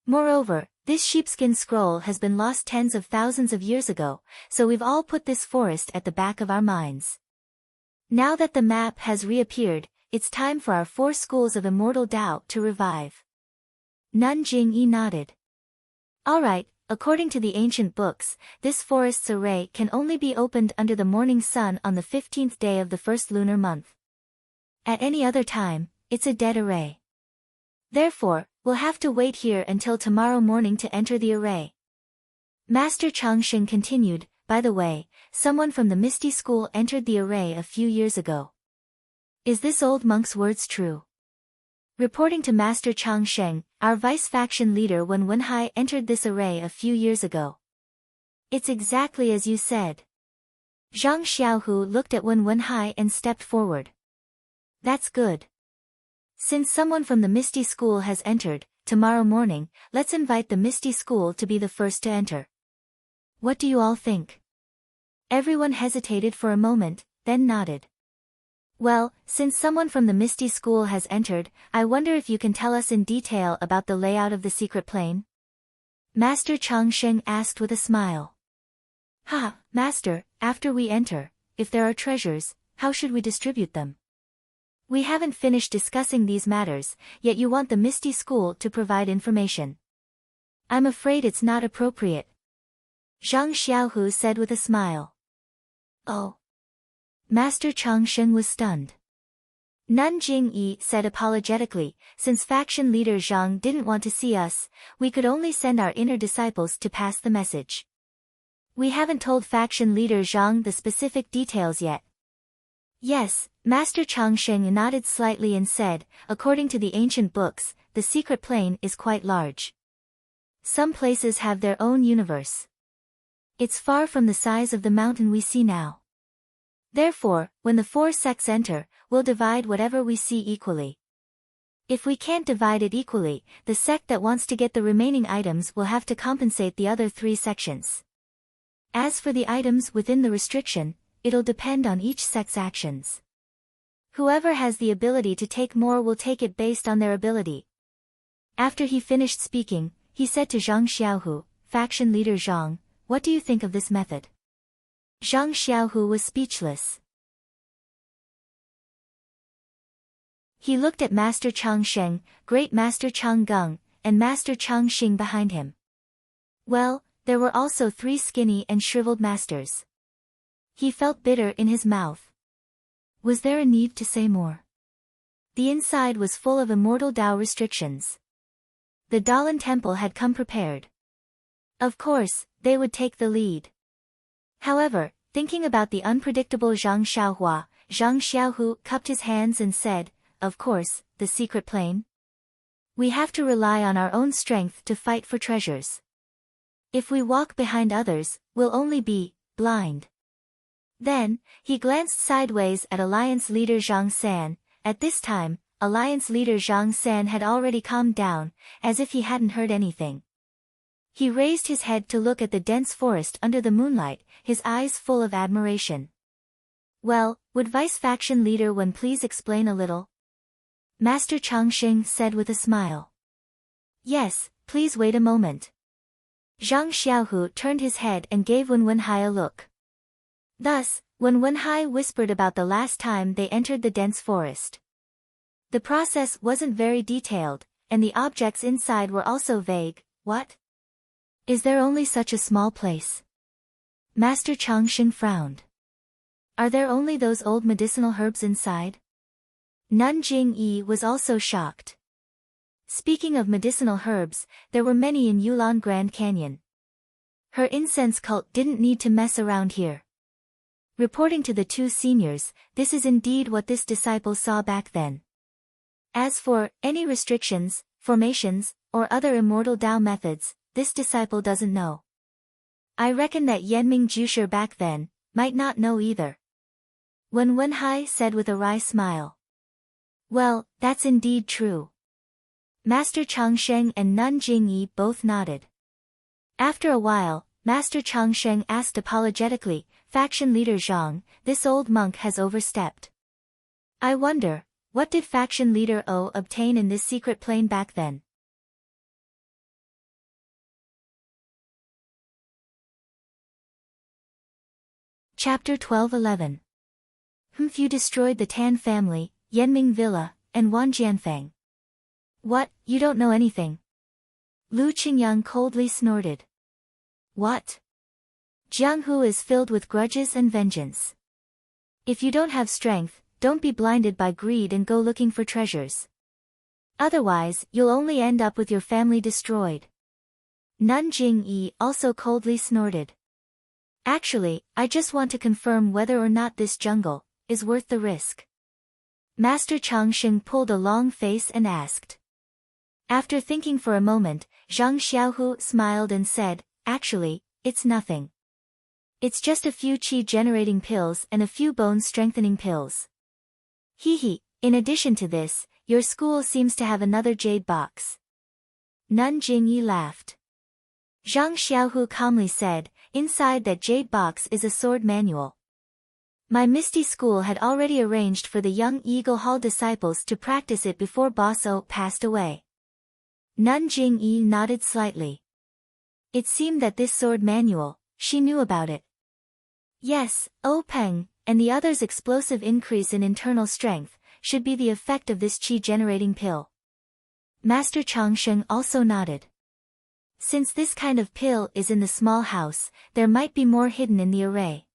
Moreover, this sheepskin scroll has been lost tens of thousands of years ago, so we've all put this forest at the back of our minds. Now that the map has reappeared, it's time for our 4 schools of immortal Tao to revive. Nun Jingyi nodded. Alright, according to the ancient books, this forest's array can only be opened under the morning sun on the 15th day of the first lunar month. At any other time, it's a dead array. Therefore, we'll have to wait here until tomorrow morning to enter the array. Master Changsheng continued, by the way, someone from the Misty School entered the array a few years ago. Is this old monk's words true? Reporting to Master Changsheng, our vice-faction leader Wen Wenhai entered this array a few years ago. It's exactly as you said. Zhang Xiaohu looked at Wen Wenhai and stepped forward. That's good. Since someone from the Misty School has entered, tomorrow morning, let's invite the Misty School to be the first to enter. What do you all think? Everyone hesitated for a moment, then nodded. Well, since someone from the Misty School has entered, I wonder if you can tell us in detail about the layout of the secret plane? Master Changsheng asked with a smile. Ha, Master, after we enter, if there are treasures, how should we distribute them? We haven't finished discussing these matters, yet you want the Misty School to provide information. I'm afraid it's not appropriate. Zhang Xiaohu said with a smile. Oh. Master Changsheng was stunned. Nun Jingyi said apologetically, since faction leader Zhang didn't want to see us, we could only send our inner disciples to pass the message. We haven't told faction leader Zhang the specific details yet. Yes, Master Changsheng nodded slightly and said, according to the ancient books, the secret plane is quite large. Some places have their own universe. It's far from the size of the mountain we see now. Therefore, when the 4 sects enter, we'll divide whatever we see equally. If we can't divide it equally, the sect that wants to get the remaining items will have to compensate the other 3 sections. As for the items within the restriction, it'll depend on each sect's actions. Whoever has the ability to take more will take it based on their ability. After he finished speaking, he said to Zhang Xiaohu, faction leader Zhang, what do you think of this method? Zhang Xiaohu was speechless. He looked at Master Changsheng, Great Master Changgung, and Master Changxing behind him. Well, there were also 3 skinny and shriveled masters. He felt bitter in his mouth. Was there a need to say more? The inside was full of immortal Tao restrictions. The Dalan Temple had come prepared. Of course, they would take the lead. However, thinking about the unpredictable Zhang Xiaohua, Zhang Xiaohu cupped his hands and said, of course, the secret plane. We have to rely on our own strength to fight for treasures. If we walk behind others, we'll only be blind. Then, he glanced sideways at Alliance leader Zhang San. At this time, Alliance leader Zhang San had already calmed down, as if he hadn't heard anything. He raised his head to look at the dense forest under the moonlight, his eyes full of admiration. Well, would vice-faction leader Wen please explain a little? Master Changsheng said with a smile. Yes, please wait a moment. Zhang Xiaohu turned his head and gave Wen Wenhai a look. Thus, Wen Wenhai whispered about the last time they entered the dense forest. The process wasn't very detailed, and the objects inside were also vague. What? Is there only such a small place? Master Changsheng frowned. Are there only those old medicinal herbs inside? Nun Jingyi was also shocked. Speaking of medicinal herbs, there were many in Yulon Grand Canyon. Her incense cult didn't need to mess around here. Reporting to the two seniors, this is indeed what this disciple saw back then. As for any restrictions, formations, or other immortal Tao methods, this disciple doesn't know. I reckon that Yenming Jusher back then might not know either. Wen Wenhai said with a wry smile. Well, that's indeed true. Master Changsheng and Nun Jingyi both nodded. After a while, Master Changsheng asked apologetically, Faction leader Zhang, this old monk has overstepped. I wonder, what did faction leader O obtain in this secret plane back then? Chapter 12:11. You destroyed the Tan family, Yenming Villa, and Wanjianfang. What, you don't know anything? Lu Qingyang coldly snorted. What? Jianghu is filled with grudges and vengeance. If you don't have strength, don't be blinded by greed and go looking for treasures. Otherwise, you'll only end up with your family destroyed. Nun Jingyi also coldly snorted. Actually, I just want to confirm whether or not this jungle is worth the risk. Master Changsheng pulled a long face and asked. After thinking for a moment, Zhang Xiaohu smiled and said, Actually, it's nothing. It's just a few qi-generating pills and a few bone-strengthening pills. Hee. In addition to this, your school seems to have another jade box. Nun Jingyi laughed. Zhang Xiaohu calmly said, Inside that jade box is a sword manual. My Misty School had already arranged for the young Eagle Hall disciples to practice it before Boss O passed away. Nun Jingyi nodded slightly. It seemed that this sword manual, she knew about it. Yes, O Peng, and the other's explosive increase in internal strength, should be the effect of this qi-generating pill. Master Changsheng also nodded. Since this kind of pill is in the small house, there might be more hidden in the array.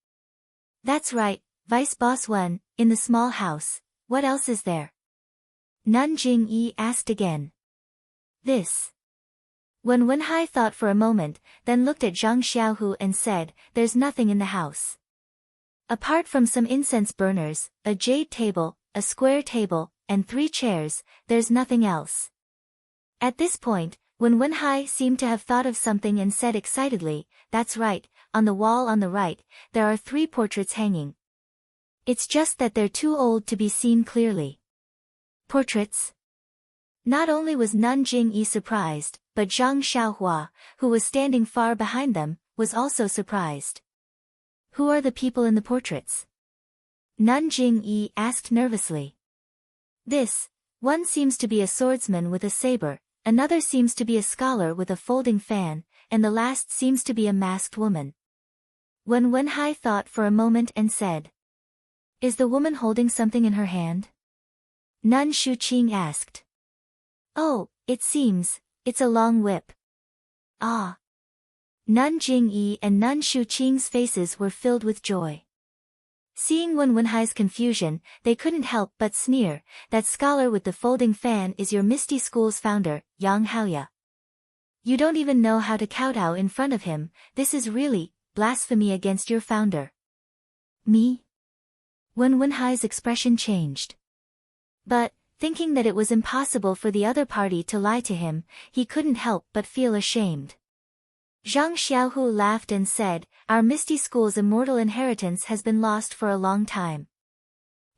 That's right, Vice Boss Wen, in the small house, what else is there? Nun Jingyi asked again. This. Wen Wenhai thought for a moment, then looked at Zhang Xiaohu and said, There's nothing in the house. Apart from some incense burners, a jade table, a square table, and 3 chairs, there's nothing else. At this point, Wen Wenhai seemed to have thought of something and said excitedly, That's right, on the wall on the right, there are 3 portraits hanging. It's just that they're too old to be seen clearly. Portraits? Not only was Nun Jingyi surprised, but Zhang Xiaohua, who was standing far behind them, was also surprised. Who are the people in the portraits? Nun Jingyi asked nervously. This, one seems to be a swordsman with a saber, another seems to be a scholar with a folding fan, and the last seems to be a masked woman. Wen Wenhai thought for a moment and said. Is the woman holding something in her hand? Nun Shuqing asked. Oh, it seems, it's a long whip. Ah. Nun Jingyi and Nun Shuqing's faces were filled with joy. Seeing Wen Wenhai's confusion, they couldn't help but sneer, that scholar with the folding fan is your Misty School's founder, Yang Haoya. You don't even know how to kowtow in front of him, this is really blasphemy against your founder. Me? Wen Wenhai's expression changed. But, thinking that it was impossible for the other party to lie to him, he couldn't help but feel ashamed. Zhang Xiaohu laughed and said, Our Misty School's immortal inheritance has been lost for a long time.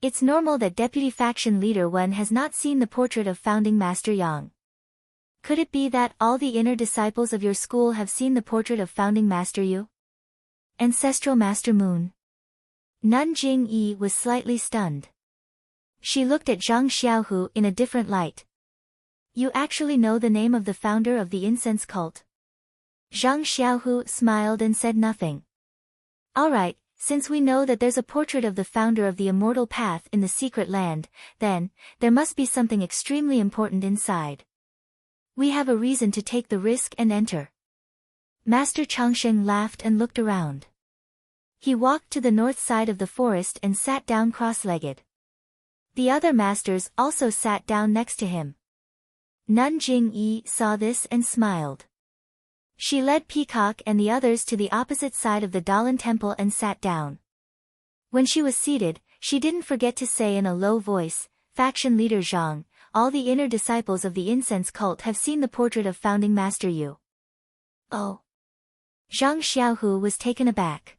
It's normal that Deputy Faction Leader Wen has not seen the portrait of Founding Master Yang. Could it be that all the inner disciples of your school have seen the portrait of Founding Master Yu? Ancestral Master Moon? Nun Jingyi was slightly stunned. She looked at Zhang Xiaohu in a different light. You actually know the name of the founder of the incense cult? Zhang Xiaohu smiled and said nothing. Alright, since we know that there's a portrait of the founder of the immortal path in the secret land, then, there must be something extremely important inside. We have a reason to take the risk and enter. Master Changsheng laughed and looked around. He walked to the north side of the forest and sat down cross-legged. The other masters also sat down next to him. Nun Jing-yi saw this and smiled. She led Peacock and the others to the opposite side of the Dalan temple and sat down. When she was seated, she didn't forget to say in a low voice, "Faction leader Zhang, all the inner disciples of the incense cult have seen the portrait of founding master Yu." Oh. Zhang Xiaohu was taken aback.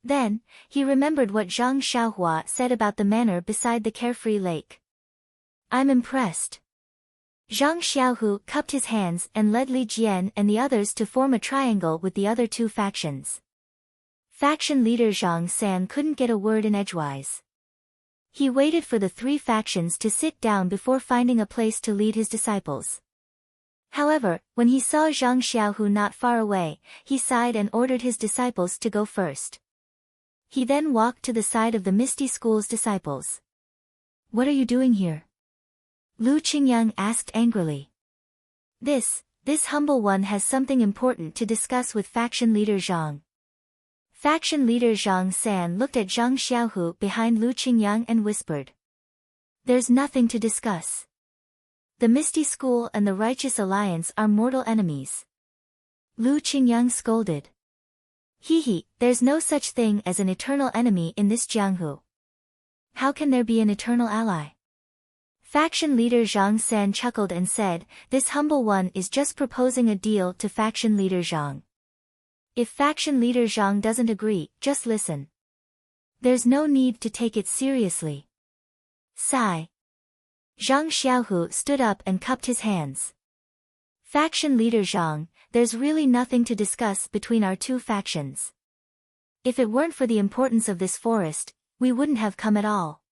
Then, he remembered what Zhang Xiaohua said about the manor beside the carefree lake. "I'm impressed." Zhang Xiaohu cupped his hands and led Li Jian and the others to form a triangle with the other two factions. Faction leader Zhang San couldn't get a word in edgewise. He waited for the three factions to sit down before finding a place to lead his disciples. However, when he saw Zhang Xiaohu not far away, he sighed and ordered his disciples to go first. He then walked to the side of the Misty School's disciples. "What are you doing here?" Lu Qingyang asked angrily. This humble one has something important to discuss with faction leader Zhang." Faction leader Zhang San looked at Zhang Xiaohu behind Lu Qingyang and whispered. "There's nothing to discuss. The Misty School and the Righteous Alliance are mortal enemies." Lu Qingyang scolded. "Hee, there's no such thing as an eternal enemy in this Jianghu. How can there be an eternal ally?" Faction leader Zhang San chuckled and said, "This humble one is just proposing a deal to faction leader Zhang. If faction leader Zhang doesn't agree, just listen. There's no need to take it seriously." Sigh. Zhang Xiaohu stood up and cupped his hands. "Faction leader Zhang, there's really nothing to discuss between our two factions. If it weren't for the importance of this forest, we wouldn't have come at all.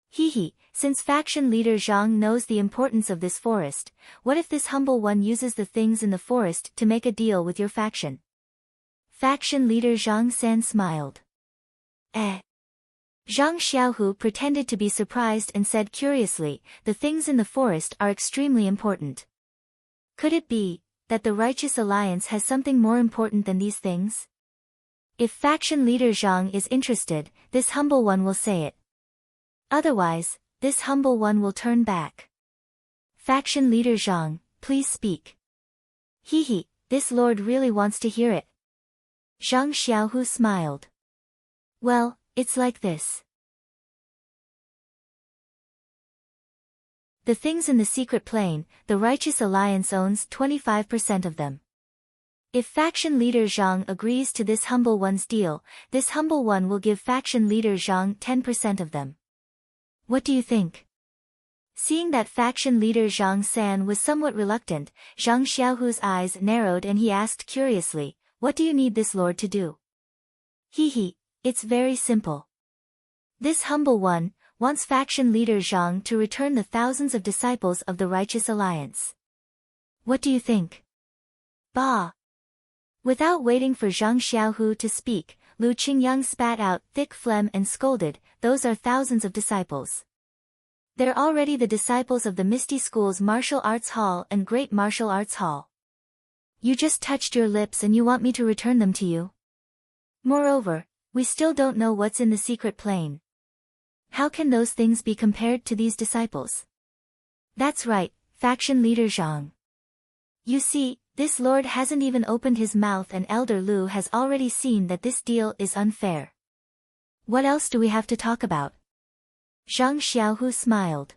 Hee, since faction leader Zhang knows the importance of this forest, what if this humble one uses the things in the forest to make a deal with your faction?" Faction leader Zhang San smiled. Zhang Xiaohu pretended to be surprised and said curiously, "The things in the forest are extremely important. Could it be that the Righteous Alliance has something more important than these things? If faction leader Zhang is interested, this humble one will say it. Otherwise, this humble one will turn back. Faction leader Zhang, please speak." Hee, this lord really wants to hear it. Zhang Xiaohu smiled. "Well, it's like this. The things in the secret plane, the Righteous Alliance owns 25% of them. If faction leader Zhang agrees to this humble one's deal, this humble one will give faction leader Zhang 10% of them. What do you think?" Seeing that faction leader Zhang San was somewhat reluctant, Zhang Xiaohu's eyes narrowed and he asked curiously, "What do you need this lord to do?" Hee, it's very simple. This humble one wants faction leader Zhang to return the thousands of disciples of the Righteous Alliance. What do you think?" Bah! Without waiting for Zhang Xiaohu to speak, Lu Qingyang spat out thick phlegm and scolded, "Those are thousands of disciples. They're already the disciples of the Misty School's Martial Arts Hall and Great Martial Arts Hall. You just touched your lips and you want me to return them to you? Moreover, we still don't know what's in the secret plane. How can those things be compared to these disciples?" "That's right, faction leader Zhang. You see, this lord hasn't even opened his mouth and Elder Lu has already seen that this deal is unfair. What else do we have to talk about?" Zhang Xiaohu smiled.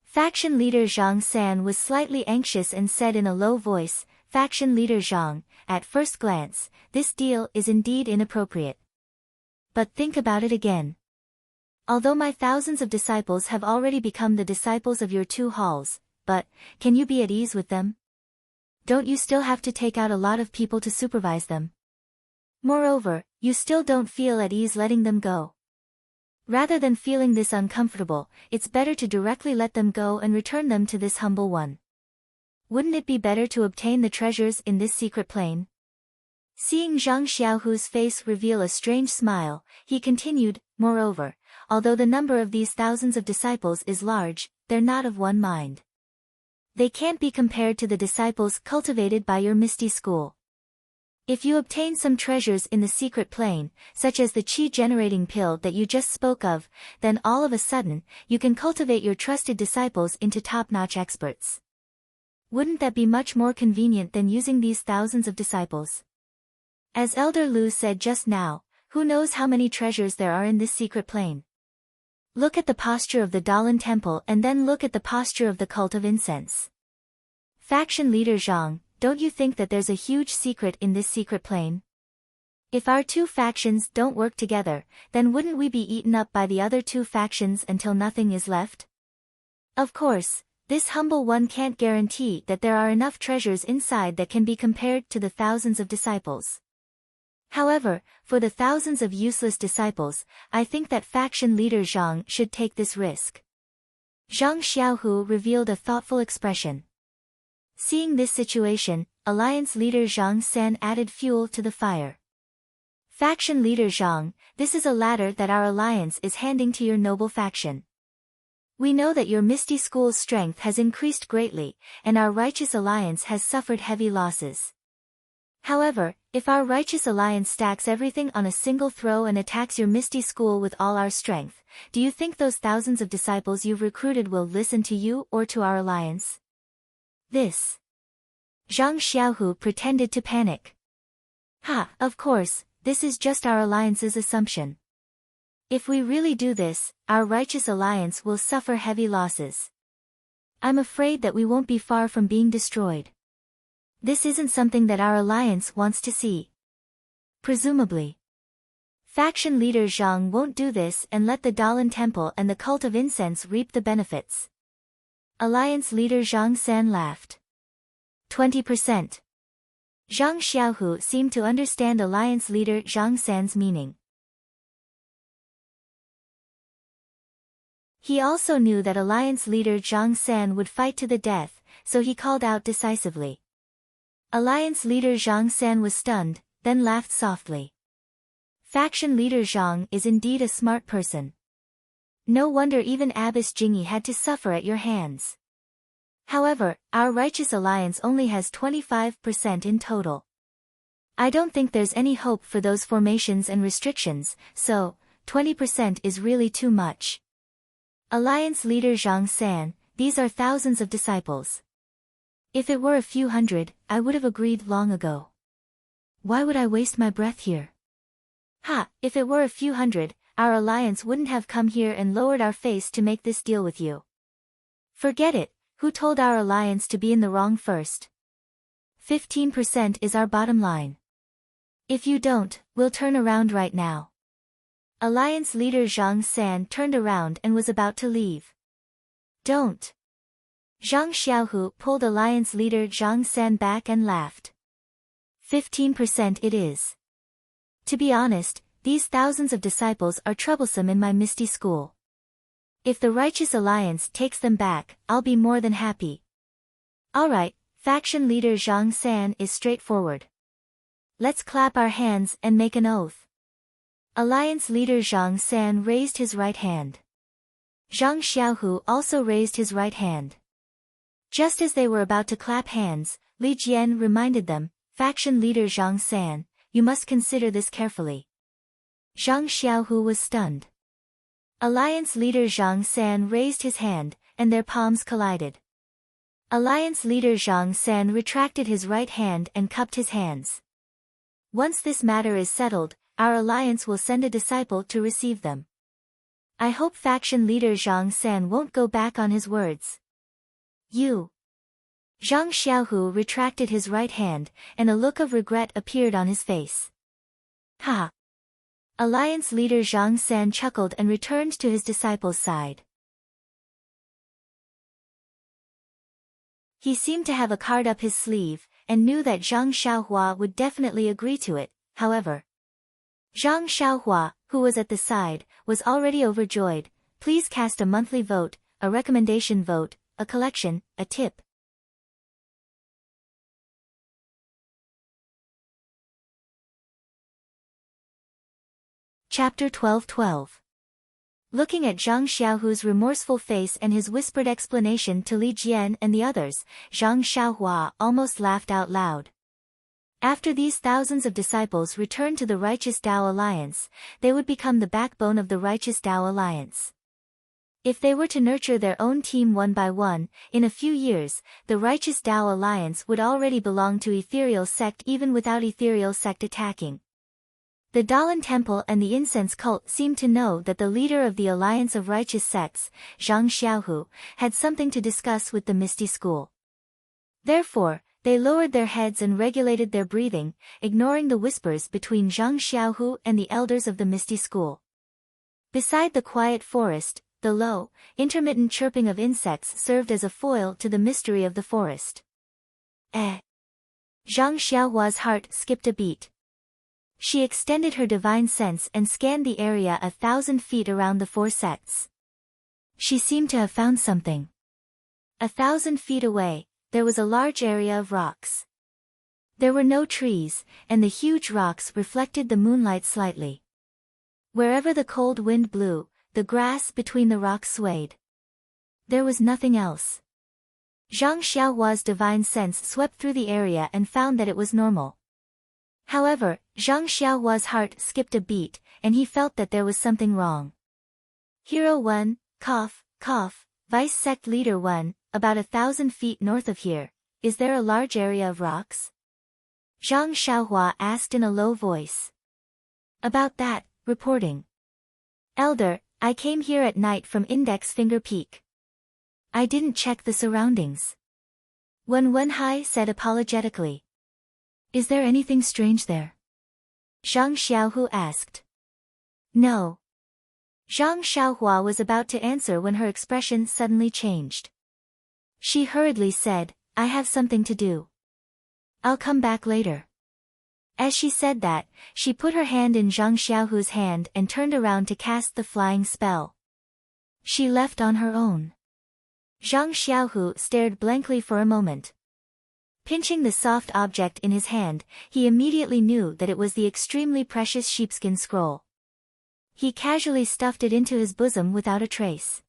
Faction leader Zhang San was slightly anxious and said in a low voice, "Faction leader Zhang, at first glance, this deal is indeed inappropriate. But think about it again. Although my thousands of disciples have already become the disciples of your two halls, but, can you be at ease with them? Don't you still have to take out a lot of people to supervise them? Moreover, you still don't feel at ease letting them go. Rather than feeling this uncomfortable, it's better to directly let them go and return them to this humble one. Wouldn't it be better to obtain the treasures in this secret plane?" Seeing Zhang Xiaohu's face reveal a strange smile, he continued, "Moreover, although the number of these thousands of disciples is large, they're not of one mind. They can't be compared to the disciples cultivated by your Misty School. If you obtain some treasures in the secret plane, such as the chi-generating pill that you just spoke of, then all of a sudden, you can cultivate your trusted disciples into top-notch experts. Wouldn't that be much more convenient than using these thousands of disciples? As Elder Lu said just now, who knows how many treasures there are in this secret plane? Look at the posture of the Dalan temple and then look at the posture of the cult of incense. Faction leader Zhang, don't you think that there's a huge secret in this secret plane? If our two factions don't work together, then wouldn't we be eaten up by the other two factions until nothing is left? Of course, this humble one can't guarantee that there are enough treasures inside that can be compared to the thousands of disciples. However, for the thousands of useless disciples, I think that faction leader Zhang should take this risk. Zhang Xiaohu revealed a thoughtful expression. Seeing this situation, alliance leader Zhang San added fuel to the fire. Faction leader Zhang, this is a ladder that our alliance is handing to your noble faction. We know that your Misty School's strength has increased greatly, and our righteous alliance has suffered heavy losses. However, if our righteous alliance stacks everything on a single throw and attacks your Misty School with all our strength, do you think those thousands of disciples you've recruited will listen to you or to our alliance? This. Zhang Xiaohu pretended to panic. Of course, this is just our alliance's assumption. If we really do this, our righteous alliance will suffer heavy losses. I'm afraid that we won't be far from being destroyed. This isn't something that our alliance wants to see. Presumably. Faction leader Zhang won't do this and let the Dalan Temple and the cult of incense reap the benefits. Alliance leader Zhang San laughed. 20%. Zhang Xiaohu seemed to understand alliance leader Zhang San's meaning. He also knew that alliance leader Zhang San would fight to the death, so he called out decisively. Alliance leader Zhang San was stunned, then laughed softly. Faction leader Zhang is indeed a smart person. No wonder even Abbess Jingyi had to suffer at your hands. However, our righteous alliance only has 25% in total. I don't think there's any hope for those formations and restrictions, so, 20% is really too much. Alliance leader Zhang San, these are thousands of disciples. If it were a few hundred, I would have agreed long ago. Why would I waste my breath here? If it were a few hundred, our alliance wouldn't have come here and lowered our face to make this deal with you. Forget it, who told our alliance to be in the wrong first? 15% is our bottom line. If you don't, we'll turn around right now. Alliance leader Zhang San turned around and was about to leave. Don't. Zhang Xiaohu pulled alliance leader Zhang San back and laughed. 15% it is. To be honest, these thousands of disciples are troublesome in my Misty School. If the righteous alliance takes them back, I'll be more than happy. Alright, faction leader Zhang San is straightforward. Let's clap our hands and make an oath. Alliance leader Zhang San raised his right hand. Zhang Xiaohu also raised his right hand. Just as they were about to clap hands, Li Jian reminded them, faction leader Zhang San, you must consider this carefully. Zhang Xiaohu was stunned. Alliance leader Zhang San raised his hand, and their palms collided. Alliance leader Zhang San retracted his right hand and cupped his hands. Once this matter is settled, our alliance will send a disciple to receive them. I hope faction leader Zhang San won't go back on his words. You. Zhang Xiaohu retracted his right hand, and a look of regret appeared on his face. Alliance leader Zhang San chuckled and returned to his disciple's side. He seemed to have a card up his sleeve, and knew that Zhang Xiaohua would definitely agree to it, however. Zhang Xiaohua, who was at the side, was already overjoyed. Please cast a monthly vote, a recommendation vote, a collection, a tip. Chapter 12:12. Looking at Zhang Xiaohu's remorseful face and his whispered explanation to Li Jian and the others, Zhang Xiaohua almost laughed out loud. After these thousands of disciples returned to the righteous Tao Alliance, they would become the backbone of the righteous Tao Alliance. If they were to nurture their own team one by one, in a few years, the righteous Tao Alliance would already belong to Ethereal Sect even without Ethereal Sect attacking. The Dalan Temple and the incense cult seemed to know that the leader of the Alliance of Righteous Sects, Zhang Xiaohu, had something to discuss with the Misty School. Therefore, they lowered their heads and regulated their breathing, ignoring the whispers between Zhang Xiaohu and the elders of the Misty School. Beside the quiet forest, the low, intermittent chirping of insects served as a foil to the mystery of the forest. Zhang Xiaohua's heart skipped a beat. She extended her divine sense and scanned the area 1,000 feet around the four sects. She seemed to have found something. 1,000 feet away, there was a large area of rocks. There were no trees, and the huge rocks reflected the moonlight slightly. Wherever the cold wind blew, the grass between the rocks swayed. There was nothing else. Zhang Xiaohua's divine sense swept through the area and found that it was normal. However, Zhang Xiaohua's heart skipped a beat, and he felt that there was something wrong. Hero 1, cough, cough, Vice Sect Leader 1, about 1,000 feet north of here, is there a large area of rocks? Zhang Xiaohua asked in a low voice. About that, reporting. Elder, I came here at night from Index Finger Peak. I didn't check the surroundings. Wen Wenhai said apologetically. Is there anything strange there? Zhang Xiaohu asked. No. Zhang Xiaohua was about to answer when her expression suddenly changed. She hurriedly said, I have something to do. I'll come back later. As she said that, she put her hand in Zhang Xiaohu's hand and turned around to cast the flying spell. She left on her own. Zhang Xiaohu stared blankly for a moment. Pinching the soft object in his hand, he immediately knew that it was the extremely precious sheepskin scroll. He casually stuffed it into his bosom without a trace.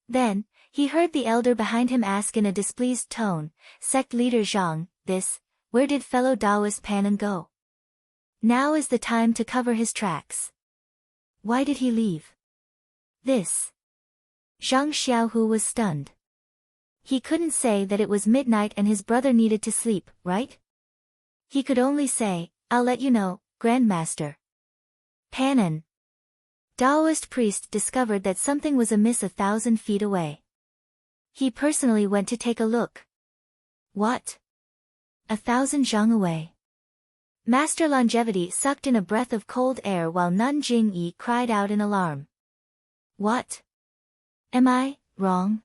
Then, he heard the elder behind him ask in a displeased tone, Sect Leader Zhang, where did fellow Taoist Panan go? Now is the time to cover his tracks. Why did he leave? Zhang Xiaohu was stunned. He couldn't say that it was midnight and his brother needed to sleep, right? He could only say, I'll let you know, Grandmaster. Panan. Taoist priest discovered that something was amiss 1,000 feet away. He personally went to take a look. What? 1,000 zhang away. Master Longevity sucked in a breath of cold air while Nun Jingyi cried out in alarm. What? Am I wrong?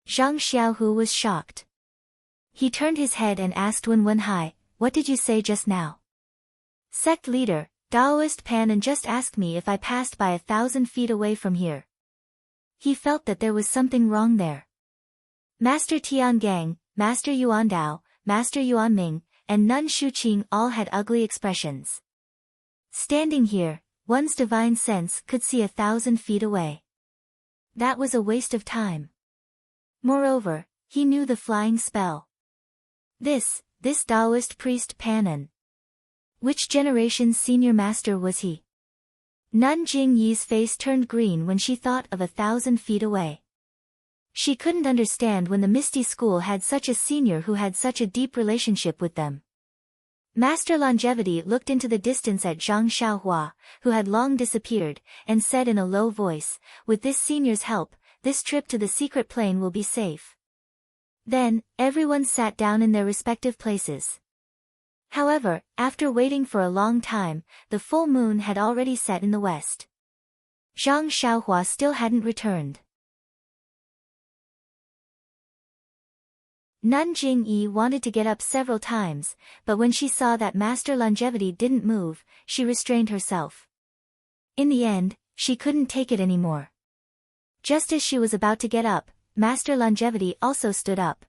Zhang Xiaohu was shocked. He turned his head and asked Wen Wenhai, what did you say just now? Sect leader, Taoist Panan just asked me if I passed by 1,000 feet away from here. He felt that there was something wrong there. Master Tiangang, Master Yuandao, Master Yuanming, and Nun Shuqing all had ugly expressions. Standing here, one's divine sense could see 1,000 feet away. That was a waste of time. Moreover, he knew the flying spell. This Taoist priest Panan. Which generation's senior master was he? Nun Jingyi's face turned green when she thought of 1,000 feet away. She couldn't understand when the Misty School had such a senior who had such a deep relationship with them. Master Longevity looked into the distance at Zhang Xiaohua, who had long disappeared, and said in a low voice, with this senior's help, this trip to the secret plane will be safe. Then, everyone sat down in their respective places. However, after waiting for a long time, the full moon had already set in the west. Zhang Xiaohua still hadn't returned. Nun Jingyi wanted to get up several times, but when she saw that Master Longevity didn't move, she restrained herself. In the end, she couldn't take it anymore. Just as she was about to get up, Master Longevity also stood up.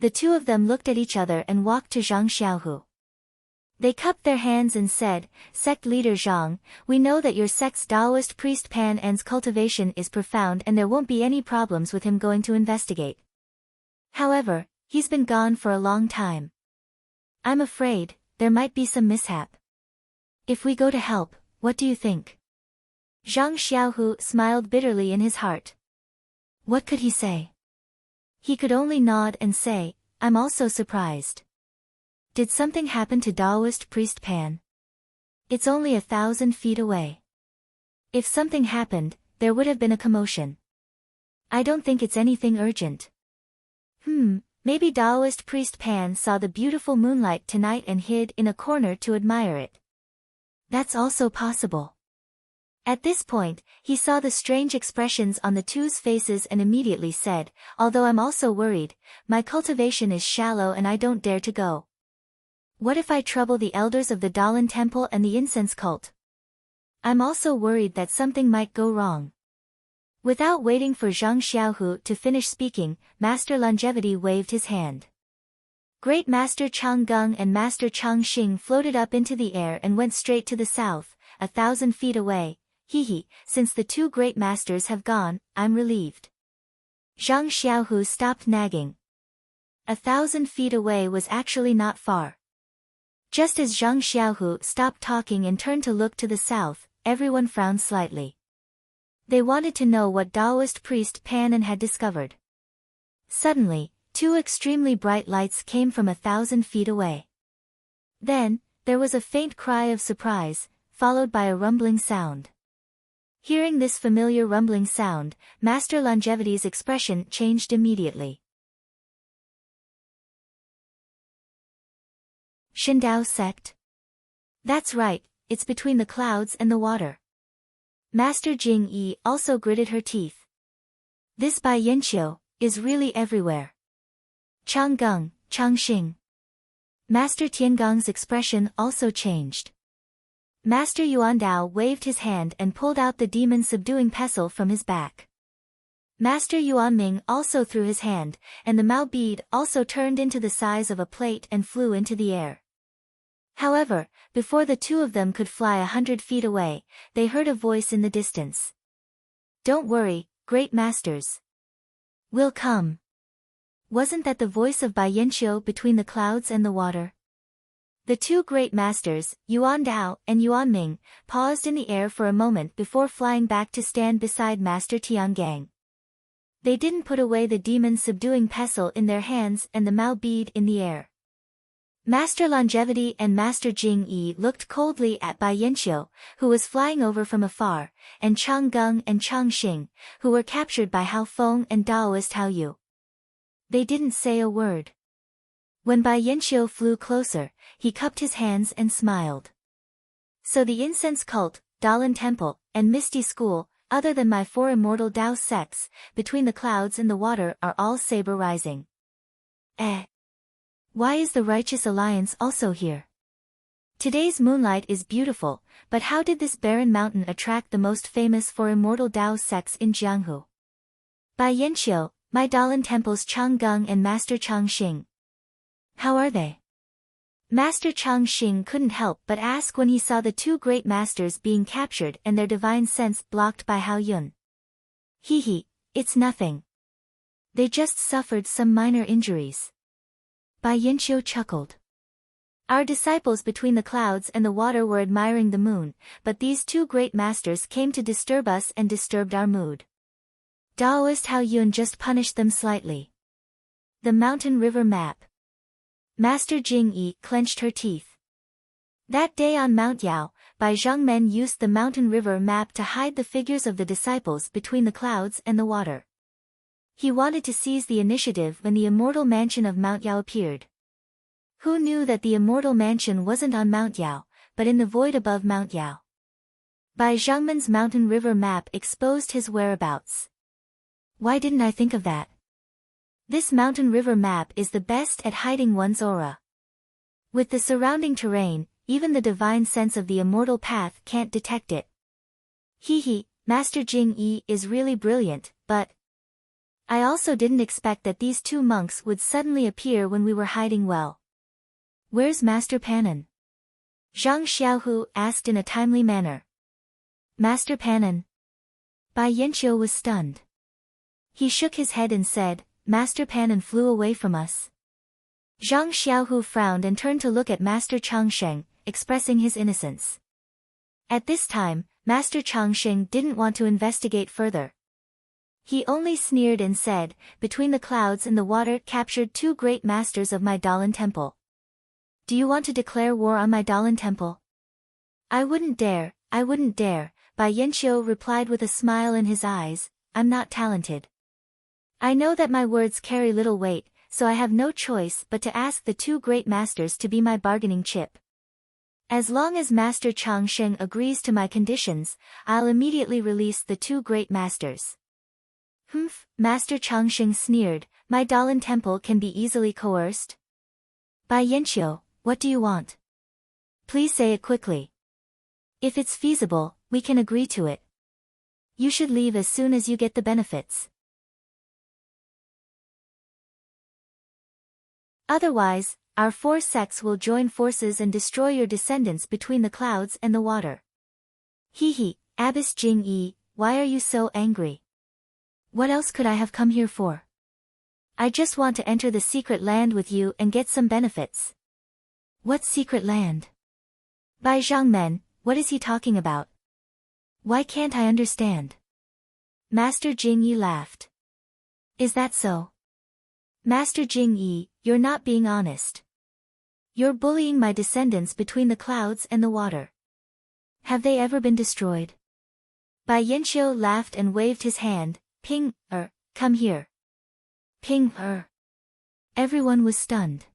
The two of them looked at each other and walked to Zhang Xiaohu. They cupped their hands and said, Sect Leader Zhang, we know that your sect's Taoist priest Pan's cultivation is profound and there won't be any problems with him going to investigate. However, he's been gone for a long time. I'm afraid, there might be some mishap. If we go to help, what do you think? Zhang Xiaohu smiled bitterly in his heart. What could he say? He could only nod and say, I'm also surprised. Did something happen to Taoist priest Pan? It's only 1,000 feet away. If something happened, there would have been a commotion. I don't think it's anything urgent. Maybe Taoist priest Pan saw the beautiful moonlight tonight and hid in a corner to admire it. That's also possible. At this point, he saw the strange expressions on the two's faces and immediately said, although I'm also worried, my cultivation is shallow and I don't dare to go. What if I trouble the elders of the Dalan temple and the incense cult? I'm also worried that something might go wrong. Without waiting for Zhang Xiaohu to finish speaking, Master Longevity waved his hand. Great Master Chang Gung and Master Chang Xing floated up into the air and went straight to the south, 1,000 feet away. Since the two great masters have gone, I'm relieved. Zhang Xiaohu stopped nagging. 1,000 feet away was actually not far. Just as Zhang Xiaohu stopped talking and turned to look to the south, everyone frowned slightly. They wanted to know what Taoist priest Panan had discovered. Suddenly, two extremely bright lights came from 1,000 feet away. Then, there was a faint cry of surprise, followed by a rumbling sound. Hearing this familiar rumbling sound, Master Longevity's expression changed immediately. Shindao sect? That's right, it's between the clouds and the water. Master Jing Yi also gritted her teeth. This Bai Yanqiu is really everywhere. Chang Gung, Chang Xing. Master Tiangong's expression also changed. Master Yuandao waved his hand and pulled out the demon-subduing pestle from his back. Master Yuanming also threw his hand, and the Mao bead also turned into the size of a plate and flew into the air. However, before the two of them could fly 100 feet away, they heard a voice in the distance. Don't worry, great masters. We'll come. Wasn't that the voice of Bai Yanqiu between the clouds and the water? The two great masters, Yuan Dao and Yuan Ming, paused in the air for a moment before flying back to stand beside Master Tiangang. They didn't put away the demon-subduing pestle in their hands and the Mao bead in the air. Master Longevity and Master Jing Yi looked coldly at Bai Yanqiu, who was flying over from afar, and Chang Gung and Chang Xing, who were captured by Hao Feng and Daoist Hao Yu. They didn't say a word. When Bai Yanqiu flew closer, he cupped his hands and smiled. So the incense cult, Dalan temple, and Misty school, other than my four immortal Dao sects, between the clouds and the water are all saber-rising. Why is the Righteous Alliance also here? Today's moonlight is beautiful, but how did this barren mountain attract the most famous four immortal Dao sects in Jianghu? Bai Yanqiu, my Dalan temple's Chang Gung and Master Chang Xing. How are they? Master Chang Xing couldn't help but ask when he saw the two great masters being captured and their divine sense blocked by Hao Yun. It's nothing. They just suffered some minor injuries. Bai Yanqiu chuckled. Our disciples between the clouds and the water were admiring the moon, but these two great masters came to disturb us and disturbed our mood. Daoist Hao Yun just punished them slightly. The mountain river map. Master Jing Yi clenched her teeth. That day on Mount Yao, Bai Zhangmen used the mountain river map to hide the figures of the disciples between the clouds and the water. He wanted to seize the initiative when the immortal mansion of Mount Yao appeared. Who knew that the immortal mansion wasn't on Mount Yao, but in the void above Mount Yao? Bai Zhangmen's mountain river map exposed his whereabouts. Why didn't I think of that? This mountain river map is the best at hiding one's aura. With the surrounding terrain, even the divine sense of the immortal path can't detect it. Master Jing Yi is really brilliant, but I also didn't expect that these two monks would suddenly appear when we were hiding well. Where's Master Panan? Zhang Xiaohu asked in a timely manner. Master Panan? Bai Yanqiu was stunned. He shook his head and said, Master Panan flew away from us. Zhang Xiaohu frowned and turned to look at Master Changsheng, expressing his innocence. At this time, Master Changsheng didn't want to investigate further. He only sneered and said, "Between the clouds and the water captured two great masters of my Dalan temple. Do you want to declare war on my Dalan temple?" I wouldn't dare, Bai Yanqiu replied with a smile in his eyes. "I'm not talented. I know that my words carry little weight, so I have no choice but to ask the two great masters to be my bargaining chip. As long as Master Changsheng agrees to my conditions, I'll immediately release the two great masters." "Humph," Master Changsheng sneered, "my Dalan temple can be easily coerced." "Bai Yanqiu, what do you want? Please say it quickly. If it's feasible, we can agree to it. You should leave as soon as you get the benefits. Otherwise, our four sects will join forces and destroy your descendants between the clouds and the water." "Hee, Abbess Jing-yi, why are you so angry? What else could I have come here for? I just want to enter the secret land with you and get some benefits." "What secret land? Bai Zhangmen, what is he talking about? Why can't I understand?" Master Jing-yi laughed. "Is that so? Master Jing-yi, you're not being honest. You're bullying my descendants between the clouds and the water. Have they ever been destroyed?" Bai Yanqiu laughed and waved his hand. "Ping, come here." Ping, Everyone was stunned.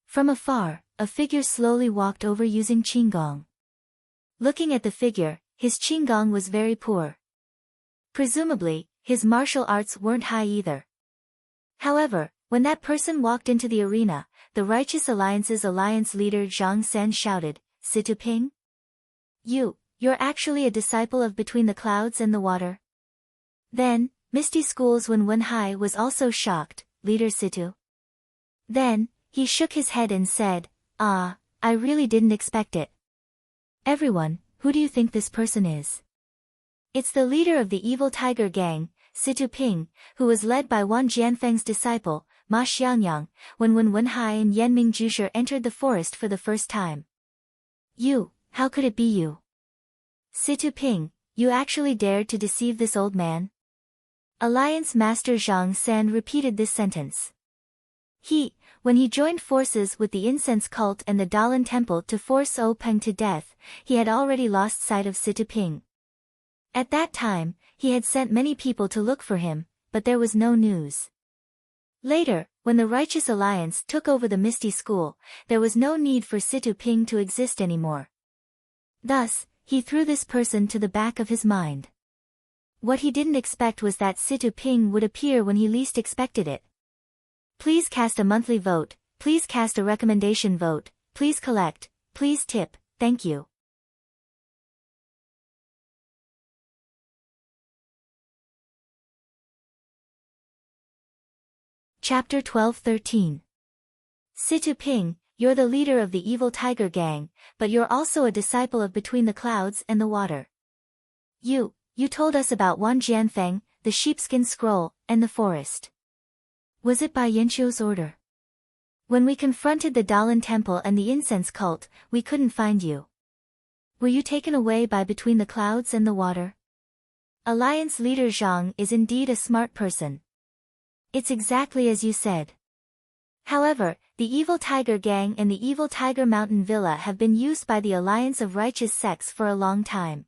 From afar, a figure slowly walked over using qinggong. Looking at the figure, his qinggong was very poor. Presumably, his martial arts weren't high either. However, when that person walked into the arena, the Righteous Alliance's alliance leader Zhang Sen shouted, "Situ Ping? You're actually a disciple of Between the Clouds and the Water?" Then, Misty School's Wen Wenhai was also shocked, "Leader Situ?" Then, he shook his head and said, "Ah, I really didn't expect it. Everyone, who do you think this person is?" "It's the leader of the evil tiger gang, Situ Ping, who was led by Wan Jianfeng's disciple, Ma Xiangyang, when Wen Wenhai and Yanming Jusher entered the forest for the first time." How could it be you? Situ Ping, you actually dared to deceive this old man?" Alliance Master Zhang Sen repeated this sentence. When he joined forces with the incense cult and the Dalan temple to force O Peng to death, he had already lost sight of Situ Ping. At that time, he had sent many people to look for him, but there was no news. Later, when the Righteous Alliance took over the Misty School, there was no need for Situ Ping to exist anymore. Thus, he threw this person to the back of his mind. What he didn't expect was that Situ Ping would appear when he least expected it. Please cast a monthly vote, please cast a recommendation vote, please collect, please tip, thank you. Chapter 12-13. Situ Ping, you're the leader of the evil tiger gang, but you're also a disciple of Between the Clouds and the Water. You told us about Wan Jianfeng, the sheepskin scroll, and the forest. Was it by Yanqiu's order? When we confronted the Dalan temple and the incense cult, we couldn't find you. Were you taken away by Between the Clouds and the Water? Alliance leader Zhang is indeed a smart person. It's exactly as you said. However, the Evil Tiger Gang and the Evil Tiger Mountain Villa have been used by the Alliance of Righteous Sects for a long time.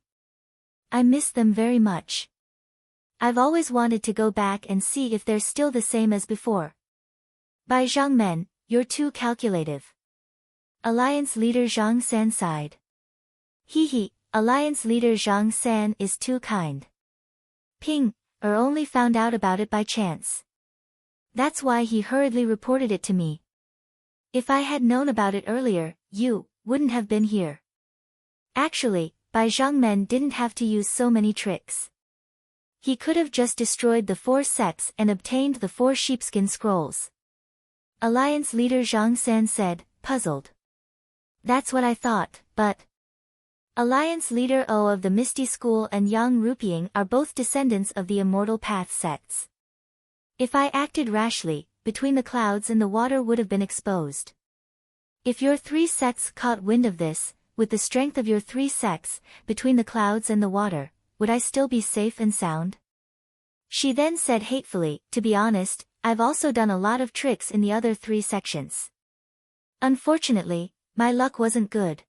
I miss them very much. I've always wanted to go back and see if they're still the same as before. Bai Zhangmen, you're too calculative. Alliance leader Zhang San sighed. Alliance leader Zhang San is too kind. Ping, only found out about it by chance. That's why he hurriedly reported it to me. If I had known about it earlier, you wouldn't have been here. Actually, Bai Zhangmen didn't have to use so many tricks. He could have just destroyed the 4 sects and obtained the 4 sheepskin scrolls. Alliance leader Zhang San said, puzzled. That's what I thought, but... Alliance leader O of the Misty School and Yang Rupiang are both descendants of the Immortal Path sects. If I acted rashly, between the clouds and the water would have been exposed. If your 3 sects caught wind of this, with the strength of your 3 sects, between the clouds and the water, would I still be safe and sound? She then said hatefully, to be honest, I've also done a lot of tricks in the other 3 sections. Unfortunately, my luck wasn't good.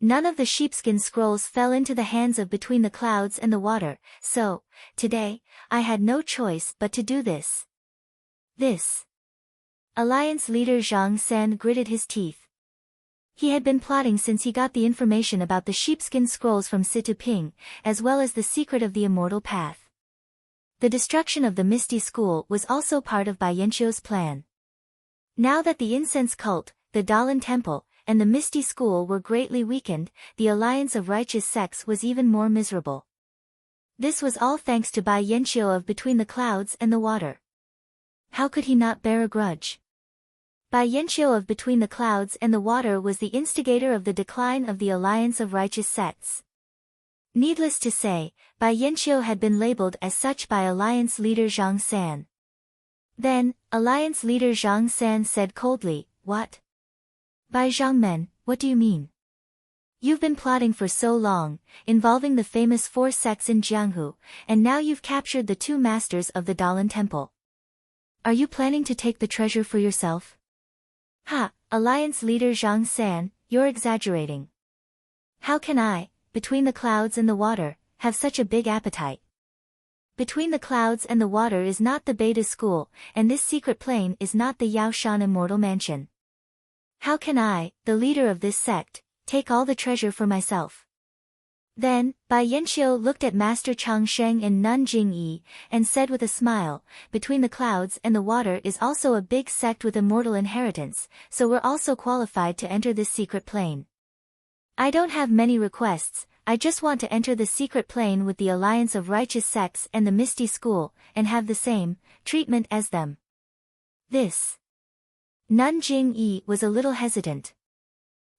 None of the sheepskin scrolls fell into the hands of between the clouds and the water, so, today, I had no choice but to do this. This. Alliance leader Zhang San gritted his teeth. He had been plotting since he got the information about the sheepskin scrolls from Situ Ping, as well as the secret of the immortal path. The destruction of the Misty School was also part of Bai Yanqiu's plan. Now that the incense cult, the Dalan Temple, and the Misty School were greatly weakened, the alliance of righteous sects was even more miserable. This was all thanks to Bai Yanqiu of Between the Clouds and the Water. How could he not bear a grudge? Bai Yanqiu of Between the Clouds and the Water was the instigator of the decline of the alliance of righteous sects. Needless to say, Bai Yanqiu had been labeled as such by alliance leader Zhang San. Then, alliance leader Zhang San said coldly, "What? Bai Zhangmen, what do you mean? You've been plotting for so long, involving the famous 4 sects in Jianghu, and now you've captured the 2 masters of the Dalan Temple. Are you planning to take the treasure for yourself?" "Ha, alliance leader Zhang San, you're exaggerating. How can I, Between the Clouds and the Water, have such a big appetite? Between the Clouds and the Water is not the Beta School, and this secret plane is not the Yaoshan Immortal Mansion. How can I, the leader of this sect, take all the treasure for myself?" Then, Bai Yanqiu looked at Master Changsheng and Nun Jingyi, and said with a smile, "Between the Clouds and the Water is also a big sect with immortal inheritance, so we're also qualified to enter this secret plane. I don't have many requests, I just want to enter the secret plane with the alliance of righteous sects and the Misty School, and have the same treatment as them." This. Nun Jingyi was a little hesitant.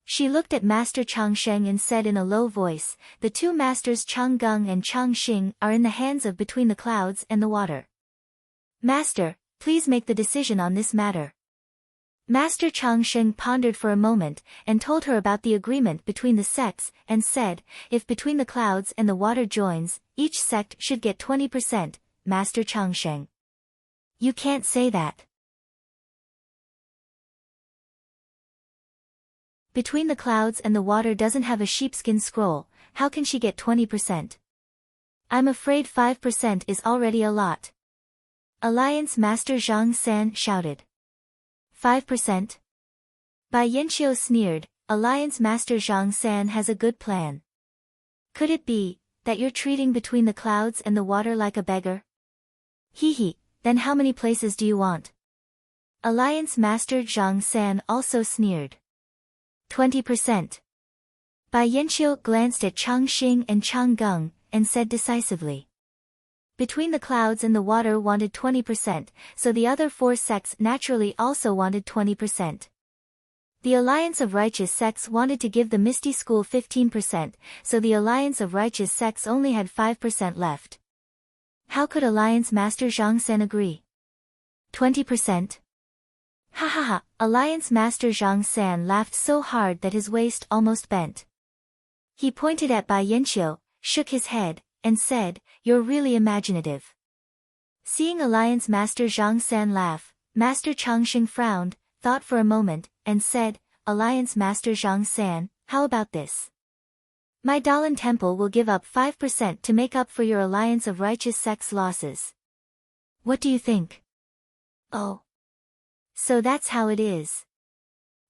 She looked at Master Changsheng and said in a low voice, "The 2 masters Changgung and Changxing are in the hands of Between the Clouds and the Water. Master, please make the decision on this matter." Master Changsheng pondered for a moment, and told her about the agreement between the sects, and said, "If Between the Clouds and the Water joins, each sect should get 20%, Master Changsheng." "You can't say that. Between the Clouds and the Water doesn't have a sheepskin scroll, how can she get 20%? I'm afraid 5% is already a lot." Alliance Master Zhang San shouted. 5%? Bai Yanqiu sneered, "Alliance Master Zhang San has a good plan. Could it be that you're treating Between the Clouds and the Water like a beggar?" "Hee, then how many places do you want?" Alliance Master Zhang San also sneered. 20%. Bai Yanqiu glanced at Changxing and Changgung, and said decisively. Between the Clouds and the Water wanted 20%, so the other 4 sects naturally also wanted 20%. The Alliance of Righteous Sects wanted to give the Misty School 15%, so the Alliance of Righteous Sects only had 5% left. How could Alliance Master Zhang San agree? 20%? Ha ha ha, Alliance Master Zhang San laughed so hard that his waist almost bent. He pointed at Bai Yanqiu, shook his head, and said, "You're really imaginative." Seeing Alliance Master Zhang San laugh, Master Changxing frowned, thought for a moment, and said, "Alliance Master Zhang San, how about this? My Dalan Temple will give up 5% to make up for your Alliance of Righteous Sects losses. What do you think?" "Oh. So that's how it is."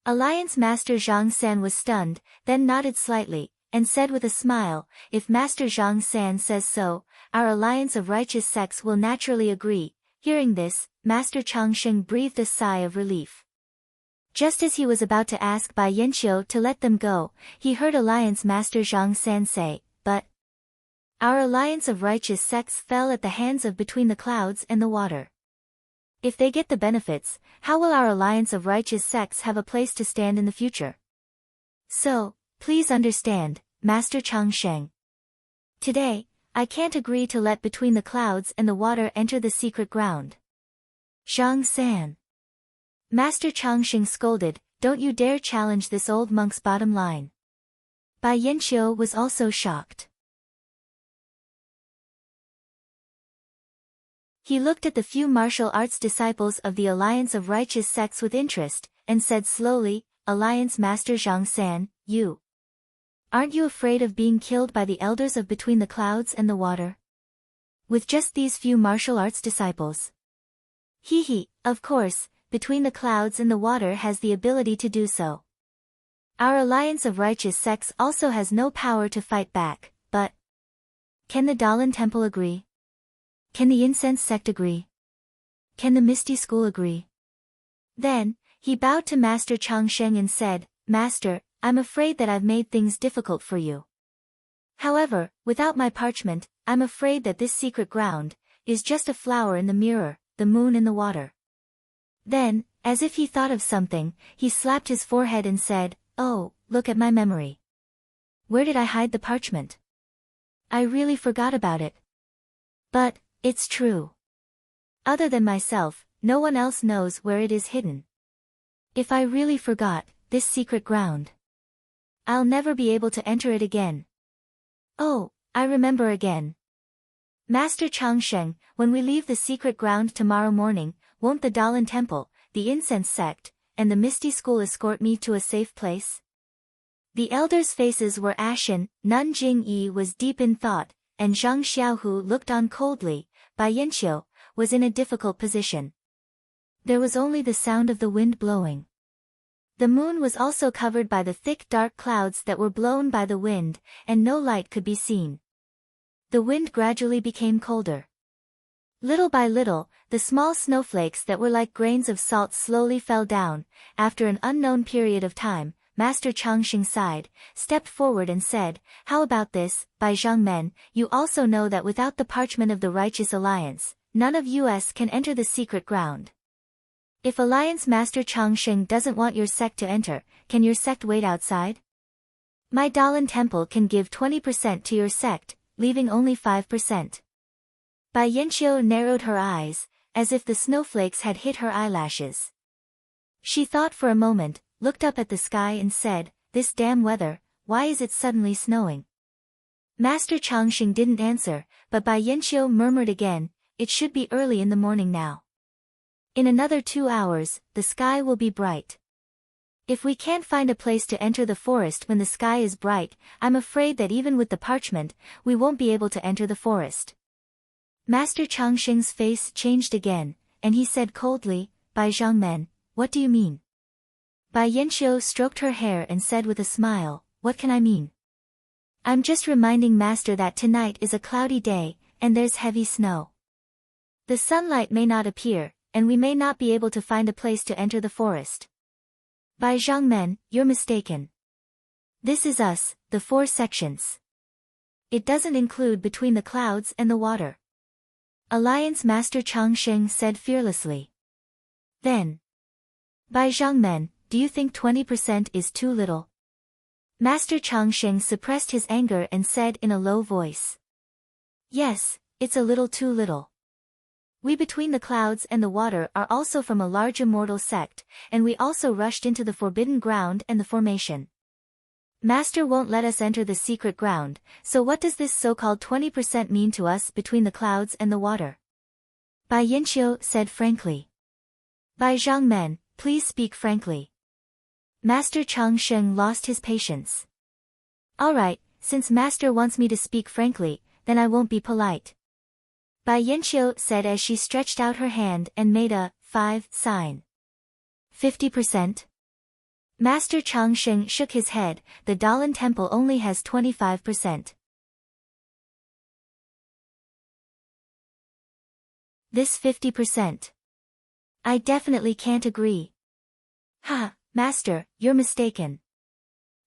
Alliance Master Zhang San was stunned, then nodded slightly, and said with a smile, "If Master Zhang San says so, our Alliance of Righteous Sects will naturally agree." Hearing this, Master Changsheng breathed a sigh of relief. Just as he was about to ask Bai Yanqiu to let them go, he heard Alliance Master Zhang San say, "But our Alliance of Righteous Sects fell at the hands of Between the Clouds and the Water. If they get the benefits, how will our Alliance of Righteous Sects have a place to stand in the future? So, please understand, Master Changsheng. Today, I can't agree to let Between the Clouds and the Water enter the secret ground." Zhang San. Master Changxing scolded, don't you dare challenge this old monk's bottom line. Bai Yanqiu was also shocked. He looked at the few martial arts disciples of the Alliance of Righteous Sects with interest, and said slowly, Alliance Master Zhang San, you. Aren't you afraid of being killed by the elders of Between the Clouds and the Water? With just these few martial arts disciples? Hee, of course, Between the Clouds and the Water has the ability to do so. Our Alliance of Righteous Sects also has no power to fight back, but... Can the Dalan Temple agree? Can the Incense Sect agree? Can the Misty School agree? Then, he bowed to Master Changsheng and said, Master, I'm afraid that I've made things difficult for you. However, without my parchment, I'm afraid that this secret ground is just a flower in the mirror, the moon in the water. Then, as if he thought of something, he slapped his forehead and said, Oh, look at my memory. Where did I hide the parchment? I really forgot about it. But, it's true. Other than myself, no one else knows where it is hidden. If I really forgot this secret ground, I'll never be able to enter it again. Oh, I remember again. Master Changsheng, when we leave the secret ground tomorrow morning, won't the Dalan Temple, the Incense Sect, and the Misty School escort me to a safe place? The elders' faces were ashen, Nun Jing-yi was deep in thought, and Zhang Xiaohu looked on coldly. Bai Yanqiu was in a difficult position. There was only the sound of the wind blowing. The moon was also covered by the thick dark clouds that were blown by the wind, and no light could be seen. The wind gradually became colder. Little by little, the small snowflakes that were like grains of salt slowly fell down. After an unknown period of time, Master Changxing sighed, stepped forward and said, How about this, Bai Zhangmen, you also know that without the parchment of the Righteous Alliance, none of us can enter the secret ground. If Alliance Master Changxing doesn't want your sect to enter, can your sect wait outside? My Dalan Temple can give 20% to your sect, leaving only 5%. Bai Yanqiu narrowed her eyes, as if the snowflakes had hit her eyelashes. She thought for a moment, looked up at the sky and said, This damn weather, why is it suddenly snowing? Master Changxing didn't answer, but Bai Yanqiu murmured again, It should be early in the morning now. In another 2 hours, the sky will be bright. If we can't find a place to enter the forest when the sky is bright, I'm afraid that even with the parchment, we won't be able to enter the forest. Master Changxing's face changed again, and he said coldly, Bai Zhangmen, what do you mean? Bai Yanqiu stroked her hair and said with a smile, What can I mean? I'm just reminding Master that tonight is a cloudy day, and there's heavy snow. The sunlight may not appear, and we may not be able to find a place to enter the forest. Bai Zhangmen, you're mistaken. This is us, the 4 sections. It doesn't include Between the Clouds and the Water. Alliance Master Changxing said fearlessly. Then, Bai Zhangmen, do you think 20% is too little? Master Changxing suppressed his anger and said in a low voice. Yes, it's a little too little. We Between the Clouds and the Water are also from a large immortal sect, and we also rushed into the forbidden ground and the formation. Master won't let us enter the secret ground, so what does this so-called 20% mean to us Between the Clouds and the Water? Bai Yanqiu said frankly. Bai Zhangmen, please speak frankly. Master Changxing lost his patience. All right, since Master wants me to speak frankly, then I won't be polite. Bai Yanqiu said as she stretched out her hand and made a 5 sign. 50%? Master Changxing shook his head, the Dalan Temple only has 25%. This 50%. I definitely can't agree. Ha, Master, you're mistaken.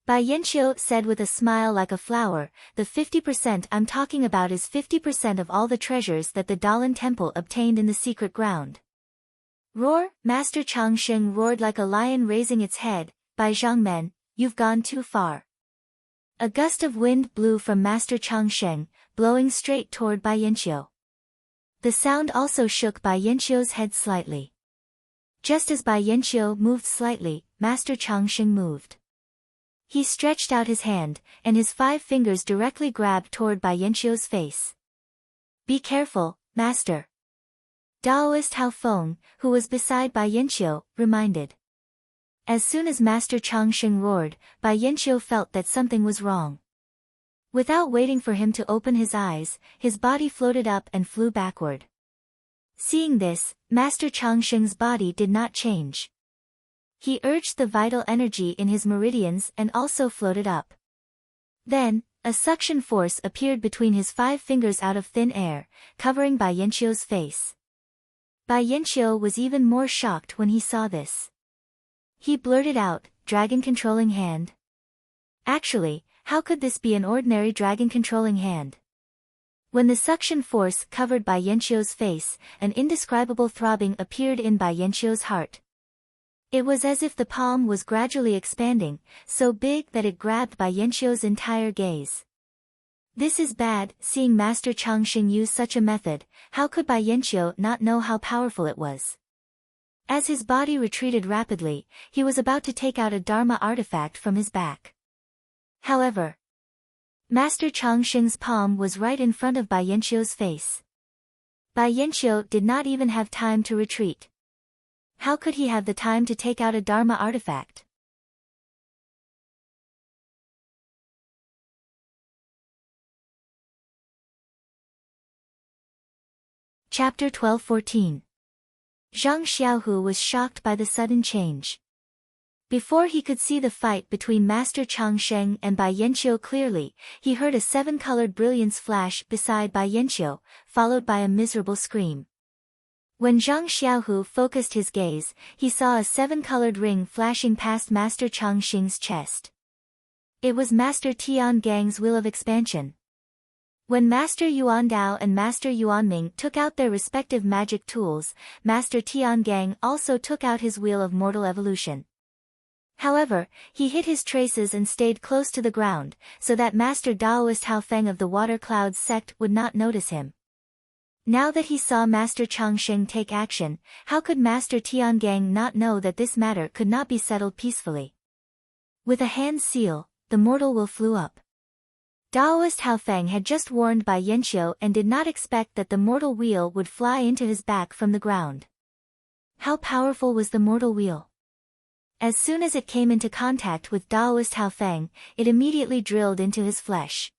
Bai Yanqiu said with a smile like a flower, the 50% I'm talking about is 50% of all the treasures that the Dalan Temple obtained in the secret ground. Roar! Master Changxing roared like a lion raising its head, Bai Zhangmen, you've gone too far. A gust of wind blew from Master Changxing, blowing straight toward Bai Yanqiu. The sound also shook Bai Yanqiu's head slightly. Just as Bai Yanqiu moved slightly, Master Changxing moved. He stretched out his hand, and his 5 fingers directly grabbed toward Bai Yanqiu's face. "Be careful, Master," Taoist Hao Feng, who was beside Bai Yanqiu, reminded. As soon as Master Changxing roared, Bai Yanqiu felt that something was wrong. Without waiting for him to open his eyes, his body floated up and flew backward. Seeing this, Master Changxing's body did not change. He urged the vital energy in his meridians and also floated up. Then, a suction force appeared between his 5 fingers out of thin air, covering Bai Yanqiu's face. Bai Yanqiu was even more shocked when he saw this. He blurted out, "Dragon controlling hand?" Actually, how could this be an ordinary dragon controlling hand? When the suction force covered Bai Yanqiu's face, an indescribable throbbing appeared in Bai Yanqiu's heart. It was as if the palm was gradually expanding, so big that it grabbed Bai Yanqiu's entire gaze. This is bad. Seeing Master Changxing use such a method, how could Bai Yanqiu not know how powerful it was? As his body retreated rapidly, he was about to take out a Dharma artifact from his back. However, Master Changxing's palm was right in front of Bai Yanqiu's face. Bai Yanqiu did not even have time to retreat. How could he have the time to take out a Dharma artifact? Chapter 12-14. Zhang Xiaohu was shocked by the sudden change. Before he could see the fight between Master Changxing and Bai Yanqiu clearly, he heard a 7-colored brilliance flash beside Bai Yanqiu, followed by a miserable scream. When Zhang Xiaohu focused his gaze, he saw a 7-colored ring flashing past Master Changxing's chest. It was Master Tian Gang's Wheel of Expansion. When Master Yuan Dao and Master Yuan Ming took out their respective magic tools, Master Tian Gang also took out his Wheel of Mortal Evolution. However, he hid his traces and stayed close to the ground, so that Master Daoist Hao Feng of the Water Clouds sect would not notice him. Now that he saw Master Changxing take action, how could Master Tiangang not know that this matter could not be settled peacefully? With a hand seal, the mortal will flew up. Daoist Hao Feng had just warned Bai Yanqiu and did not expect that the mortal wheel would fly into his back from the ground. How powerful was the mortal wheel? As soon as it came into contact with Daoist Hao Feng, it immediately drilled into his flesh.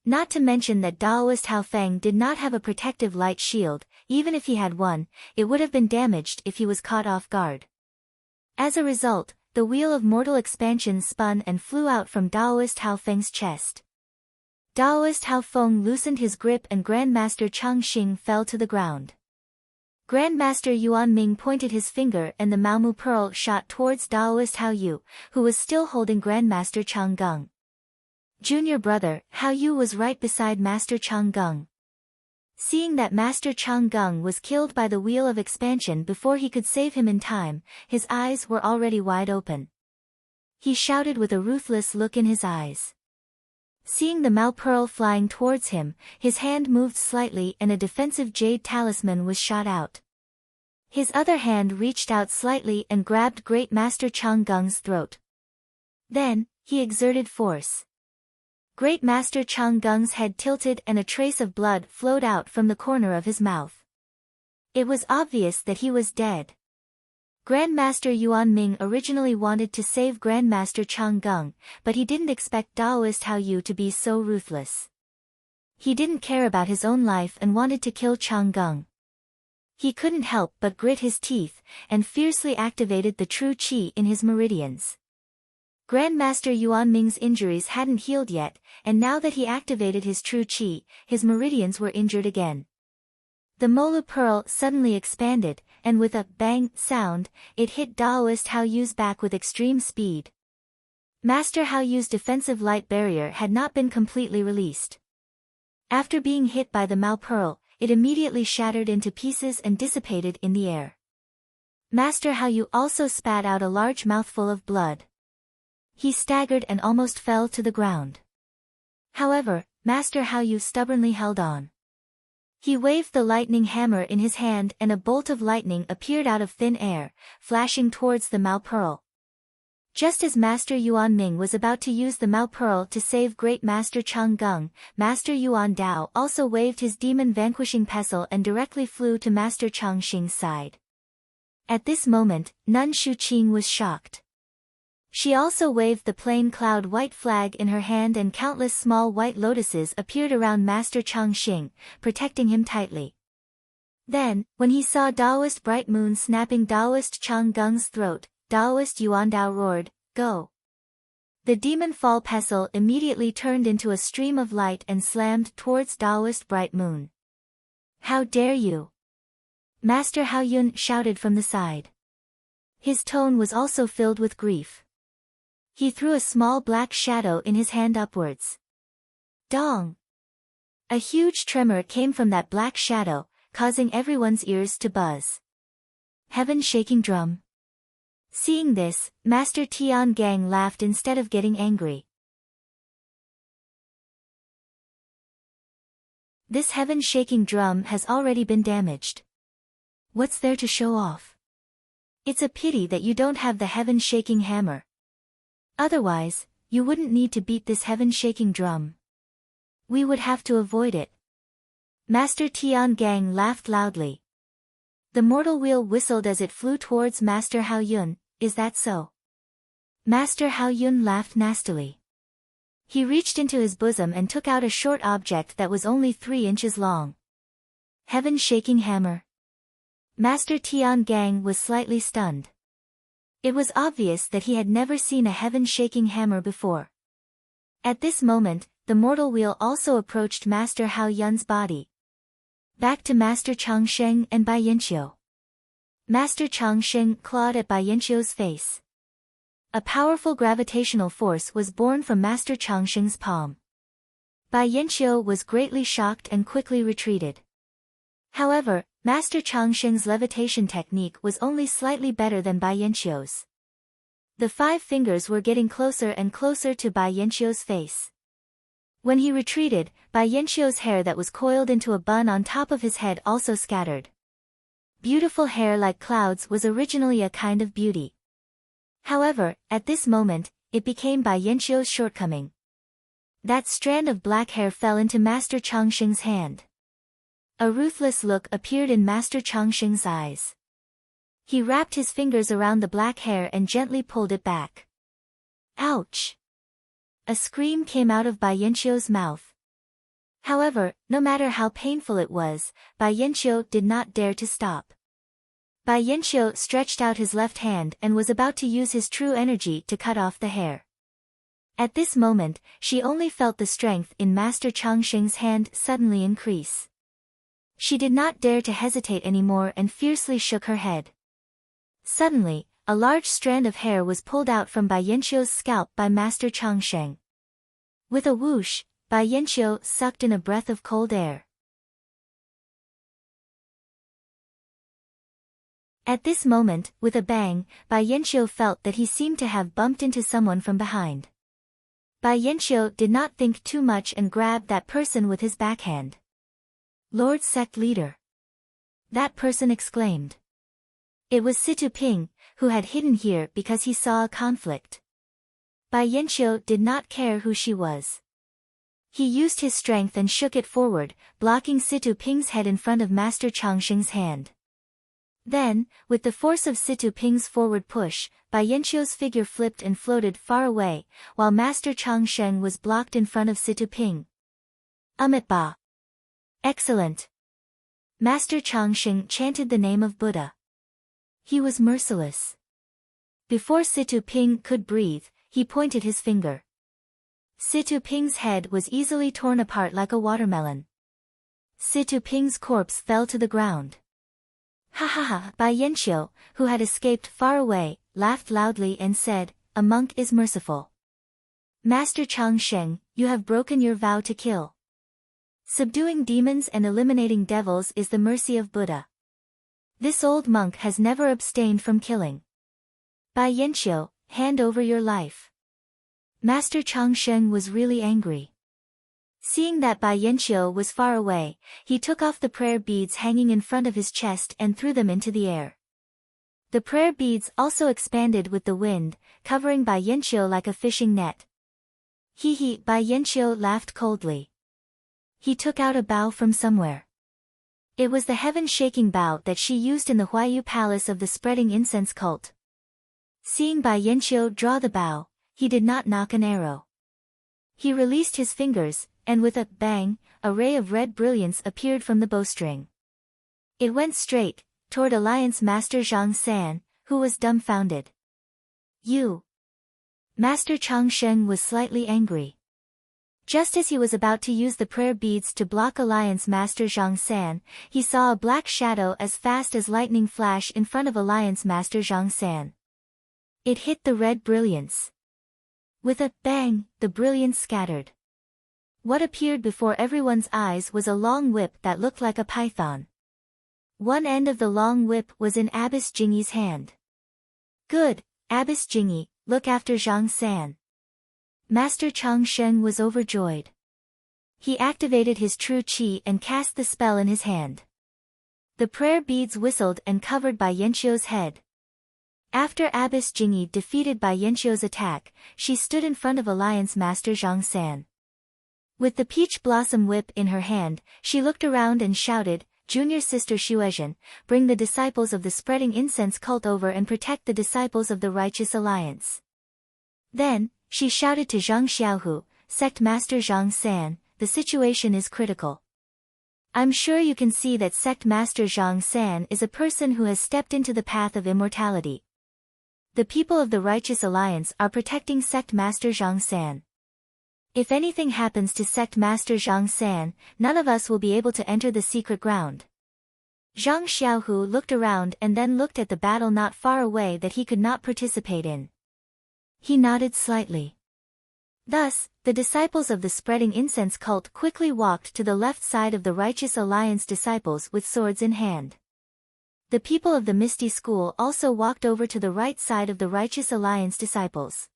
Not to mention that Daoist Hao Feng did not have a protective light shield. Even if he had one, it would have been damaged if he was caught off guard. As a result, the Wheel of Mortal Expansion spun and flew out from Daoist Hao Feng's chest. Daoist Hao Feng loosened his grip and Grandmaster Changxing fell to the ground. Grandmaster Yuan Ming pointed his finger and the Maomu Pearl shot towards Daoist Hao Yu, who was still holding Grandmaster Chang Gung. Junior brother, Hao Yu was right beside Master Chang Gung. Seeing that Master Chang Gung was killed by the Wheel of Expansion before he could save him in time, his eyes were already wide open. He shouted with a ruthless look in his eyes. Seeing the Mao Pearl flying towards him, his hand moved slightly and a defensive jade talisman was shot out. His other hand reached out slightly and grabbed Great Master Chang Gung's throat. Then, he exerted force. Great Master Chang Gung's head tilted and a trace of blood flowed out from the corner of his mouth. It was obvious that he was dead. Grandmaster Yuan Ming originally wanted to save Grandmaster Chang Gung, but he didn't expect Daoist Hao Yu to be so ruthless. He didn't care about his own life and wanted to kill Chang Gung. He couldn't help but grit his teeth, and fiercely activated the true qi in his meridians. Grandmaster Yuan Ming's injuries hadn't healed yet, and now that he activated his true qi, his meridians were injured again. The Molu Pearl suddenly expanded, and with a bang sound, it hit Daoist Hao Yu's back with extreme speed. Master Hao Yu's defensive light barrier had not been completely released. After being hit by the Mao Pearl, it immediately shattered into pieces and dissipated in the air. Master Hao Yu also spat out a large mouthful of blood. He staggered and almost fell to the ground. However, Master Hao Yu stubbornly held on. He waved the lightning hammer in his hand and a bolt of lightning appeared out of thin air, flashing towards the Mao Pearl. Just as Master Yuan Ming was about to use the Mao Pearl to save Great Master Chang Gung, Master Yuan Dao also waved his demon-vanquishing pestle and directly flew to Master Chang Xing's side. At this moment, Nun Shuqing was shocked. She also waved the plain cloud white flag in her hand and countless small white lotuses appeared around Master Chang Xing, protecting him tightly. Then, when he saw Daoist Bright Moon snapping Daoist Chang Gung's throat, Daoist Yuan Dao roared, "Go!" The demon fall pestle immediately turned into a stream of light and slammed towards Daoist Bright Moon. "How dare you!" Master Hao Yun shouted from the side. His tone was also filled with grief. He threw a small black shadow in his hand upwards. Dong! A huge tremor came from that black shadow, causing everyone's ears to buzz. Heaven-shaking drum. Seeing this, Master Tian Gang laughed instead of getting angry. This heaven-shaking drum has already been damaged. What's there to show off? It's a pity that you don't have the heaven-shaking hammer. Otherwise, you wouldn't need to beat this heaven-shaking drum. We would have to avoid it. Master Tian Gang laughed loudly. The mortal wheel whistled as it flew towards Master Hao Yun. Is that so? Master Hao Yun laughed nastily. He reached into his bosom and took out a short object that was only 3 inches long. Heaven-shaking hammer. Master Tian Gang was slightly stunned. It was obvious that he had never seen a heaven-shaking hammer before. At this moment, the mortal wheel also approached Master Hao Yun's body. Back to Master Chang Sheng and Bai Yanqiu. Master Chang Sheng clawed at Bai Yanqiu's face. A powerful gravitational force was born from Master Chang Sheng's palm. Bai Yanqiu was greatly shocked and quickly retreated. However, Master Chang Sheng's levitation technique was only slightly better than Bai Yanqiu's. The 5 fingers were getting closer and closer to Bai Yanqiu's face. When he retreated, Bai Yanqiu's hair that was coiled into a bun on top of his head also scattered. Beautiful hair like clouds was originally a kind of beauty. However, at this moment, it became Bai Yanqiu's shortcoming. That strand of black hair fell into Master Chang Sheng's hand. A ruthless look appeared in Master Chang Sheng's eyes. He wrapped his fingers around the black hair and gently pulled it back. Ouch! A scream came out of Bai Yanqiu's mouth. However, no matter how painful it was, Bai Yanqiu did not dare to stop. Bai Yanqiu stretched out his left hand and was about to use his true energy to cut off the hair. At this moment, she only felt the strength in Master Chang Sheng's hand suddenly increase. She did not dare to hesitate anymore and fiercely shook her head. Suddenly, a large strand of hair was pulled out from Bai Yanqiu's scalp by Master Chang Sheng. With a whoosh, Bai Yanqiu sucked in a breath of cold air. At this moment, with a bang, Bai Yanqiu felt that he seemed to have bumped into someone from behind. Bai Yanqiu did not think too much and grabbed that person with his backhand. Lord Sect Leader. That person exclaimed. It was Situ Ping, who had hidden here because he saw a conflict. Bai Yanqiu did not care who she was. He used his strength and shook it forward, blocking Situ Ping's head in front of Master Chang Sheng's hand. Then, with the force of Situ Ping's forward push, Bai Yanqiu's figure flipped and floated far away, while Master Chang Sheng was blocked in front of Situ Ping. Amitabha. Excellent. Master Chang Sheng chanted the name of Buddha. He was merciless. Before Situ Ping could breathe, he pointed his finger. Situ Ping's head was easily torn apart like a watermelon. Situ Ping's corpse fell to the ground. Ha ha ha! Bai Yanqiu, who had escaped far away, laughed loudly and said, "A monk is merciful. Master Chang Sheng, you have broken your vow to kill. Subduing demons and eliminating devils is the mercy of Buddha. This old monk has never abstained from killing. Bai Yanqiu, hand over your life." Master Chang Sheng was really angry. Seeing that Bai Yanqiu was far away, he took off the prayer beads hanging in front of his chest and threw them into the air. The prayer beads also expanded with the wind, covering Bai Yanqiu like a fishing net. Hee, Bai Yanqiu laughed coldly. He took out a bow from somewhere. It was the heaven-shaking bow that she used in the Huayu Palace of the Spreading Incense cult. Seeing Bai Yanqiu draw the bow, he did not knock an arrow. He released his fingers, and with a bang, a ray of red brilliance appeared from the bowstring. It went straight toward Alliance Master Zhang San, who was dumbfounded. You! Master Chang Sheng was slightly angry. Just as he was about to use the prayer beads to block Alliance Master Zhang San, he saw a black shadow as fast as lightning flash in front of Alliance Master Zhang San. It hit the red brilliance. With a bang, the brilliance scattered. What appeared before everyone's eyes was a long whip that looked like a python. One end of the long whip was in Abbess Jingyi's hand. Good, Abbess Jingyi, look after Zhang San. Master Chang Sheng was overjoyed. He activated his true qi and cast the spell in his hand. The prayer beads whistled and covered Bai Yanqiu's head. After Abbess Jingyi defeated Bai Yanqiu's attack, she stood in front of Alliance Master Zhang San. With the peach blossom whip in her hand, she looked around and shouted, Junior Sister Xuezhen, bring the disciples of the Spreading Incense cult over and protect the disciples of the Righteous Alliance. Then, she shouted to Zhang Xiaohu, Sect Master Zhang San, the situation is critical. I'm sure you can see that Sect Master Zhang San is a person who has stepped into the path of immortality. The people of the Righteous Alliance are protecting Sect Master Zhang San. If anything happens to Sect Master Zhang San, none of us will be able to enter the secret ground. Zhang Xiaohu looked around and then looked at the battle not far away that he could not participate in. He nodded slightly. Thus, the disciples of the Spreading Incense cult quickly walked to the left side of the Righteous Alliance disciples with swords in hand. The people of the Misty School also walked over to the right side of the Righteous Alliance disciples.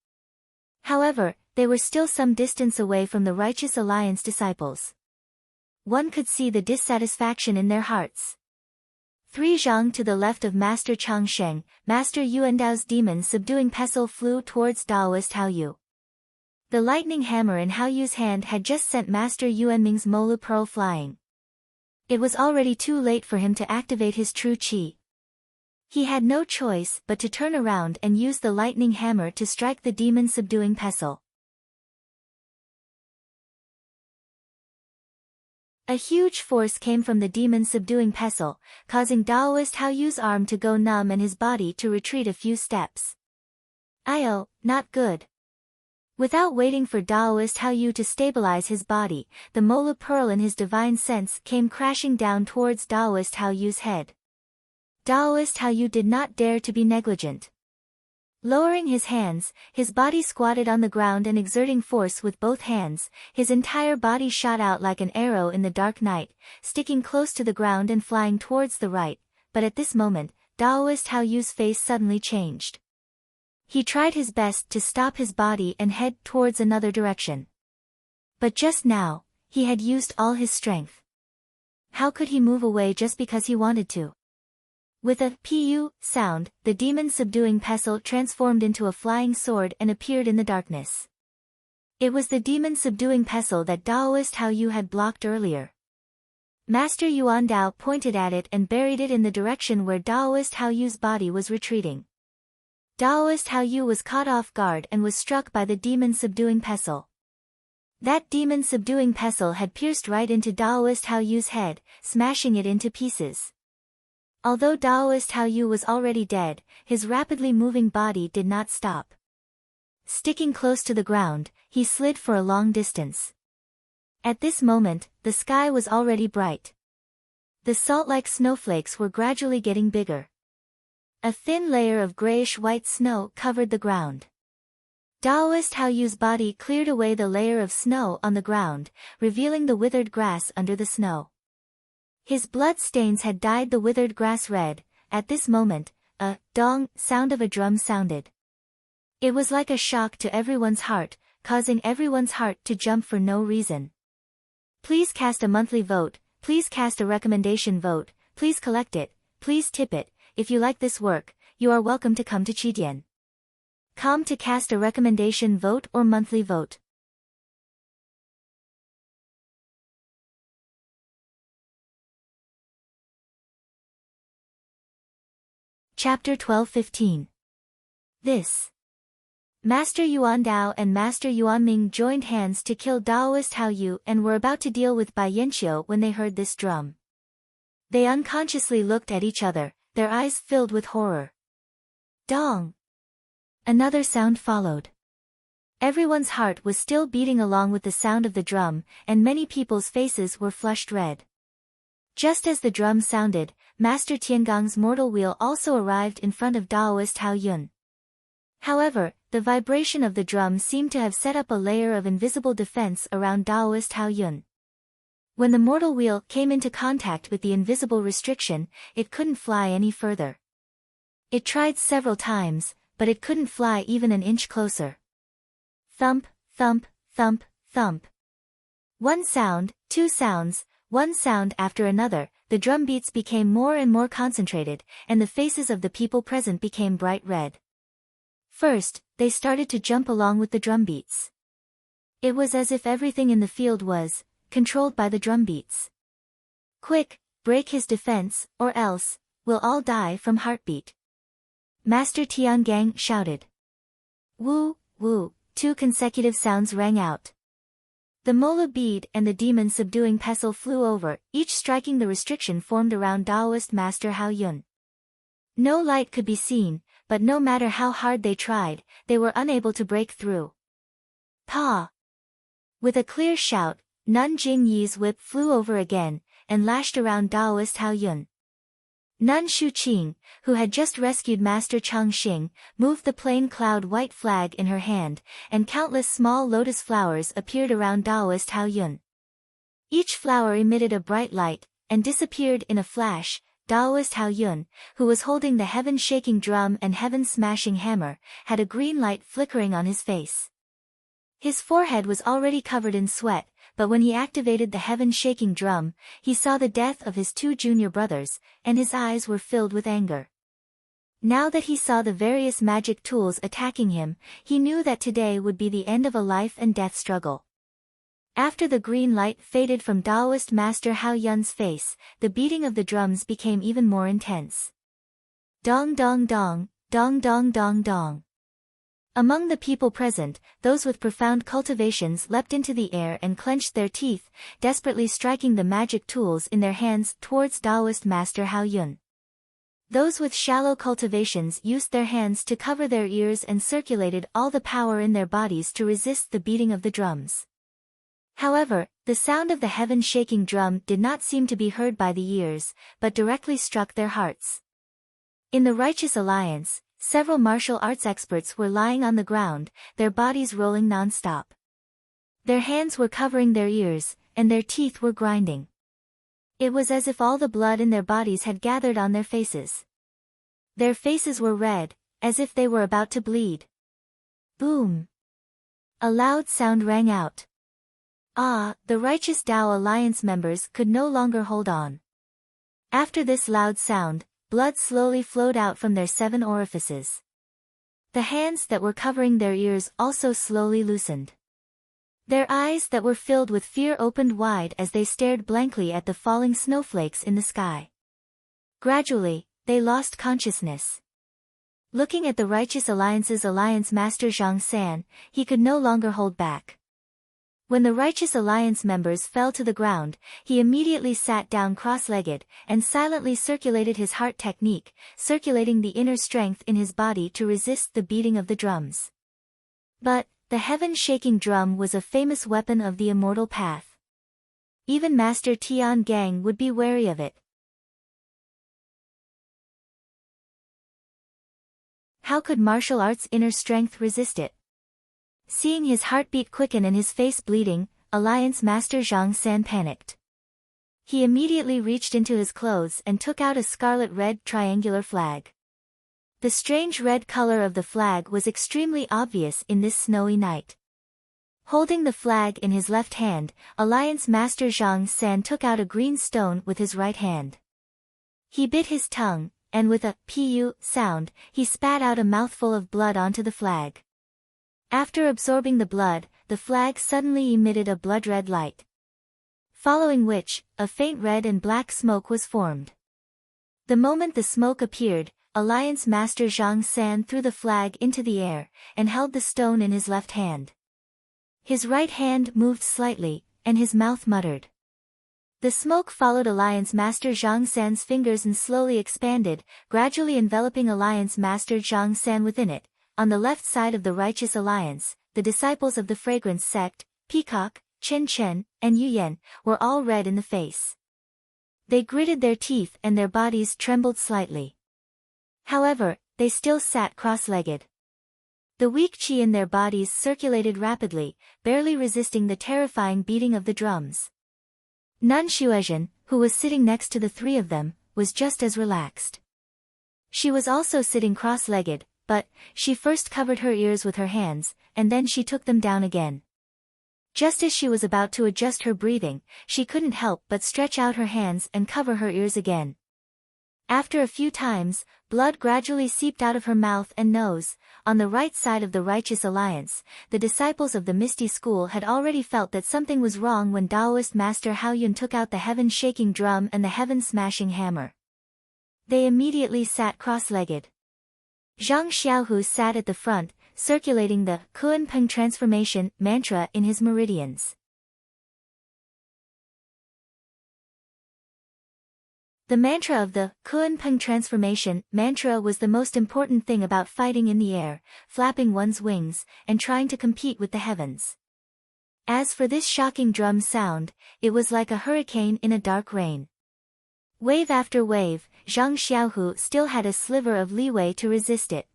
However, they were still some distance away from the Righteous Alliance disciples. One could see the dissatisfaction in their hearts. 3 Zhang to the left of Master Chang Sheng, Master Yuandao's demon subduing pestle flew towards Daoist Haoyu. The lightning hammer in Haoyu's hand had just sent Master Yuanming's Molu Pearl flying. It was already too late for him to activate his true qi. He had no choice but to turn around and use the lightning hammer to strike the demon subduing pestle. A huge force came from the demon subduing pestle, causing Daoist Haoyu's arm to go numb and his body to retreat a few steps. Io, not good. Without waiting for Daoist Haoyu to stabilize his body, the Molu Pearl in his divine sense came crashing down towards Daoist Haoyu's head. Daoist Haoyu did not dare to be negligent. Lowering his hands, his body squatted on the ground and exerting force with both hands, his entire body shot out like an arrow in the dark night, sticking close to the ground and flying towards the right, but at this moment, Daoist Haoyu's face suddenly changed. He tried his best to stop his body and head towards another direction. But just now, he had used all his strength. How could he move away just because he wanted to? With a pu sound, the demon subduing pestle transformed into a flying sword and appeared in the darkness. It was the demon subduing pestle that Daoist Haoyu had blocked earlier. Master Yuandao pointed at it and buried it in the direction where Daoist Haoyu's body was retreating. Daoist Haoyu was caught off guard and was struck by the demon subduing pestle. That demon subduing pestle had pierced right into Daoist Haoyu's head, smashing it into pieces. Although Daoist Haoyu was already dead, his rapidly moving body did not stop. Sticking close to the ground, he slid for a long distance. At this moment, the sky was already bright. The salt-like snowflakes were gradually getting bigger. A thin layer of grayish-white snow covered the ground. Daoist Haoyu's body cleared away the layer of snow on the ground, revealing the withered grass under the snow. His blood stains had dyed the withered grass red. At this moment, a dong sound of a drum sounded. It was like a shock to everyone's heart, causing everyone's heart to jump for no reason. Please cast a monthly vote, please cast a recommendation vote, please collect it, please tip it. If you like this work, you are welcome to come to Chidian. Come to cast a recommendation vote or monthly vote. Chapter 12-15. This. Master Yuan Dao and Master Yuan Ming joined hands to kill Daoist Hao Yu and were about to deal with Bai Yanqiu when they heard this drum. They unconsciously looked at each other, their eyes filled with horror. Dong! Another sound followed. Everyone's heart was still beating along with the sound of the drum, and many people's faces were flushed red. Just as the drum sounded, Master Tiangong's mortal wheel also arrived in front of Daoist Hao Yun. However, the vibration of the drum seemed to have set up a layer of invisible defense around Daoist Hao Yun. When the mortal wheel came into contact with the invisible restriction, it couldn't fly any further. It tried several times, but it couldn't fly even an inch closer. Thump, thump, thump, thump. One sound, two sounds, one sound after another, the drum beats became more and more concentrated, and the faces of the people present became bright red. First, they started to jump along with the drum beats. It was as if everything in the field was controlled by the drum beats. Quick, break his defense, or else, we'll all die from heartbeat. Master Tiangang shouted. Woo, woo, 2 consecutive sounds rang out. The mola bead and the demon subduing pestle flew over, each striking the restriction formed around Daoist Master Hao Yun. No light could be seen, but no matter how hard they tried, they were unable to break through. Pa! With a clear shout, Nun Jing Yi's whip flew over again, and lashed around Daoist Hao Yun. Nun Shuqing, who had just rescued Master Chang Xing, moved the plain cloud-white flag in her hand, and countless small lotus flowers appeared around Daoist Hao Yun. Each flower emitted a bright light, and disappeared in a flash. Daoist Hao Yun, who was holding the heaven-shaking drum and heaven-smashing hammer, had a green light flickering on his face. His forehead was already covered in sweat, but when he activated the heaven-shaking drum, he saw the death of his 2 junior brothers, and his eyes were filled with anger. Now that he saw the various magic tools attacking him, he knew that today would be the end of a life-and-death struggle. After the green light faded from Daoist Master Hao Yun's face, the beating of the drums became even more intense. Dong dong dong, dong dong dong dong. Among the people present, those with profound cultivations leapt into the air and clenched their teeth, desperately striking the magic tools in their hands towards Daoist Master Hao Yun. Those with shallow cultivations used their hands to cover their ears and circulated all the power in their bodies to resist the beating of the drums. However, the sound of the heaven-shaking drum did not seem to be heard by the ears, but directly struck their hearts. In the Righteous Alliance, several martial arts experts were lying on the ground, their bodies rolling non-stop. Their hands were covering their ears, and their teeth were grinding. It was as if all the blood in their bodies had gathered on their faces. Their faces were red, as if they were about to bleed. Boom! A loud sound rang out. The Righteous Dao Alliance members could no longer hold on. After this loud sound, blood slowly flowed out from their 7 orifices. The hands that were covering their ears also slowly loosened. Their eyes that were filled with fear opened wide as they stared blankly at the falling snowflakes in the sky. Gradually, they lost consciousness. Looking at the Righteous Alliance's Alliance Master Zhang San, he could no longer hold back. When the Righteous Alliance members fell to the ground, he immediately sat down cross-legged, and silently circulated his heart technique, circulating the inner strength in his body to resist the beating of the drums. But, the heaven-shaking drum was a famous weapon of the immortal path. Even Master Tian Gang would be wary of it. How could martial arts' inner strength resist it? Seeing his heartbeat quicken and his face bleeding, Alliance Master Zhang San panicked. He immediately reached into his clothes and took out a scarlet-red triangular flag. The strange red color of the flag was extremely obvious in this snowy night. Holding the flag in his left hand, Alliance Master Zhang San took out a green stone with his right hand. He bit his tongue, and with a pu sound, he spat out a mouthful of blood onto the flag. After absorbing the blood, the flag suddenly emitted a blood-red light. Following which, a faint red and black smoke was formed. The moment the smoke appeared, Alliance Master Zhang San threw the flag into the air, and held the stone in his left hand. His right hand moved slightly, and his mouth muttered. The smoke followed Alliance Master Zhang San's fingers and slowly expanded, gradually enveloping Alliance Master Zhang San within it. On the left side of the Righteous Alliance, the disciples of the Fragrance sect, Peacock, Chen Chen, and Yu Yan, were all red in the face. They gritted their teeth and their bodies trembled slightly. However, they still sat cross-legged. The weak qi in their bodies circulated rapidly, barely resisting the terrifying beating of the drums. Nun Xuezhen, who was sitting next to the three of them, was just as relaxed. She was also sitting cross-legged, but she first covered her ears with her hands, and then she took them down again. Just as she was about to adjust her breathing, she couldn't help but stretch out her hands and cover her ears again. After a few times, blood gradually seeped out of her mouth and nose. On the right side of the Righteous Alliance, the disciples of the Misty School had already felt that something was wrong when Taoist Master Haoyun took out the heaven-shaking drum and the heaven-smashing hammer. They immediately sat cross-legged. Zhang Xiaohu sat at the front, circulating the Kuan-Peng transformation mantra in his meridians. The mantra of the Kuan-Peng transformation mantra was the most important thing about fighting in the air, flapping one's wings, and trying to compete with the heavens. As for this shocking drum sound, it was like a hurricane in a dark rain. Wave after wave, Zhang Xiaohu still had a sliver of leeway to resist it.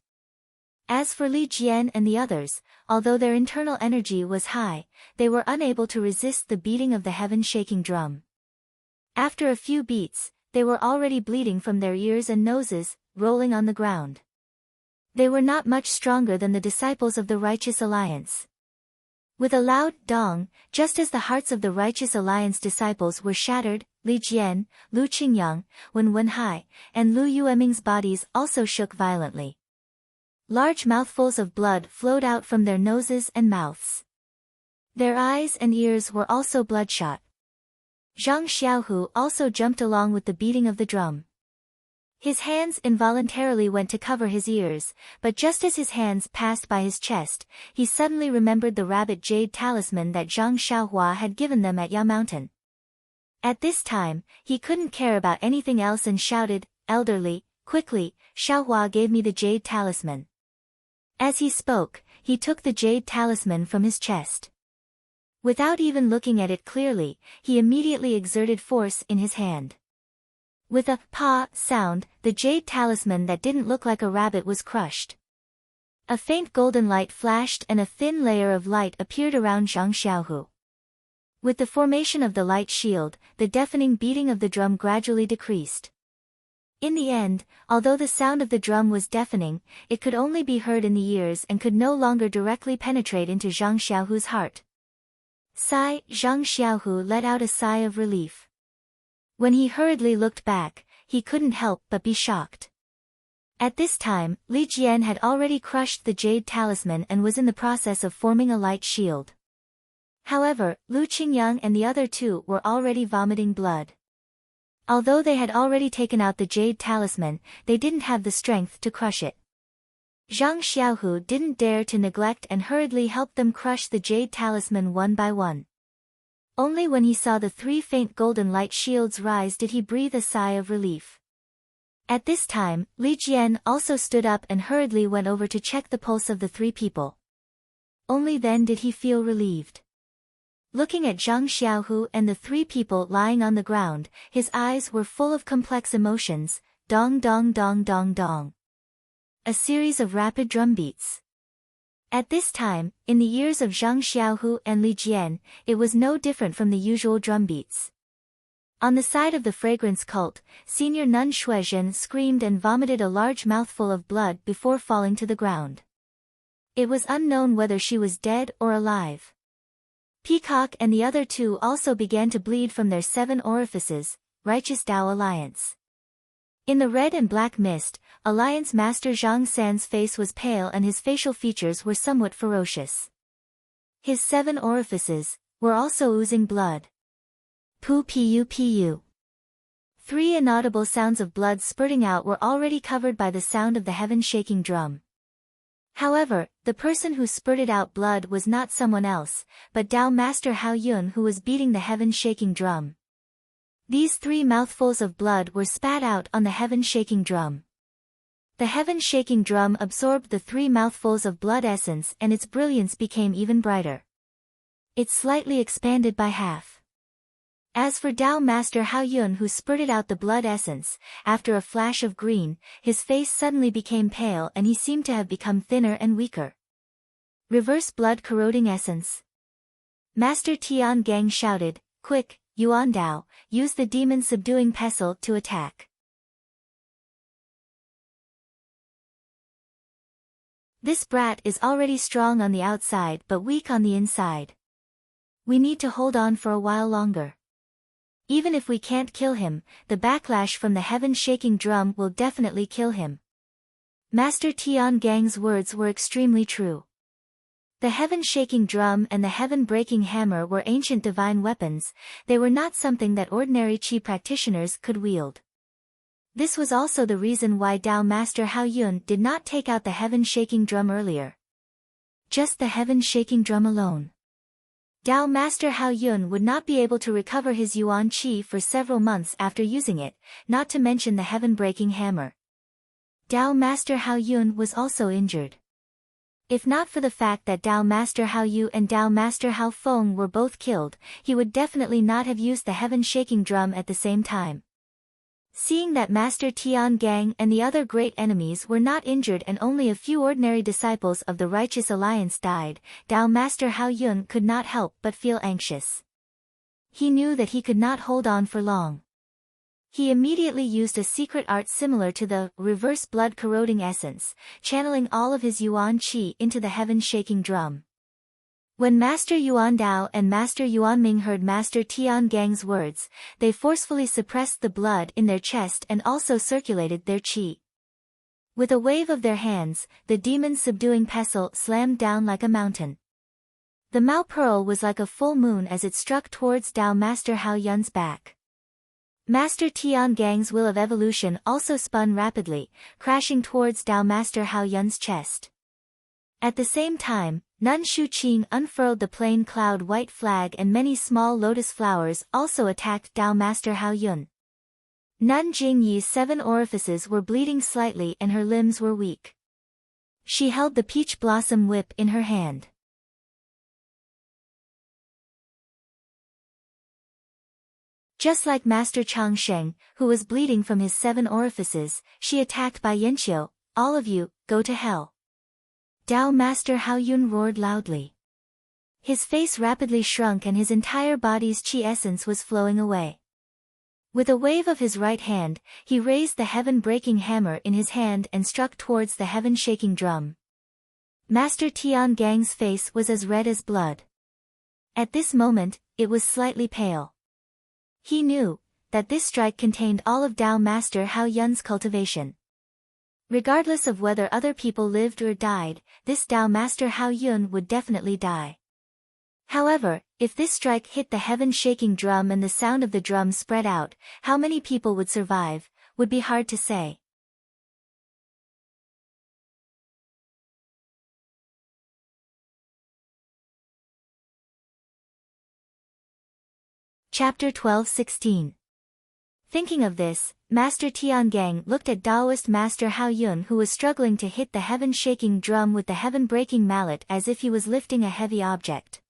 As for Li Jian and the others, although their internal energy was high, they were unable to resist the beating of the heaven-shaking drum. After a few beats, they were already bleeding from their ears and noses, rolling on the ground. They were not much stronger than the disciples of the Righteous Alliance. With a loud dong, just as the hearts of the Righteous Alliance disciples were shattered, Li Jian, Lu Qingyang, Wen Hai, and Lu Yueming's bodies also shook violently. Large mouthfuls of blood flowed out from their noses and mouths. Their eyes and ears were also bloodshot. Zhang Xiaohu also jumped along with the beating of the drum. His hands involuntarily went to cover his ears, but just as his hands passed by his chest, he suddenly remembered the rabbit jade talisman that Zhang Xiaohua had given them at Ya Mountain. At this time, he couldn't care about anything else and shouted, "Elderly, quickly, Xiaohua gave me the jade talisman." As he spoke, he took the jade talisman from his chest. Without even looking at it clearly, he immediately exerted force in his hand. With a "pa" sound, the jade talisman that didn't look like a rabbit was crushed. A faint golden light flashed and a thin layer of light appeared around Zhang Xiaohu. With the formation of the light shield, the deafening beating of the drum gradually decreased. In the end, although the sound of the drum was deafening, it could only be heard in the ears and could no longer directly penetrate into Zhang Xiaohu's heart. Sigh, Zhang Xiaohu let out a sigh of relief. When he hurriedly looked back, he couldn't help but be shocked. At this time, Li Jian had already crushed the jade talisman and was in the process of forming a light shield. However, Lu Qingyang and the other two were already vomiting blood. Although they had already taken out the jade talisman, they didn't have the strength to crush it. Zhang Xiaohu didn't dare to neglect and hurriedly helped them crush the jade talisman one by one. Only when he saw the three faint golden light shields rise did he breathe a sigh of relief. At this time, Li Jian also stood up and hurriedly went over to check the pulse of the three people. Only then did he feel relieved. Looking at Zhang Xiaohu and the three people lying on the ground, his eyes were full of complex emotions. Dong dong dong dong dong. A series of rapid drum beats. At this time, in the ears of Zhang Xiaohu and Li Jian, it was no different from the usual drum beats. On the side of the fragrance cult, Senior Nun Xuezhen screamed and vomited a large mouthful of blood before falling to the ground. It was unknown whether she was dead or alive. Peacock and the other two also began to bleed from their 7 orifices, Righteous Tao Alliance. In the red and black mist, Alliance Master Zhang San's face was pale and his facial features were somewhat ferocious. His 7 orifices were also oozing blood. Pu-pu-pu. 3 inaudible sounds of blood spurting out were already covered by the sound of the heaven-shaking drum. However, the person who spurted out blood was not someone else, but Tao Master Hao Yun, who was beating the heaven-shaking drum. These 3 mouthfuls of blood were spat out on the heaven-shaking drum. The heaven-shaking drum absorbed the 3 mouthfuls of blood essence and its brilliance became even brighter. It slightly expanded by half. As for Tao Master Hao Yun, who spurted out the blood essence, after a flash of green, his face suddenly became pale and he seemed to have become thinner and weaker. Reverse blood corroding essence. Master Tian Gang shouted, "Quick, Yuan Dao, use the demon subduing pestle to attack." This brat is already strong on the outside but weak on the inside. We need to hold on for a while longer. Even if we can't kill him, the backlash from the heaven-shaking drum will definitely kill him. Master Tian Gang's words were extremely true. The heaven-shaking drum and the heaven-breaking hammer were ancient divine weapons, they were not something that ordinary Qi practitioners could wield. This was also the reason why Tao Master Hao Yun did not take out the heaven-shaking drum earlier. Just the heaven-shaking drum alone. Tao Master Hao Yun would not be able to recover his Yuan Qi for several months after using it, not to mention the heaven-breaking hammer. Tao Master Hao Yun was also injured. If not for the fact that Tao Master Hao Yu and Tao Master Hao Feng were both killed, he would definitely not have used the heaven-shaking drum at the same time. Seeing that Master Tian Gang and the other great enemies were not injured and only a few ordinary disciples of the Righteous Alliance died, Tao Master Hao Yun could not help but feel anxious. He knew that he could not hold on for long. He immediately used a secret art similar to the reverse blood corroding essence, channeling all of his Yuan Qi into the heaven-shaking drum. When Master Yuan Dao and Master Yuan Ming heard Master Tian Gang's words, they forcefully suppressed the blood in their chest and also circulated their qi. With a wave of their hands, the demon's subduing pestle slammed down like a mountain. The Mao Pearl was like a full moon as it struck towards Tao Master Hao Yun's back. Master Tian Gang's will of evolution also spun rapidly, crashing towards Tao Master Hao Yun's chest. At the same time, Nun Shuqing unfurled the plain cloud white flag and many small lotus flowers also attacked Tao Master Hao Yun. Nun Jingyi's 7 orifices were bleeding slightly and her limbs were weak. She held the peach blossom whip in her hand. Just like Master Changsheng, who was bleeding from his 7 orifices, she attacked Bai Yanqiu. "All of you, go to hell." Tao Master Hao Yun roared loudly. His face rapidly shrunk and his entire body's qi essence was flowing away. With a wave of his right hand, he raised the heaven-breaking hammer in his hand and struck towards the heaven-shaking drum. Master Tian Gang's face was as red as blood. At this moment, it was slightly pale. He knew that this strike contained all of Tao Master Hao Yun's cultivation. Regardless of whether other people lived or died, this Tao Master Hao Yun would definitely die. However, if this strike hit the heaven-shaking drum and the sound of the drum spread out, how many people would survive, would be hard to say. Chapter 12-16. Thinking of this, Master Tiangang looked at Taoist Master Hao Yun, who was struggling to hit the heaven-shaking drum with the heaven-breaking mallet as if he was lifting a heavy object.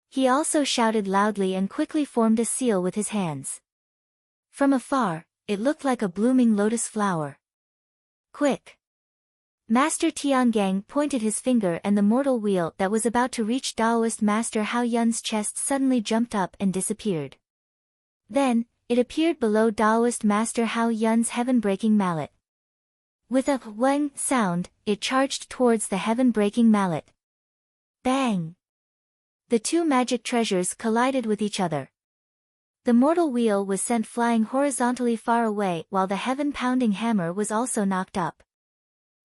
He also shouted loudly and quickly formed a seal with his hands. From afar, it looked like a blooming lotus flower. "Quick!" Master Tiangang pointed his finger and the mortal wheel that was about to reach Taoist Master Hao Yun's chest suddenly jumped up and disappeared. Then, it appeared below Taoist Master Hao Yun's heaven-breaking mallet. With a whang sound, it charged towards the heaven-breaking mallet. Bang! The two magic treasures collided with each other. The mortal wheel was sent flying horizontally far away while the heaven-pounding hammer was also knocked up.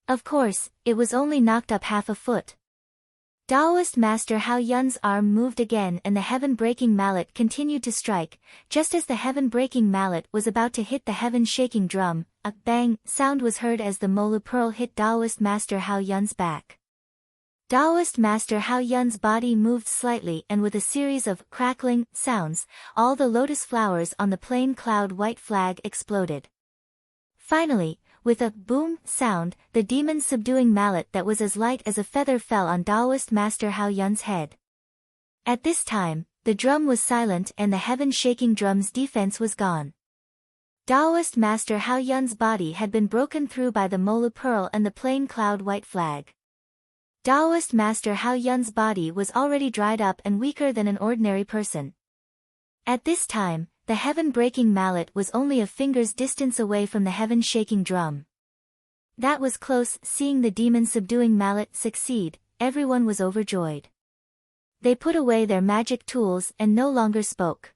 Of course, it was only knocked up half a foot. Taoist Master Hao Yun's arm moved again and the heaven-breaking mallet continued to strike. Just as the heaven-breaking mallet was about to hit the heaven-shaking drum, a bang sound was heard as the Molu Pearl hit Taoist Master Hao Yun's back. Taoist Master Hao Yun's body moved slightly and with a series of crackling sounds, all the lotus flowers on the plain cloud white flag exploded. Finally, with a boom sound, the demon's subduing mallet that was as light as a feather fell on Taoist Master Hao Yun's head. At this time, the drum was silent and the heaven-shaking drum's defense was gone. Taoist Master Hao Yun's body had been broken through by the Molu Pearl and the plain cloud white flag. Taoist Master Hao Yun's body was already dried up and weaker than an ordinary person. At this time, the heaven-breaking mallet was only a finger's distance away from the heaven-shaking drum. That was close. Seeing the demon-subduing mallet succeed, everyone was overjoyed. They put away their magic tools and no longer spoke.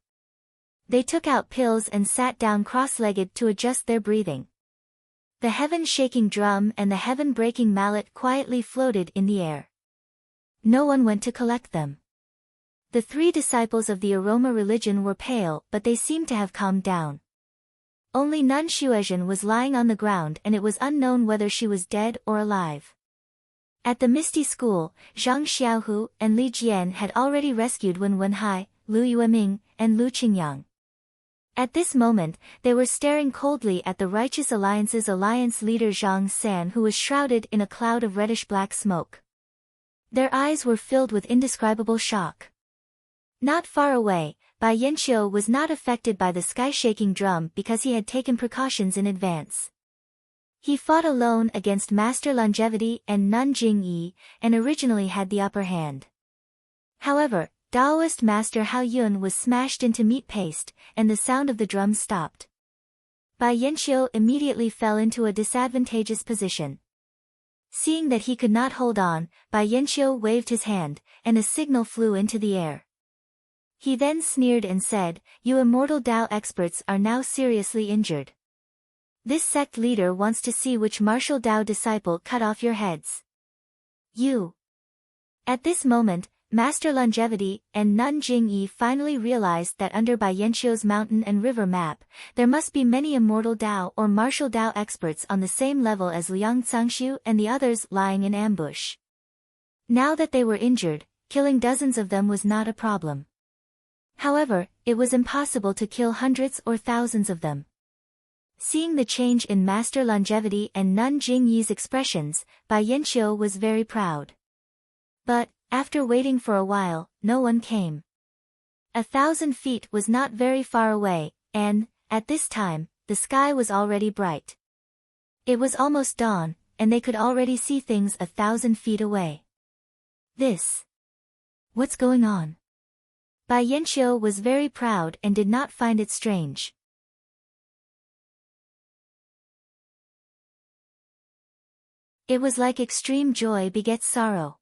They took out pills and sat down cross-legged to adjust their breathing. The heaven-shaking drum and the heaven-breaking mallet quietly floated in the air. No one went to collect them. The three disciples of the aroma religion were pale, but they seemed to have calmed down. Only Nun Xuezhen was lying on the ground and it was unknown whether she was dead or alive. At the Misty School, Zhang Xiaohu and Li Jian had already rescued Wen Wenhai, Lu Yueming, and Lu Qingyang. At this moment, they were staring coldly at the Righteous Alliance's alliance leader Zhang San, who was shrouded in a cloud of reddish-black smoke. Their eyes were filled with indescribable shock. Not far away, Bai Yanqiu was not affected by the sky-shaking drum because he had taken precautions in advance. He fought alone against Master Longevity and Nun Jingyi, and originally had the upper hand. However, Taoist Master Hao Yun was smashed into meat paste, and the sound of the drum stopped. Bai Yanqiu immediately fell into a disadvantageous position. Seeing that he could not hold on, Bai Yanqiu waved his hand, and a signal flew into the air. He then sneered and said, "You immortal Tao experts are now seriously injured. This sect leader wants to see which martial Tao disciple cut off your heads. You." At this moment, Master Longevity and Nun Jingyi finally realized that under Bai Yanqiu's mountain and river map, there must be many immortal Tao or martial Tao experts on the same level as Liang Cangshu and the others lying in ambush. Now that they were injured, killing dozens of them was not a problem. However, it was impossible to kill hundreds or thousands of them. Seeing the change in Master Longevity and Nun Jingyi's expressions, Bai Yanqiu was very proud. But, after waiting for a while, no one came. 1,000 feet was not very far away, and, at this time, the sky was already bright. It was almost dawn, and they could already see things 1,000 feet away. What's going on? Bai Yanqiu was very proud and did not find it strange. It was like extreme joy begets sorrow.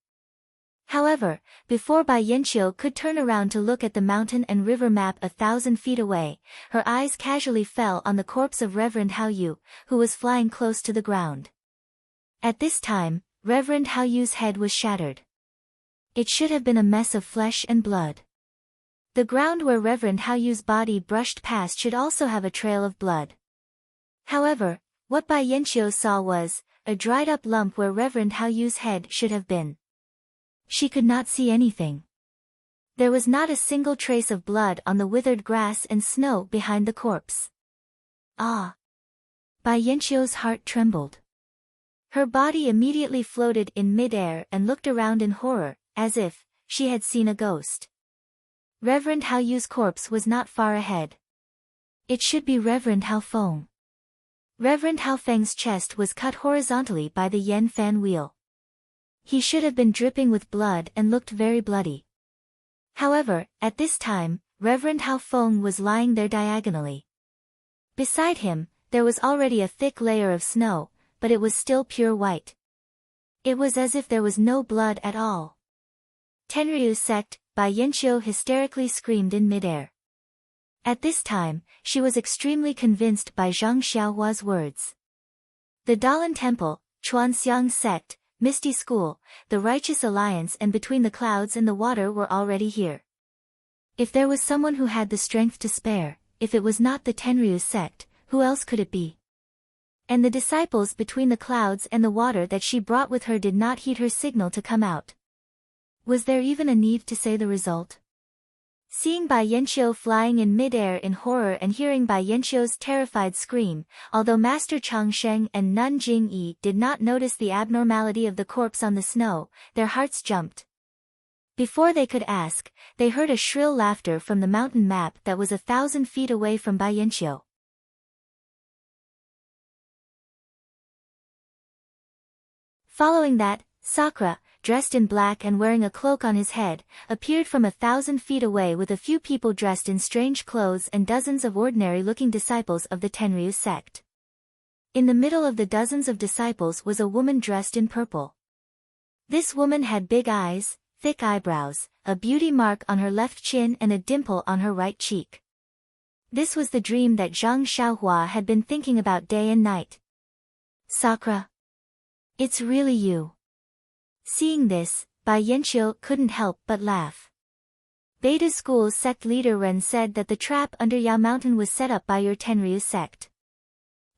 However, before Bai Yanqiu could turn around to look at the mountain and river map 1,000 feet away, her eyes casually fell on the corpse of Reverend Hao Yu, who was flying close to the ground. At this time, Reverend Hao Yu's head was shattered. It should have been a mess of flesh and blood. The ground where Reverend Hao Yu's body brushed past should also have a trail of blood. However, what Bai Yanqiu saw was a dried-up lump where Reverend Hao Yu's head should have been. She could not see anything. There was not a single trace of blood on the withered grass and snow behind the corpse. Ah! Bai Yanqiu's heart trembled. Her body immediately floated in mid-air and looked around in horror, as if she had seen a ghost. Reverend Hao Yu's corpse was not far ahead. It should be Reverend Hao Feng. Reverend Hao Feng's chest was cut horizontally by the Yen fan wheel. He should have been dripping with blood and looked very bloody. However, at this time, Reverend Hao Feng was lying there diagonally. Beside him, there was already a thick layer of snow, but it was still pure white. It was as if there was no blood at all. Tenryu sect, Bai Yanqiu hysterically screamed in midair. At this time, she was extremely convinced by Zhang Xiaohua's words. The Dalan Temple, Chuanxiang sect, Misty School, the Righteous Alliance and Between the Clouds and the Water were already here. If there was someone who had the strength to spare, if it was not the Tenryu sect, who else could it be? And the disciples Between the Clouds and the Water that she brought with her did not heed her signal to come out. Was there even a need to say the result? Seeing Bai Yanqiu flying in midair in horror and hearing Bai Yanqiu's terrified scream, although Master Changsheng and Nun Jingyi did not notice the abnormality of the corpse on the snow, their hearts jumped. Before they could ask, they heard a shrill laughter from the mountain map that was 1,000 feet away from Bai Yanqiu. Following that, Sakura, dressed in black and wearing a cloak on his head, appeared from 1,000 feet away with a few people dressed in strange clothes and dozens of ordinary-looking disciples of the Tenryu sect. In the middle of the dozens of disciples was a woman dressed in purple. This woman had big eyes, thick eyebrows, a beauty mark on her left chin and a dimple on her right cheek. This was the dream that Zhang Xiaohua had been thinking about day and night. Sakura. It's really you. Seeing this, Bai Yanqiu couldn't help but laugh. Beta School's sect leader Ren said that the trap under Yao Mountain was set up by your Tenryu sect.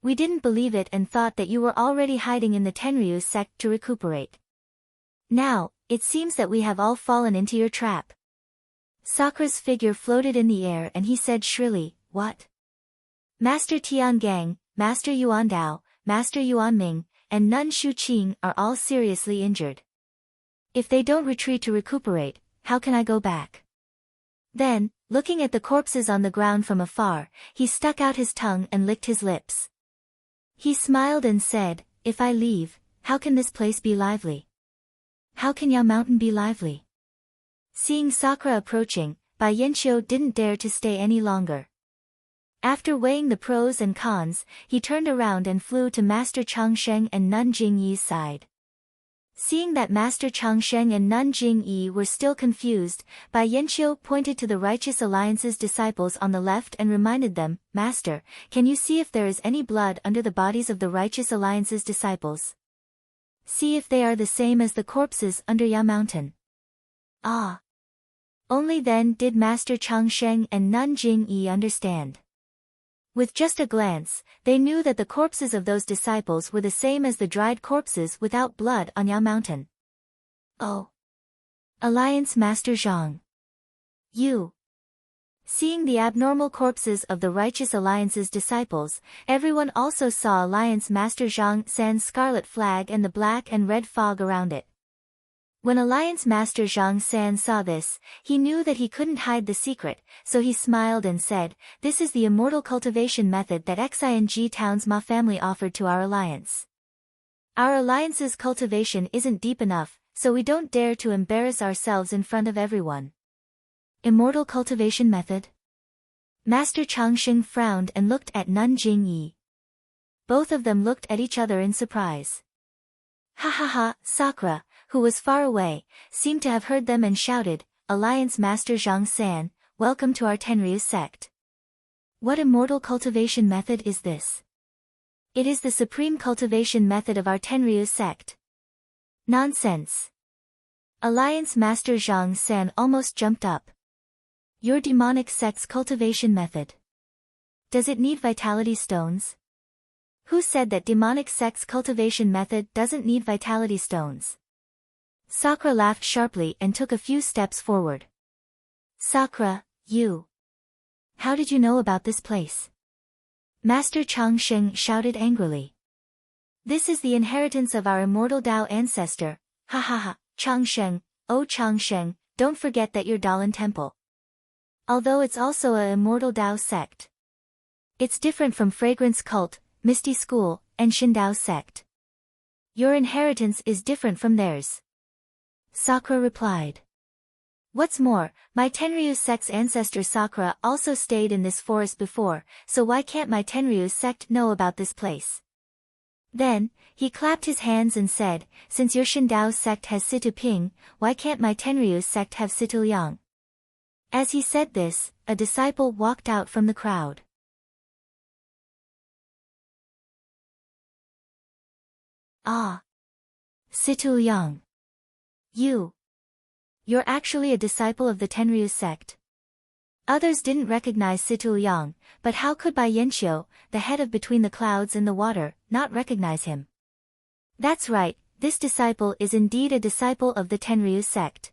We didn't believe it and thought that you were already hiding in the Tenryu sect to recuperate. Now, it seems that we have all fallen into your trap. Sakura's figure floated in the air and he said shrilly, "What?" Master Tiangang, Master Yuan Dao, Master Yuan Ming, and Nun Shuqing are all seriously injured. If they don't retreat to recuperate, how can I go back? Then, looking at the corpses on the ground from afar, he stuck out his tongue and licked his lips. He smiled and said, "If I leave, how can this place be lively? How can Yao Mountain be lively?" Seeing Sakura approaching, Bai Yanqiu didn't dare to stay any longer. After weighing the pros and cons, he turned around and flew to Master Changsheng and Nun Jingyi's side. Seeing that Master Changsheng and Nun Jingyi were still confused, Bai Yanqiu pointed to the Righteous Alliance's disciples on the left and reminded them, "Master, can you see if there is any blood under the bodies of the Righteous Alliance's disciples? See if they are the same as the corpses under Yao Mountain." Ah! Only then did Master Changsheng and Nun Jingyi understand. With just a glance, they knew that the corpses of those disciples were the same as the dried corpses without blood on Yao Mountain. Oh! Alliance Master Zhang. You! Seeing the abnormal corpses of the Righteous Alliance's disciples, everyone also saw Alliance Master Zhang San's scarlet flag and the black and red fog around it. When Alliance Master Zhang San saw this, he knew that he couldn't hide the secret, so he smiled and said, "This is the immortal cultivation method that Xing Town's Ma family offered to our alliance. Our alliance's cultivation isn't deep enough, so we don't dare to embarrass ourselves in front of everyone." Immortal cultivation method? Master Changsheng frowned and looked at Nun Jingyi. Both of them looked at each other in surprise. Ha ha ha, Sakura, who was far away, seemed to have heard them and shouted, "Alliance Master Zhang San, welcome to our Tenryu sect. What immortal cultivation method is this?" "It is the supreme cultivation method of our Tenryu sect." "Nonsense." Alliance Master Zhang San almost jumped up. "Your demonic sect's cultivation method. Does it need vitality stones?" "Who said that demonic sect's cultivation method doesn't need vitality stones?" Sakura laughed sharply and took a few steps forward. "Sakura, you! How did you know about this place?" Master Changsheng shouted angrily. "This is the inheritance of our immortal Dao ancestor, ha ha ha, Changsheng, oh Changsheng, don't forget that you're Dalan Temple. Although it's also a immortal Dao sect. It's different from Fragrance Cult, Misty School, and Shindao sect. Your inheritance is different from theirs." Sakura replied. "What's more, my Tenryu sect's ancestor Sakura also stayed in this forest before, so why can't my Tenryu sect know about this place?" Then, he clapped his hands and said, "Since your Shindao sect has Situ Ping, why can't my Tenryu sect have Situ Liang?" As he said this, a disciple walked out from the crowd. Ah! Situl Yang. You're actually a disciple of the Tenryu sect. Others didn't recognize Situl Yang, but how could Bai Yanxiu, the head of Between the Clouds and the Water, not recognize him? That's right, this disciple is indeed a disciple of the Tenryu sect.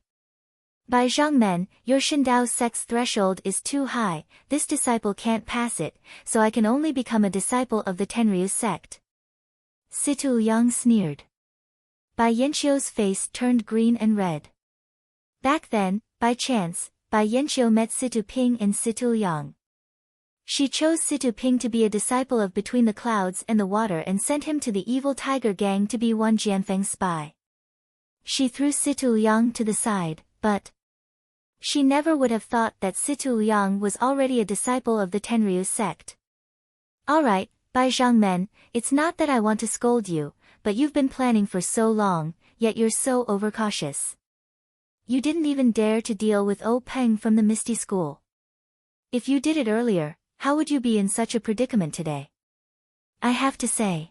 By Zhangmen, your Shindao sect's threshold is too high, this disciple can't pass it, so I can only become a disciple of the Tenryu sect. Situl Yang sneered. Bai Yanxiu's face turned green and red. Back then, by chance, Bai Yanxiu met Situ Ping and Situl Yang. She chose Situ Ping to be a disciple of Between the Clouds and the Water and sent him to the evil tiger gang to be one Jianfeng's spy. She threw Situl Yang to the side, but she never would have thought that Situl Yang was already a disciple of the Tenryu sect. Alright, Bai Zhangmen, it's not that I want to scold you, but you've been planning for so long, yet you're so overcautious. You didn't even dare to deal with O Peng from the Misty School. If you did it earlier, how would you be in such a predicament today? I have to say.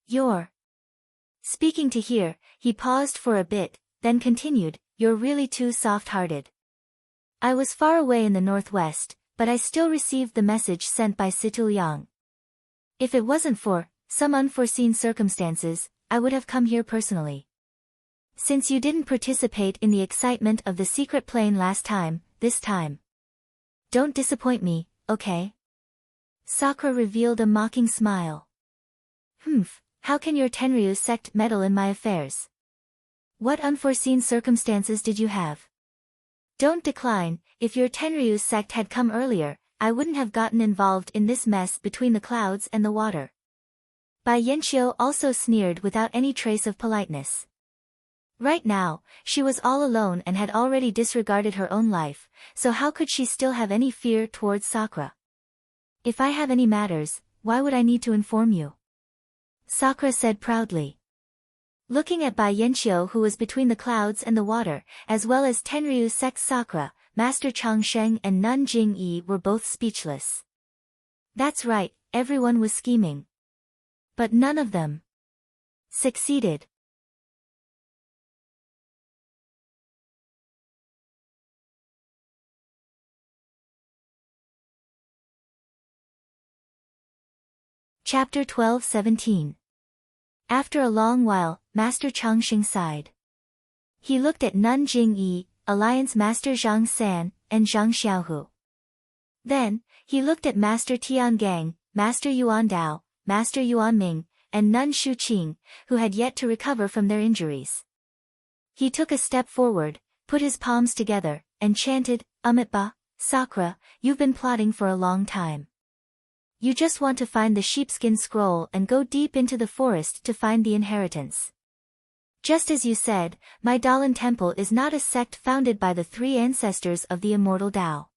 You're speaking to here, he paused for a bit, then continued, you're really too soft-hearted. I was far away in the northwest, but I still received the message sent by Situl Yang. If it wasn't for some unforeseen circumstances, I would have come here personally. Since you didn't participate in the excitement of the secret plane last time, this time. Don't disappoint me, okay? Sakura revealed a mocking smile. How can your Tenryu sect meddle in my affairs? What unforeseen circumstances did you have? Don't decline, if your Tenryu sect had come earlier, I wouldn't have gotten involved in this mess Between the Clouds and the Water. Bai Yanxiu also sneered without any trace of politeness. Right now, she was all alone and had already disregarded her own life, so how could she still have any fear towards Sakura? If I have any matters, why would I need to inform you? Sakura said proudly. Looking at Bai Yanxiu who was Between the Clouds and the Water, as well as Tenryu sect Sakura, Master Changsheng and Nun Jingyi were both speechless. That's right, everyone was scheming. But none of them succeeded. Chapter 12-17. After a long while, Master Changsheng sighed. He looked at Nun Jingyi, Alliance Master Zhang San, and Zhang Xiaohu. Then, he looked at Master Tian Gang, Master Yuan Dao, Master Yuan Ming, and Nun Shuqing, who had yet to recover from their injuries. He took a step forward, put his palms together, and chanted, Amitabha, Sakura, you've been plotting for a long time. You just want to find the sheepskin scroll and go deep into the forest to find the inheritance. Just as you said, my Dalan Temple is not a sect founded by the three ancestors of the immortal Tao.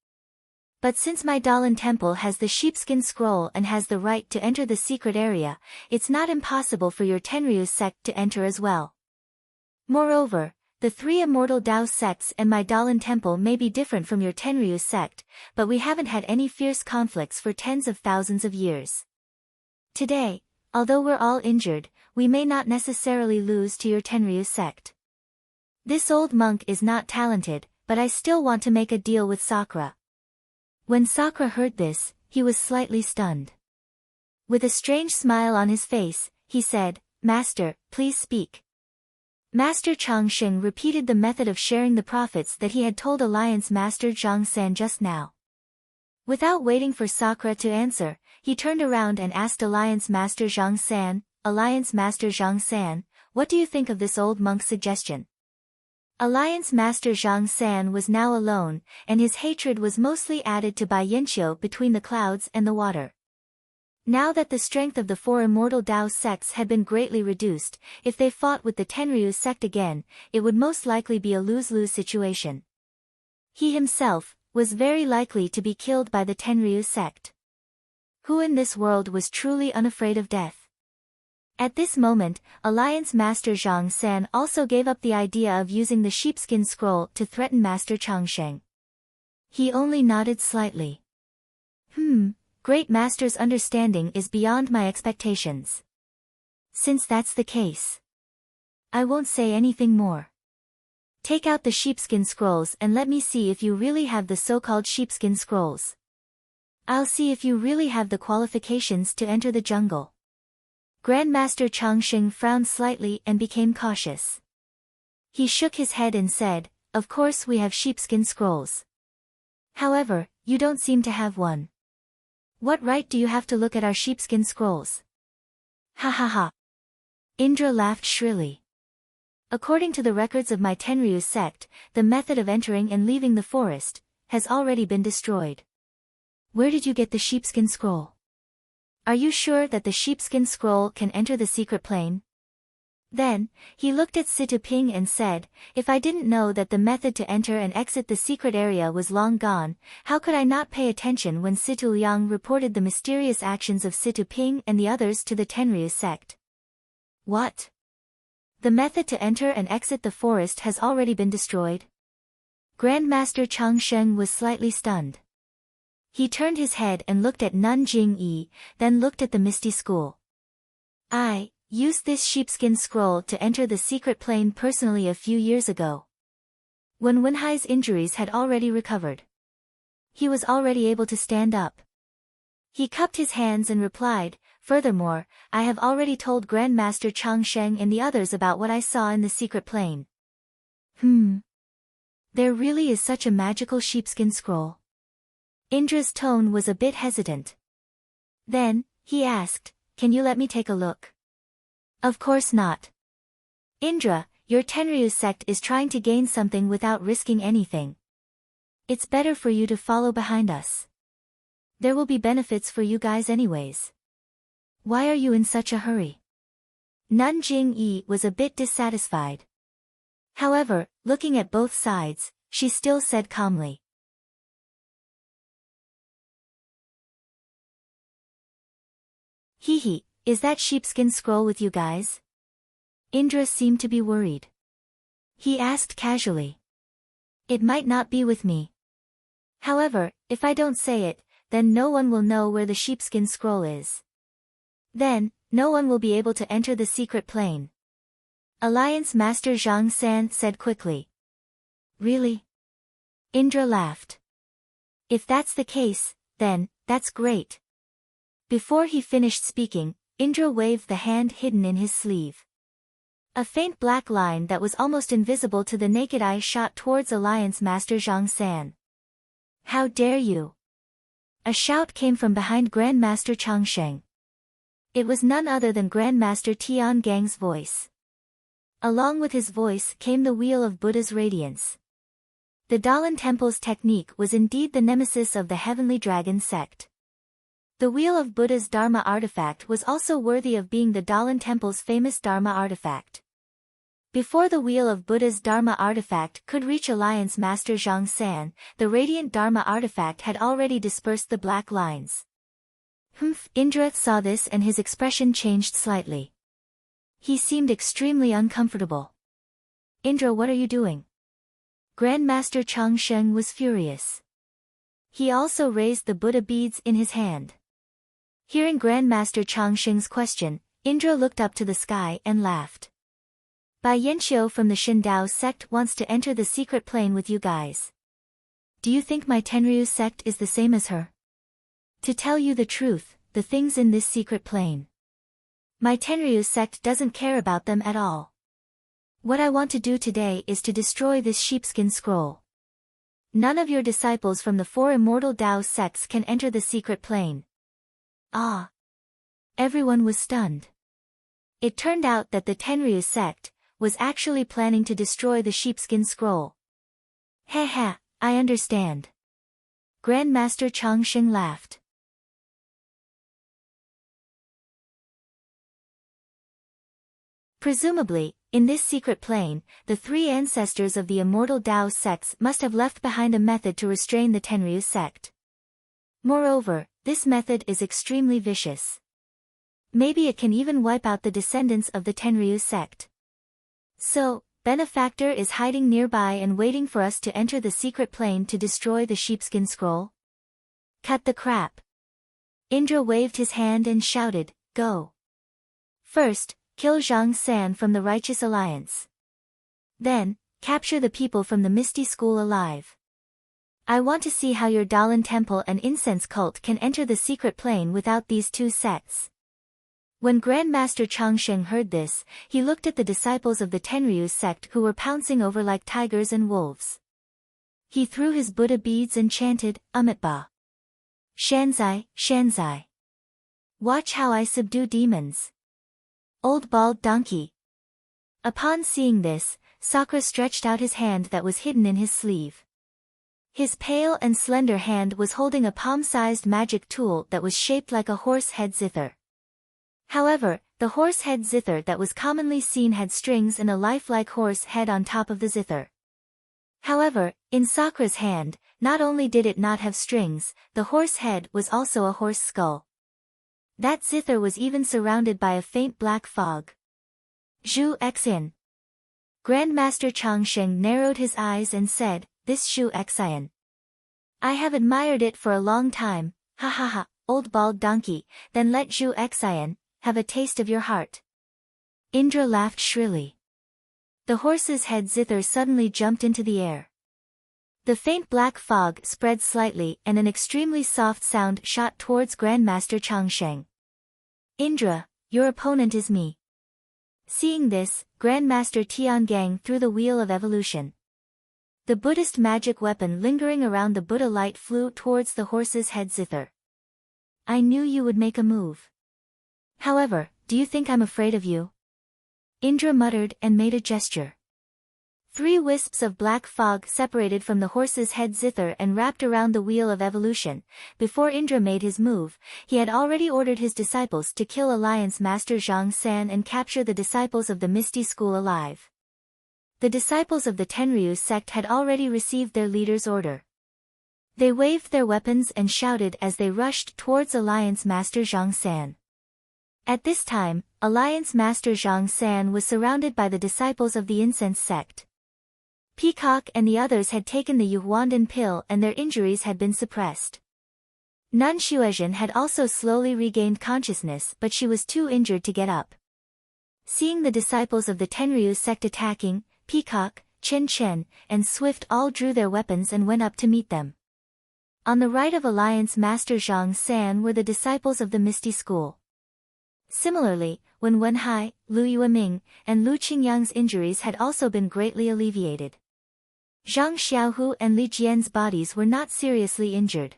But since my Dalan Temple has the sheepskin scroll and has the right to enter the secret area, it's not impossible for your Tenryu sect to enter as well. Moreover, the three immortal Tao sects and my Dalan Temple may be different from your Tenryu sect, but we haven't had any fierce conflicts for tens of thousands of years. Today, although we're all injured, we may not necessarily lose to your Tenryu sect. This old monk is not talented, but I still want to make a deal with Sakura. When Sakura heard this, he was slightly stunned. With a strange smile on his face, he said, Master, please speak. Master Changsheng repeated the method of sharing the profits that he had told Alliance Master Zhang San just now. Without waiting for Sakura to answer, he turned around and asked Alliance Master Zhang San, Alliance Master Zhang San, what do you think of this old monk's suggestion? Alliance Master Zhang San was now alone, and his hatred was mostly added to Bai Yanxiu Between the Clouds and the Water. Now that the strength of the four immortal Tao sects had been greatly reduced, if they fought with the Tenryu sect again, it would most likely be a lose-lose situation. He himself was very likely to be killed by the Tenryu sect. Who in this world was truly unafraid of death? At this moment, Alliance Master Zhang San also gave up the idea of using the sheepskin scroll to threaten Master Changsheng. He only nodded slightly. Great Master's understanding is beyond my expectations. Since that's the case, I won't say anything more. Take out the sheepskin scrolls and let me see if you really have the so-called sheepskin scrolls. I'll see if you really have the qualifications to enter the jungle. Grandmaster Changsheng frowned slightly and became cautious. He shook his head and said, "Of course we have sheepskin scrolls. However, you don't seem to have one. What right do you have to look at our sheepskin scrolls?" Ha ha ha. Indra laughed shrilly. According to the records of my Tenryu sect, the method of entering and leaving the forest has already been destroyed. Where did you get the sheepskin scroll? Are you sure that the sheepskin scroll can enter the secret plane? Then, he looked at Situ Ping and said, "If I didn't know that the method to enter and exit the secret area was long gone, how could I not pay attention when Situ Liang reported the mysterious actions of Situ Ping and the others to the Tenryu sect?" What? The method to enter and exit the forest has already been destroyed? Grandmaster Changsheng was slightly stunned. He turned his head and looked at Nun Jing-yi, then looked at the Misty School. "I used this sheepskin scroll to enter the secret plane personally a few years ago, when Wenhai's injuries had already recovered. He was already able to stand up." He cupped his hands and replied, "Furthermore, I have already told Grandmaster Changsheng and the others about what I saw in the secret plane." There really is such a magical sheepskin scroll? Indra's tone was a bit hesitant. Then, he asked, "Can you let me take a look?" "Of course not. Indra, your Tenryu sect is trying to gain something without risking anything. It's better for you to follow behind us. There will be benefits for you guys anyways. Why are you in such a hurry?" Nun Jing-yi was a bit dissatisfied. However, looking at both sides, she still said calmly, "Hee, is that sheepskin scroll with you guys?" Indra seemed to be worried. He asked casually, "It might not be with me. However, if I don't say it, then no one will know where the sheepskin scroll is. Then, no one will be able to enter the secret plane." Alliance Master Zhang San said quickly. "Really?" Indra laughed. "If that's the case, then, that's great." Before he finished speaking, Indra waved the hand hidden in his sleeve. A faint black line that was almost invisible to the naked eye shot towards Alliance Master Zhang San. "How dare you!" A shout came from behind Grandmaster Changsheng. It was none other than Grandmaster Tian Gang's voice. Along with his voice came the Wheel of Buddha's radiance. The Dalan Temple's technique was indeed the nemesis of the Heavenly Dragon sect. The Wheel of Buddha's Dharma artifact was also worthy of being the Dalan Temple's famous Dharma artifact. Before the Wheel of Buddha's Dharma artifact could reach Alliance Master Zhang San, the radiant Dharma artifact had already dispersed the black lines. Indra saw this and his expression changed slightly. He seemed extremely uncomfortable. "Indra, what are you doing?" Grandmaster Changsheng was furious. He also raised the Buddha beads in his hand. Hearing Grandmaster Changsheng's question, Indra looked up to the sky and laughed. "Bai Yanxiu from the Shindao sect wants to enter the secret plane with you guys. Do you think my Tenryu sect is the same as her? To tell you the truth, the things in this secret plane, my Tenryu sect doesn't care about them at all. What I want to do today is to destroy this sheepskin scroll. None of your disciples from the 4 immortal Dao sects can enter the secret plane." Ah! Everyone was stunned. It turned out that the Tenryu sect was actually planning to destroy the sheepskin scroll. "Heh, I understand." Grandmaster Changsheng laughed. Presumably, in this secret plane, the 3 ancestors of the immortal Dao sects must have left behind a method to restrain the Tenryu sect. Moreover, this method is extremely vicious. Maybe it can even wipe out the descendants of the Tenryu sect. So, benefactor is hiding nearby and waiting for us to enter the secret plane to destroy the sheepskin scroll? Cut the crap. Indra waved his hand and shouted, go. First, kill Zhang San from the Righteous Alliance. Then, capture the people from the Misty School alive. I want to see how your Dalan Temple and incense cult can enter the secret plane without these two sects. When Grandmaster Changsheng heard this, he looked at the disciples of the Tenryu's sect who were pouncing over like tigers and wolves. He threw his Buddha beads and chanted, Amitba. Shanzai, Shanzai. Watch how I subdue demons. Old bald donkey. Upon seeing this, Sakura stretched out his hand that was hidden in his sleeve. His pale and slender hand was holding a palm-sized magic tool that was shaped like a horse head zither. However, the horse head zither that was commonly seen had strings and a lifelike horse head on top of the zither. However, in Sakura's hand, not only did it not have strings, the horse head was also a horse skull. That zither was even surrounded by a faint black fog. Zhu Xin. Grandmaster Changsheng narrowed his eyes and said, this Zhu Xin. I have admired it for a long time, ha ha ha, old bald donkey, then let Zhu Xin have a taste of your heart. Indra laughed shrilly. The horse's head zither suddenly jumped into the air. The faint black fog spread slightly and an extremely soft sound shot towards Grandmaster Changsheng. Indra, your opponent is me. Seeing this, Grandmaster Tiangang threw the wheel of evolution. The Buddhist magic weapon lingering around the Buddha light flew towards the horse's head zither. I knew you would make a move. However, do you think I'm afraid of you? Indra muttered and made a gesture. 3 wisps of black fog separated from the horse's head zither and wrapped around the wheel of evolution. Before Indra made his move, he had already ordered his disciples to kill Alliance Master Zhang San and capture the disciples of the Misty School alive. The disciples of the Tenryu sect had already received their leader's order. They waved their weapons and shouted as they rushed towards Alliance Master Zhang San. At this time, Alliance Master Zhang San was surrounded by the disciples of the Incense sect. Peacock and the others had taken the Yuhuandan pill and their injuries had been suppressed. Nun Xuezhen had also slowly regained consciousness but she was too injured to get up. Seeing the disciples of the Tenryu sect attacking, Peacock, Chen Chen, and Swift all drew their weapons and went up to meet them. On the right of Alliance Master Zhang San were the disciples of the Misty School. Similarly, when Wenhai, Lu Yueming, and Lu Qingyang's injuries had also been greatly alleviated. Zhang Xiaohu and Li Jian's bodies were not seriously injured.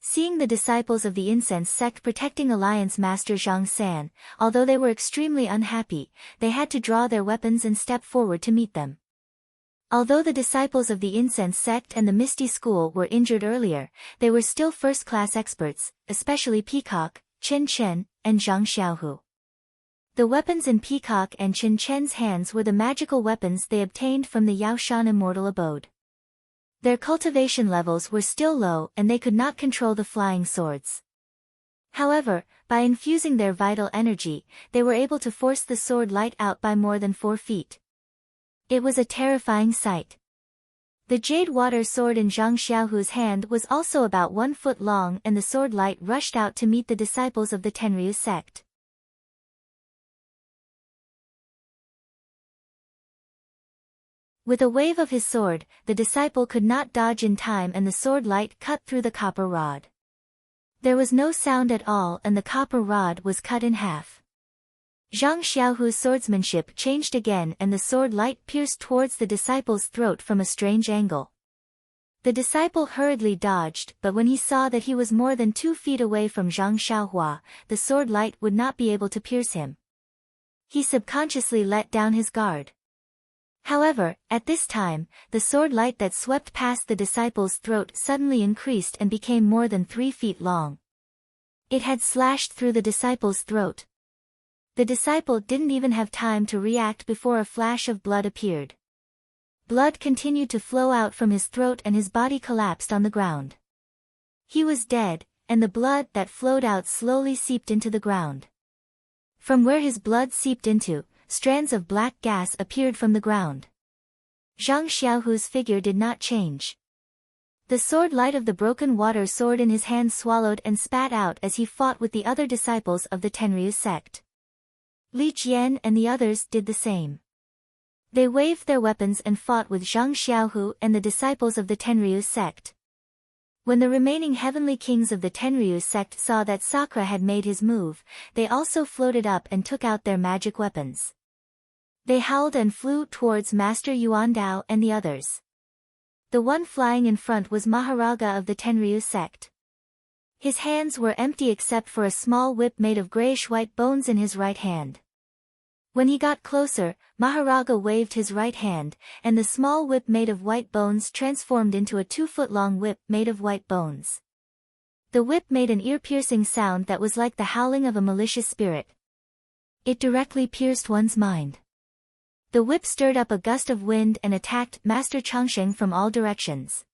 Seeing the disciples of the Incense sect protecting Alliance Master Zhang San, although they were extremely unhappy, they had to draw their weapons and step forward to meet them. Although the disciples of the Incense sect and the Misty School were injured earlier, they were still first-class experts, especially Peacock, Chen Chen, and Zhang Xiaohu. The weapons in Peacock and Chen Chen's hands were the magical weapons they obtained from the Yaoshan Immortal Abode. Their cultivation levels were still low and they could not control the flying swords. However, by infusing their vital energy, they were able to force the sword light out by more than 4 feet. It was a terrifying sight. The jade water sword in Zhang Xiaohu's hand was also about 1 foot long and the sword light rushed out to meet the disciples of the Tenryu sect. With a wave of his sword, the disciple could not dodge in time and the sword light cut through the copper rod. There was no sound at all and the copper rod was cut in half. Zhang Xiaohu's swordsmanship changed again and the sword light pierced towards the disciple's throat from a strange angle. The disciple hurriedly dodged, but when he saw that he was more than 2 feet away from Zhang Xiaohua, the sword light would not be able to pierce him. He subconsciously let down his guard. However, at this time, the sword light that swept past the disciple's throat suddenly increased and became more than 3 feet long. It had slashed through the disciple's throat. The disciple didn't even have time to react before a flash of blood appeared. Blood continued to flow out from his throat and his body collapsed on the ground. He was dead, and the blood that flowed out slowly seeped into the ground. From where his blood seeped into, strands of black gas appeared from the ground. Zhang Xiaohu's figure did not change. The sword light of the broken water sword in his hand swallowed and spat out as he fought with the other disciples of the Tenryu sect. Li Jian and the others did the same. They waved their weapons and fought with Zhang Xiaohu and the disciples of the Tenryu sect. When the remaining heavenly kings of the Tenryu sect saw that Sakura had made his move, they also floated up and took out their magic weapons. They howled and flew towards Master Yuandao and the others. The one flying in front was Maharaga of the Tenryu sect. His hands were empty except for a small whip made of grayish-white bones in his right hand. When he got closer, Maharaga waved his right hand, and the small whip made of white bones transformed into a 2-foot-long whip made of white bones. The whip made an ear-piercing sound that was like the howling of a malicious spirit. It directly pierced one's mind. The whip stirred up a gust of wind and attacked Master Changsheng from all directions.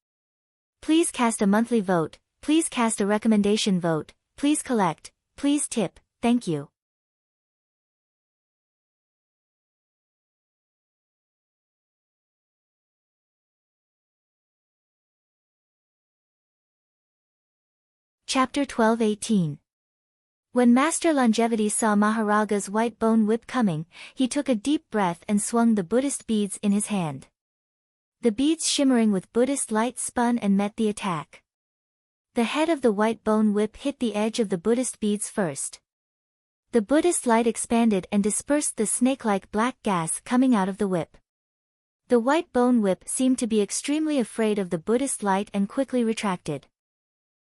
Please cast a monthly vote, please cast a recommendation vote, please collect, please tip, thank you. Chapter 12-18. When Master Longevity saw Maharaga's white bone whip coming, he took a deep breath and swung the Buddhist beads in his hand. The beads shimmering with Buddhist light spun and met the attack. The head of the white bone whip hit the edge of the Buddhist beads first. The Buddhist light expanded and dispersed the snake-like black gas coming out of the whip. The white bone whip seemed to be extremely afraid of the Buddhist light and quickly retracted.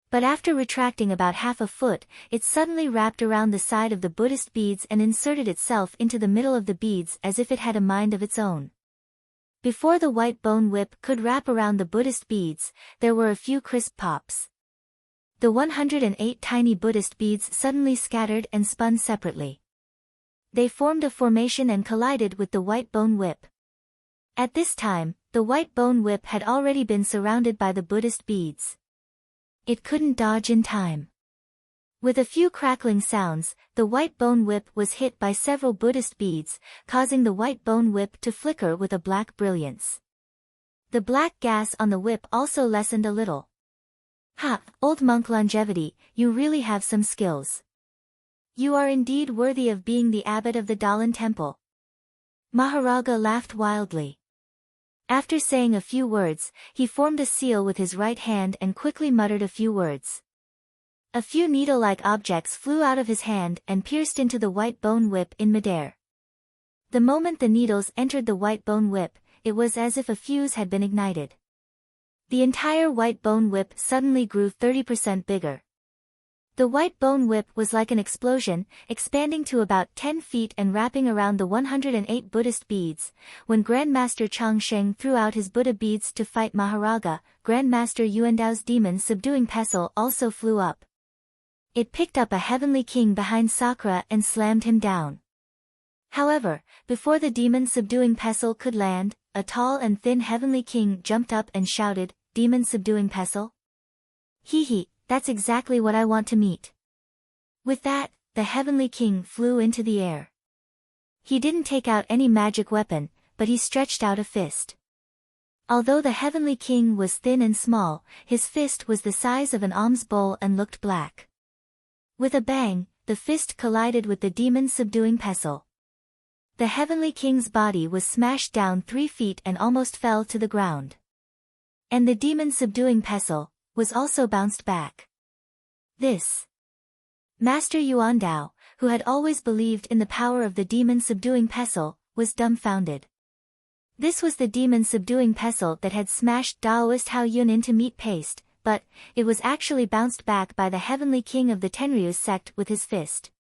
But after retracting about half a foot, it suddenly wrapped around the side of the Buddhist beads and inserted itself into the middle of the beads as if it had a mind of its own. Before the white bone whip could wrap around the Buddhist beads, there were a few crisp pops. The 108 tiny Buddhist beads suddenly scattered and spun separately. They formed a formation and collided with the white bone whip. At this time, the white bone whip had already been surrounded by the Buddhist beads. It couldn't dodge in time. With a few crackling sounds, the white bone whip was hit by several Buddhist beads, causing the white bone whip to flicker with a black brilliance. The black gas on the whip also lessened a little. Ha, old monk Longevity, you really have some skills. You are indeed worthy of being the abbot of the Dalan temple. Maharaga laughed wildly. After saying a few words, he formed a seal with his right hand and quickly muttered a few words. A few needle-like objects flew out of his hand and pierced into the white bone whip in midair. The moment the needles entered the white bone whip, it was as if a fuse had been ignited. The entire white bone whip suddenly grew 30% bigger. The white bone whip was like an explosion, expanding to about 10 feet and wrapping around the 108 Buddhist beads. When Grandmaster Changsheng threw out his Buddha beads to fight Maharaga, Grandmaster Yuandao's demon subduing pestle also flew up. It picked up a heavenly king behind Sakura and slammed him down. However, before the demon subduing pestle could land, a tall and thin heavenly king jumped up and shouted, "Demon subduing pestle? Hee hee. That's exactly what I want to meet." With that, the heavenly king flew into the air. He didn't take out any magic weapon, but he stretched out a fist. Although the heavenly king was thin and small, his fist was the size of an alms bowl and looked black. With a bang, the fist collided with the demon subduing pestle. The heavenly king's body was smashed down 3 feet and almost fell to the ground. And the demon subduing pestle was also bounced back. This. Master Yuandao, who had always believed in the power of the demon subduing pestle, was dumbfounded. This was the demon subduing pestle that had smashed Daoist Hao Yun into meat paste, but it was actually bounced back by the heavenly king of the Tenryu sect with his fist.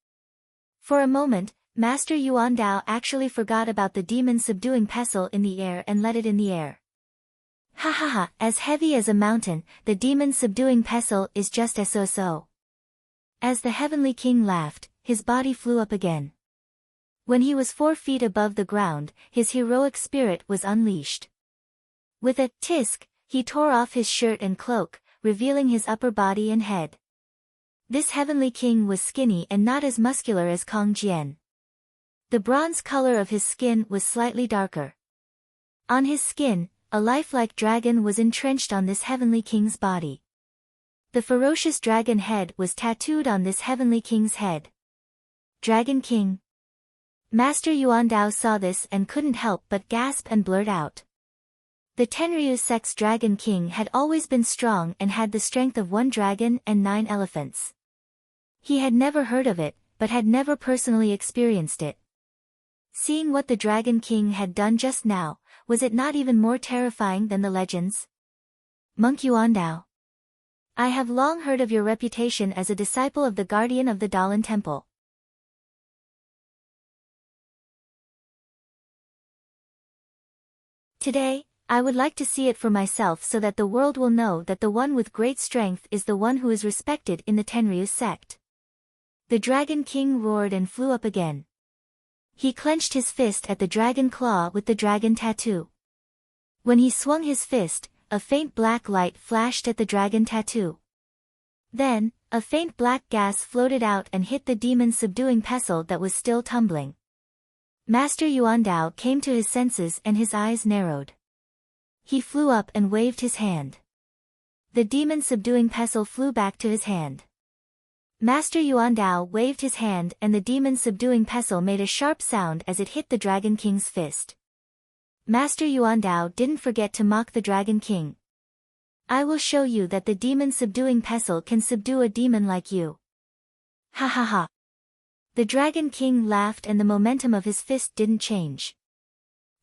For a moment, Master Yuandao actually forgot about the demon subduing pestle in the air and let it in the air. Ha ha ha, as heavy as a mountain, the demon subduing pestle is just so. As the heavenly king laughed, his body flew up again. When he was 4 feet above the ground, his heroic spirit was unleashed. With a tisk, he tore off his shirt and cloak, revealing his upper body and head. This heavenly king was skinny and not as muscular as Kong Jian. The bronze color of his skin was slightly darker. On his skin, a lifelike dragon was entrenched on this heavenly king's body. The ferocious dragon head was tattooed on this heavenly king's head. Dragon King. Master Yuandao saw this and couldn't help but gasp and blurt out. The Tenryu sect's Dragon King had always been strong and had the strength of 1 dragon and 9 elephants. He had never heard of it, but had never personally experienced it. Seeing what the Dragon King had done just now, was it not even more terrifying than the legends? Monk Yuandao. I have long heard of your reputation as a disciple of the guardian of the Dalan Temple. Today, I would like to see it for myself so that the world will know that the one with great strength is the one who is respected in the Tenryu sect. The Dragon King roared and flew up again. He clenched his fist at the dragon claw with the dragon tattoo. When he swung his fist, a faint black light flashed at the dragon tattoo. Then, a faint black gas floated out and hit the demon's subduing pestle that was still tumbling. Master Yuandao came to his senses and his eyes narrowed. He flew up and waved his hand. The demon's subduing pestle flew back to his hand. Master Yuandao waved his hand and the demon's subduing pestle made a sharp sound as it hit the Dragon King's fist. Master Yuandao didn't forget to mock the Dragon King. I will show you that the demon's subduing pestle can subdue a demon like you. Ha ha ha. The Dragon King laughed and the momentum of his fist didn't change.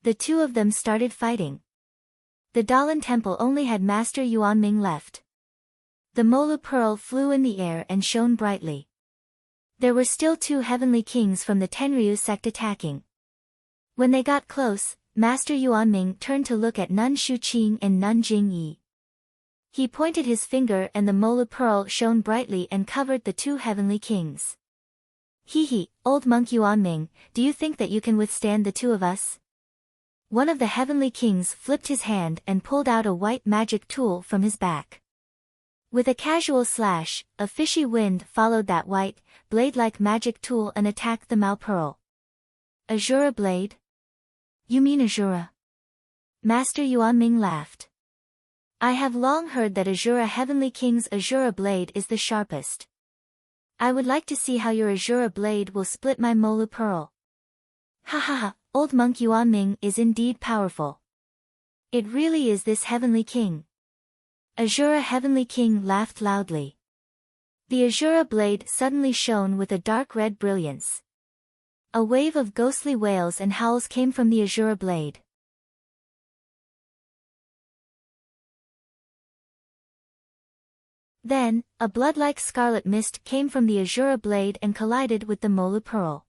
The two of them started fighting. The Dalan Temple only had Master Yuanming left. The Molu Pearl flew in the air and shone brightly. There were still 2 heavenly kings from the Tenryu sect attacking. When they got close, Master Yuanming turned to look at Nun Shuqing and Nun Jingyi. He pointed his finger and the Molu Pearl shone brightly and covered the 2 heavenly kings. Hee, old monk Yuanming, do you think that you can withstand the 2 of us? One of the heavenly kings flipped his hand and pulled out a white magic tool from his back. With a casual slash, a fishy wind followed that white, blade-like magic tool and attacked the Mao Pearl. Azura blade? You mean Azura? Master Yuanming laughed. I have long heard that Azura Heavenly King's Azura blade is the sharpest. I would like to see how your Azura blade will split my Molu Pearl. Ha ha ha, old monk Yuanming is indeed powerful. It really is this Heavenly King. Azura Heavenly King laughed loudly. The Azura blade suddenly shone with a dark red brilliance. A wave of ghostly wails and howls came from the Azura blade. Then, a blood-like scarlet mist came from the Azura blade and collided with the Molu Pearl.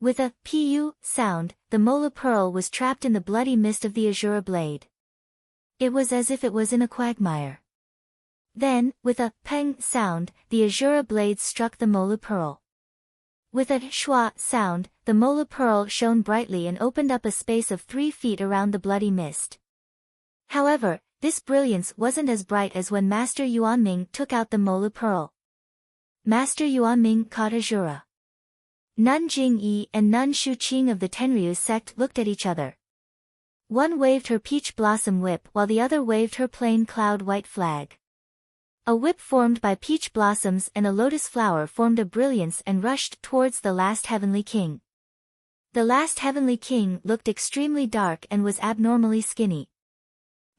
With a pu sound, the Molu Pearl was trapped in the bloody mist of the Azura blade. It was as if it was in a quagmire. Then, with a peng sound, the Azura blade struck the Molu Pearl. With a shua sound, the Molu Pearl shone brightly and opened up a space of 3 feet around the bloody mist. However, this brilliance wasn't as bright as when Master Yuanming took out the Molu Pearl. Master Yuanming caught Azura. Nun Jingyi and Nun Shuqing of the Tenryu sect looked at each other. One waved her peach blossom whip while the other waved her plain cloud white flag. A whip formed by peach blossoms and a lotus flower formed a brilliance and rushed towards the last heavenly king. The last heavenly king looked extremely dark and was abnormally skinny.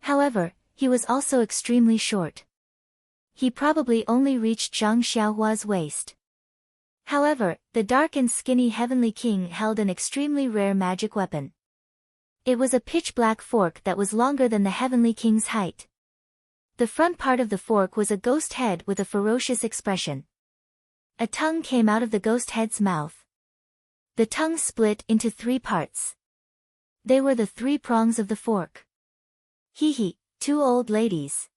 However, he was also extremely short. He probably only reached Zhang Xiaohua's waist. However, the dark and skinny heavenly king held an extremely rare magic weapon. It was a pitch-black fork that was longer than the heavenly king's height. The front part of the fork was a ghost head with a ferocious expression. A tongue came out of the ghost head's mouth. The tongue split into 3 parts. They were the 3 prongs of the fork. Hee, 2 old ladies.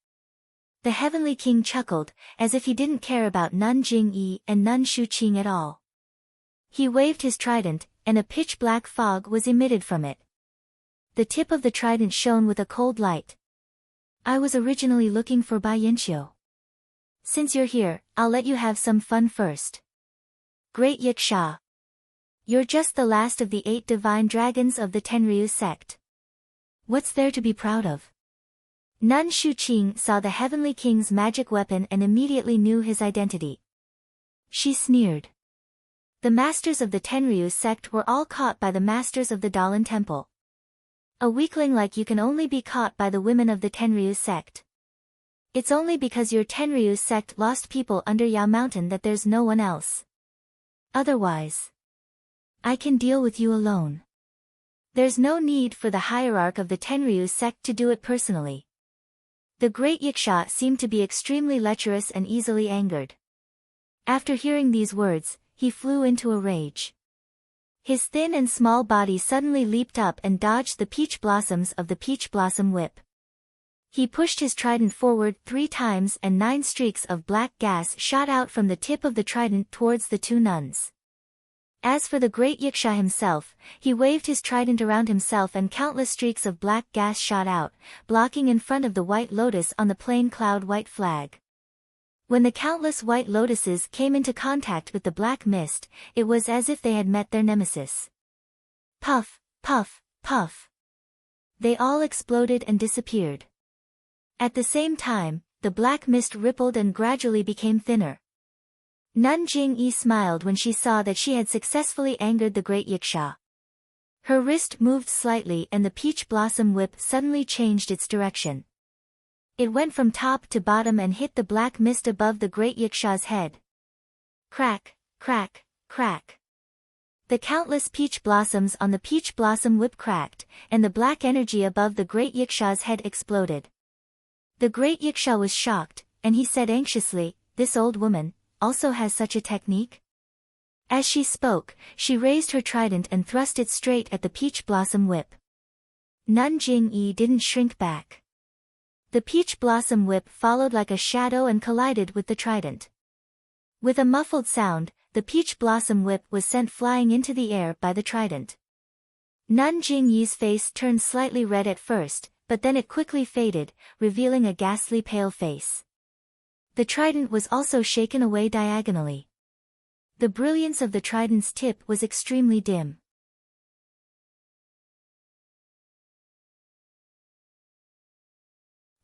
The heavenly king chuckled, as if he didn't care about Nun Jingyi and Nun Shuqing at all. He waved his trident, and a pitch-black fog was emitted from it. The tip of the trident shone with a cold light. I was originally looking for Bai Yinqiu. Since you're here, I'll let you have some fun first. Great Yiksha. You're just the last of the 8 divine dragons of the Tenryu sect. What's there to be proud of? Nun Shuqing saw the Heavenly King's magic weapon and immediately knew his identity. She sneered. The masters of the Tenryu sect were all caught by the masters of the Dalan temple. A weakling like you can only be caught by the women of the Tenryu sect. It's only because your Tenryu sect lost people under Ya Mountain that there's no one else. Otherwise, I can deal with you alone. There's no need for the hierarch of the Tenryu sect to do it personally. The great Yiksha seemed to be extremely lecherous and easily angered. After hearing these words, he flew into a rage. His thin and small body suddenly leaped up and dodged the peach blossoms of the peach blossom whip. He pushed his trident forward 3 times and 9 streaks of black gas shot out from the tip of the trident towards the 2 nuns. As for the great Yiksha himself, he waved his trident around himself and countless streaks of black gas shot out, blocking in front of the white lotus on the plain cloud white flag. When the countless white lotuses came into contact with the black mist, it was as if they had met their nemesis. Puff, puff, puff. They all exploded and disappeared. At the same time, the black mist rippled and gradually became thinner. Nun Jing-yi smiled when she saw that she had successfully angered the great Yiksha. Her wrist moved slightly and the peach blossom whip suddenly changed its direction. It went from top to bottom and hit the black mist above the great Yiksha's head. Crack, crack, crack. The countless peach blossoms on the peach blossom whip cracked, and the black energy above the great Yiksha's head exploded. The great Yiksha was shocked, and he said anxiously, "This old woman also has such a technique?" As she spoke, she raised her trident and thrust it straight at the peach blossom whip. Nun Jing-yi didn't shrink back. The peach blossom whip followed like a shadow and collided with the trident. With a muffled sound, the peach blossom whip was sent flying into the air by the trident. Nun Jing-yi's face turned slightly red at first, but then it quickly faded, revealing a ghastly pale face. The trident was also shaken away diagonally. The brilliance of the trident's tip was extremely dim.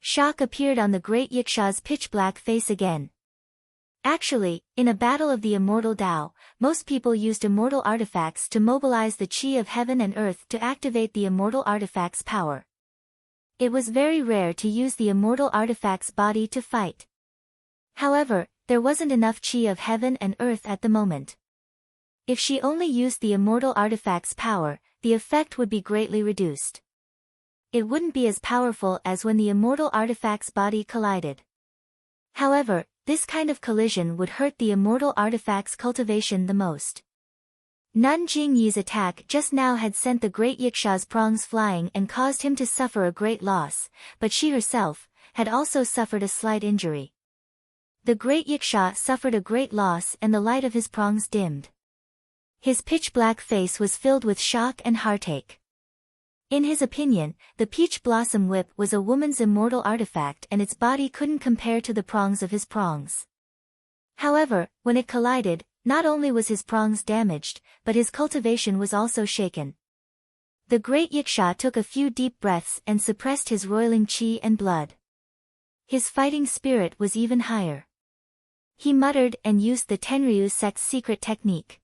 Shock appeared on the great Yiksha's pitch-black face again. Actually, in a battle of the immortal Tao, most people used immortal artifacts to mobilize the chi of heaven and earth to activate the immortal artifact's power. It was very rare to use the immortal artifact's body to fight. However, there wasn't enough chi of heaven and earth at the moment. If she only used the immortal artifact's power, the effect would be greatly reduced. It wouldn't be as powerful as when the immortal artifact's body collided. However, this kind of collision would hurt the immortal artifact's cultivation the most. Nun Jing-yi's attack just now had sent the great Yiksha's prongs flying and caused him to suffer a great loss, but she herself had also suffered a slight injury. The great Yiksha suffered a great loss and the light of his prongs dimmed. His pitch-black face was filled with shock and heartache. In his opinion, the peach blossom whip was a woman's immortal artifact and its body couldn't compare to the prongs of his prongs. However, when it collided, not only was his prongs damaged, but his cultivation was also shaken. The great Yiksha took a few deep breaths and suppressed his roiling chi and blood. His fighting spirit was even higher. He muttered and used the Tenryu sect's secret technique.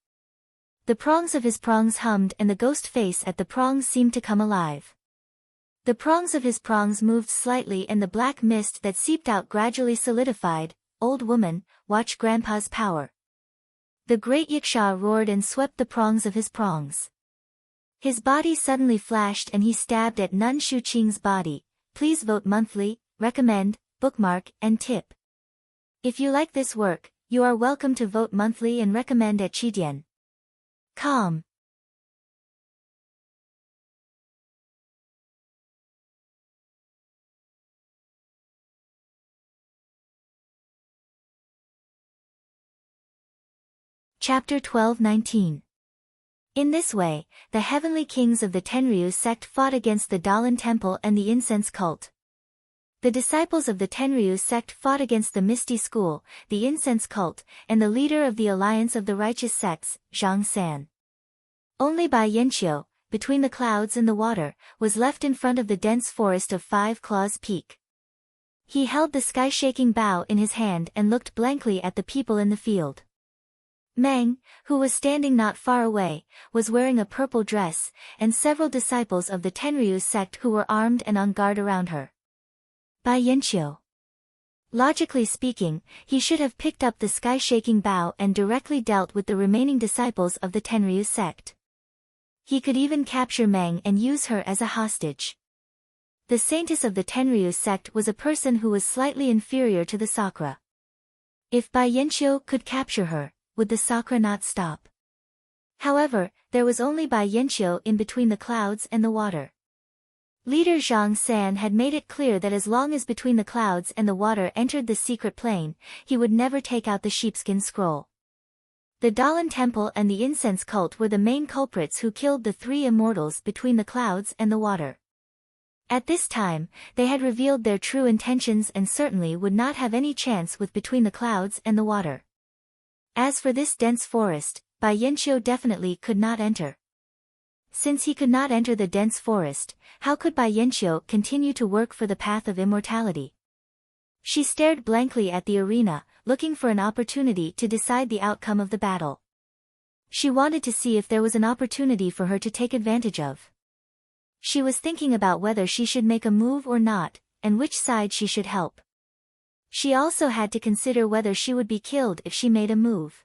The prongs of his prongs hummed and the ghost face at the prongs seemed to come alive. The prongs of his prongs moved slightly and the black mist that seeped out gradually solidified. "Old woman, watch Grandpa's power." The great Yiksha roared and swept the prongs of his prongs. His body suddenly flashed and he stabbed at Nun Shuqing's body. Please vote monthly, recommend, bookmark, and tip. If you like this work, you are welcome to vote monthly and recommend at Chidian. Calm. Chapter 12-19. In this way, the heavenly kings of the Tenryu sect fought against the Dalan temple and the incense cult. The disciples of the Tenryu sect fought against the Misty School, the incense cult, and the leader of the Alliance of the Righteous Sects, Zhang San. Only Bai Yanqiu, between the clouds and the water, was left in front of the dense forest of Five Claws Peak. He held the sky-shaking bough in his hand and looked blankly at the people in the field. Meng, who was standing not far away, was wearing a purple dress, and several disciples of the Tenryu sect who were armed and on guard around her. Bai Yanqiu. Logically speaking, he should have picked up the sky-shaking bough and directly dealt with the remaining disciples of the Tenryu sect. He could even capture Meng and use her as a hostage. The saintess of the Tenryu sect was a person who was slightly inferior to the Sakura. If Bai Yanqiu could capture her, would the Sakura not stop? However, there was only Bai Yanqiu in between the clouds and the water. Leader Zhang San had made it clear that as long as between the clouds and the water entered the secret plane, he would never take out the sheepskin scroll. The Dalan Temple and the incense cult were the main culprits who killed the three immortals between the clouds and the water. At this time, they had revealed their true intentions and certainly would not have any chance with between the clouds and the water. As for this dense forest, Bai Yanqiu definitely could not enter. Since he could not enter the dense forest, how could Bai Yanqiu continue to work for the path of immortality? She stared blankly at the arena, looking for an opportunity to decide the outcome of the battle. She wanted to see if there was an opportunity for her to take advantage of. She was thinking about whether she should make a move or not, and which side she should help. She also had to consider whether she would be killed if she made a move.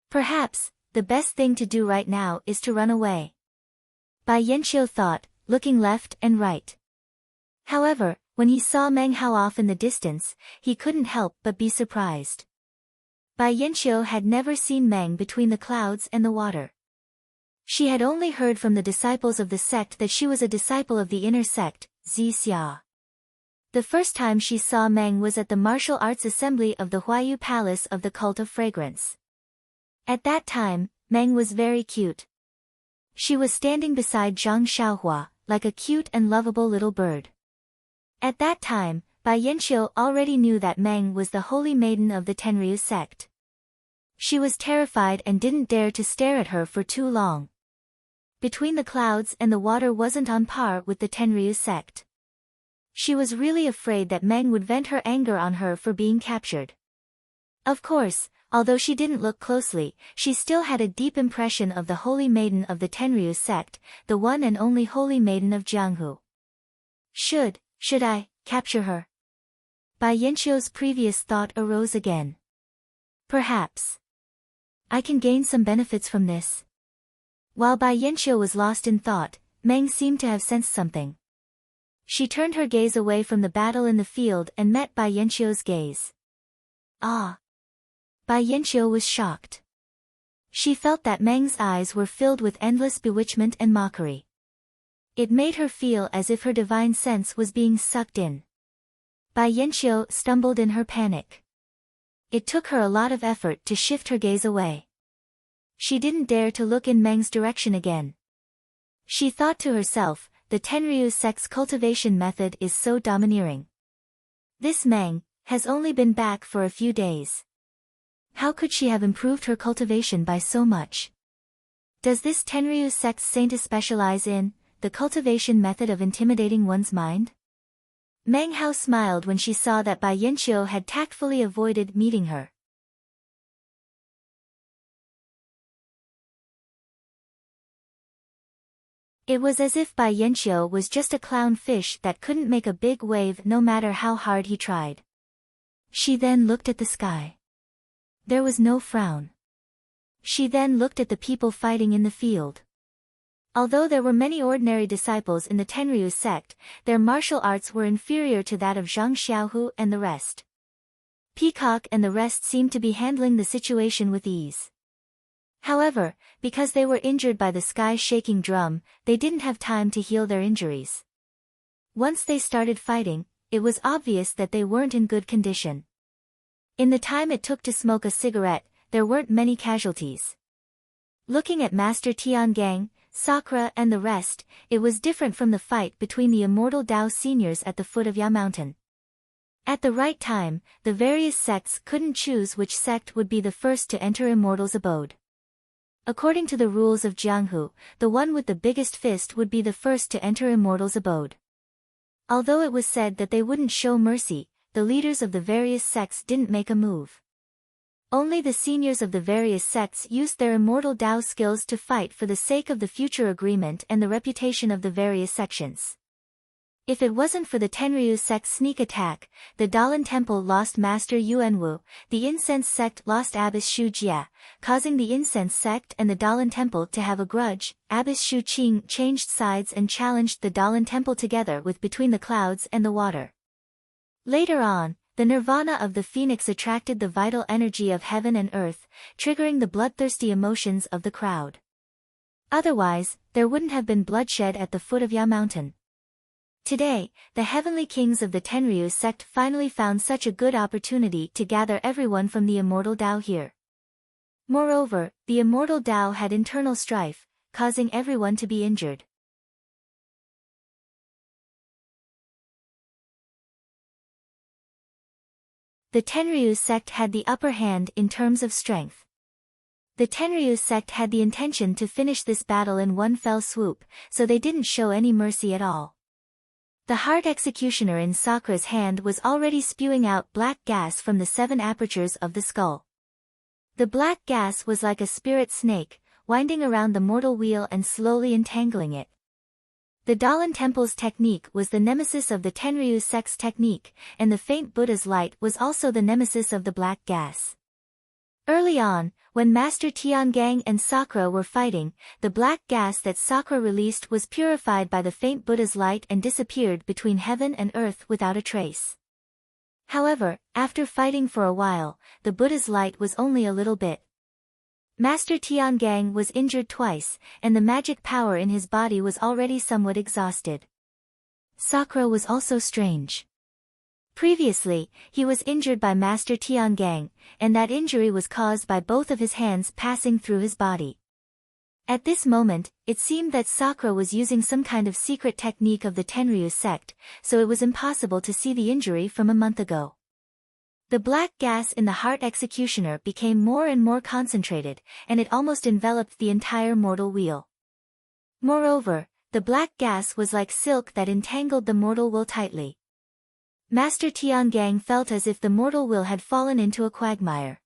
Perhaps, the best thing to do right now is to run away. Bai Yanqiu thought, looking left and right. However, when he saw Meng Hao off in the distance, he couldn't help but be surprised. Bai Yanqiu had never seen Meng between the clouds and the water. She had only heard from the disciples of the sect that she was a disciple of the inner sect, Zixia. The first time she saw Meng was at the martial arts assembly of the Huayu Palace of the Cult of Fragrance. At that time, Meng was very cute. She was standing beside Zhang Xiaohua, like a cute and lovable little bird. At that time, Bai Yanqiu already knew that Meng was the holy maiden of the Tenryu sect. She was terrified and didn't dare to stare at her for too long. Between the clouds and the water wasn't on par with the Tenryu sect. She was really afraid that Meng would vent her anger on her for being captured. Of course, although she didn't look closely, she still had a deep impression of the holy maiden of the Tenryu sect, the one and only holy maiden of Jianghu. Should I capture her? Bai Yanqiu's previous thought arose again. Perhaps I can gain some benefits from this. While Bai Yanqiu was lost in thought, Meng seemed to have sensed something. She turned her gaze away from the battle in the field and met Bai Yanqiu's gaze. Ah! Bai Yanqiu was shocked. She felt that Meng's eyes were filled with endless bewitchment and mockery. It made her feel as if her divine sense was being sucked in. Bai Yanqiu stumbled in her panic. It took her a lot of effort to shift her gaze away. She didn't dare to look in Meng's direction again. She thought to herself, the Tenryu sect's cultivation method is so domineering. This Meng has only been back for a few days. How could she have improved her cultivation by so much? Does this Tenryu sect saint specialize in the cultivation method of intimidating one's mind? Meng Hao smiled when she saw that Bai Yanqiu had tactfully avoided meeting her. It was as if Bai Yanqiu was just a clown fish that couldn't make a big wave no matter how hard he tried. She then looked at the sky. There was no frown. She then looked at the people fighting in the field. Although there were many ordinary disciples in the Tenryu sect, their martial arts were inferior to that of Zhang Xiaohu and the rest. Peacock and the rest seemed to be handling the situation with ease. However, because they were injured by the sky-shaking drum, they didn't have time to heal their injuries. Once they started fighting, it was obvious that they weren't in good condition. In the time it took to smoke a cigarette, there weren't many casualties. Looking at Master Tiangang, Sakura and the rest, it was different from the fight between the immortal Dao seniors at the foot of Ya Mountain. At the right time, the various sects couldn't choose which sect would be the first to enter Immortal's abode. According to the rules of Jianghu, the one with the biggest fist would be the first to enter Immortal's abode. Although it was said that they wouldn't show mercy, the leaders of the various sects didn't make a move. Only the seniors of the various sects used their immortal Dao skills to fight for the sake of the future agreement and the reputation of the various sections. If it wasn't for the Tenryu sect's sneak attack, the Dalan Temple lost Master Yuanwu, the Incense sect lost Abbess Shu Jia, causing the Incense sect and the Dalan Temple to have a grudge. Abbess Shu Qing changed sides and challenged the Dalan Temple together with Between the Clouds and the Water. Later on, the nirvana of the phoenix attracted the vital energy of heaven and earth, triggering the bloodthirsty emotions of the crowd. Otherwise, there wouldn't have been bloodshed at the foot of Ya Mountain. Today, the heavenly kings of the Tenryu sect finally found such a good opportunity to gather everyone from the immortal Dao here. Moreover, the immortal Dao had internal strife, causing everyone to be injured. The Tenryu sect had the upper hand in terms of strength. The Tenryu sect had the intention to finish this battle in one fell swoop, so they didn't show any mercy at all. The heart executioner in Sakura's hand was already spewing out black gas from the 7 apertures of the skull. The black gas was like a spirit snake, winding around the mortal wheel and slowly entangling it. The Dalan Temple's technique was the nemesis of the Tenryu sect's technique, and the faint Buddha's light was also the nemesis of the black gas. Early on, when Master Tiangang and Sakura were fighting, the black gas that Sakura released was purified by the faint Buddha's light and disappeared between heaven and earth without a trace. However, after fighting for a while, the Buddha's light was only a little bit. Master Tiangang was injured twice, and the magic power in his body was already somewhat exhausted. Sakura was also strange. Previously, he was injured by Master Tiangang, and that injury was caused by both of his hands passing through his body. At this moment, it seemed that Sakura was using some kind of secret technique of the Tenryu sect, so it was impossible to see the injury from a month ago. The black gas in the heart executioner became more and more concentrated, and it almost enveloped the entire mortal wheel. Moreover, the black gas was like silk that entangled the mortal will tightly. Master Tiangang felt as if the mortal will had fallen into a quagmire.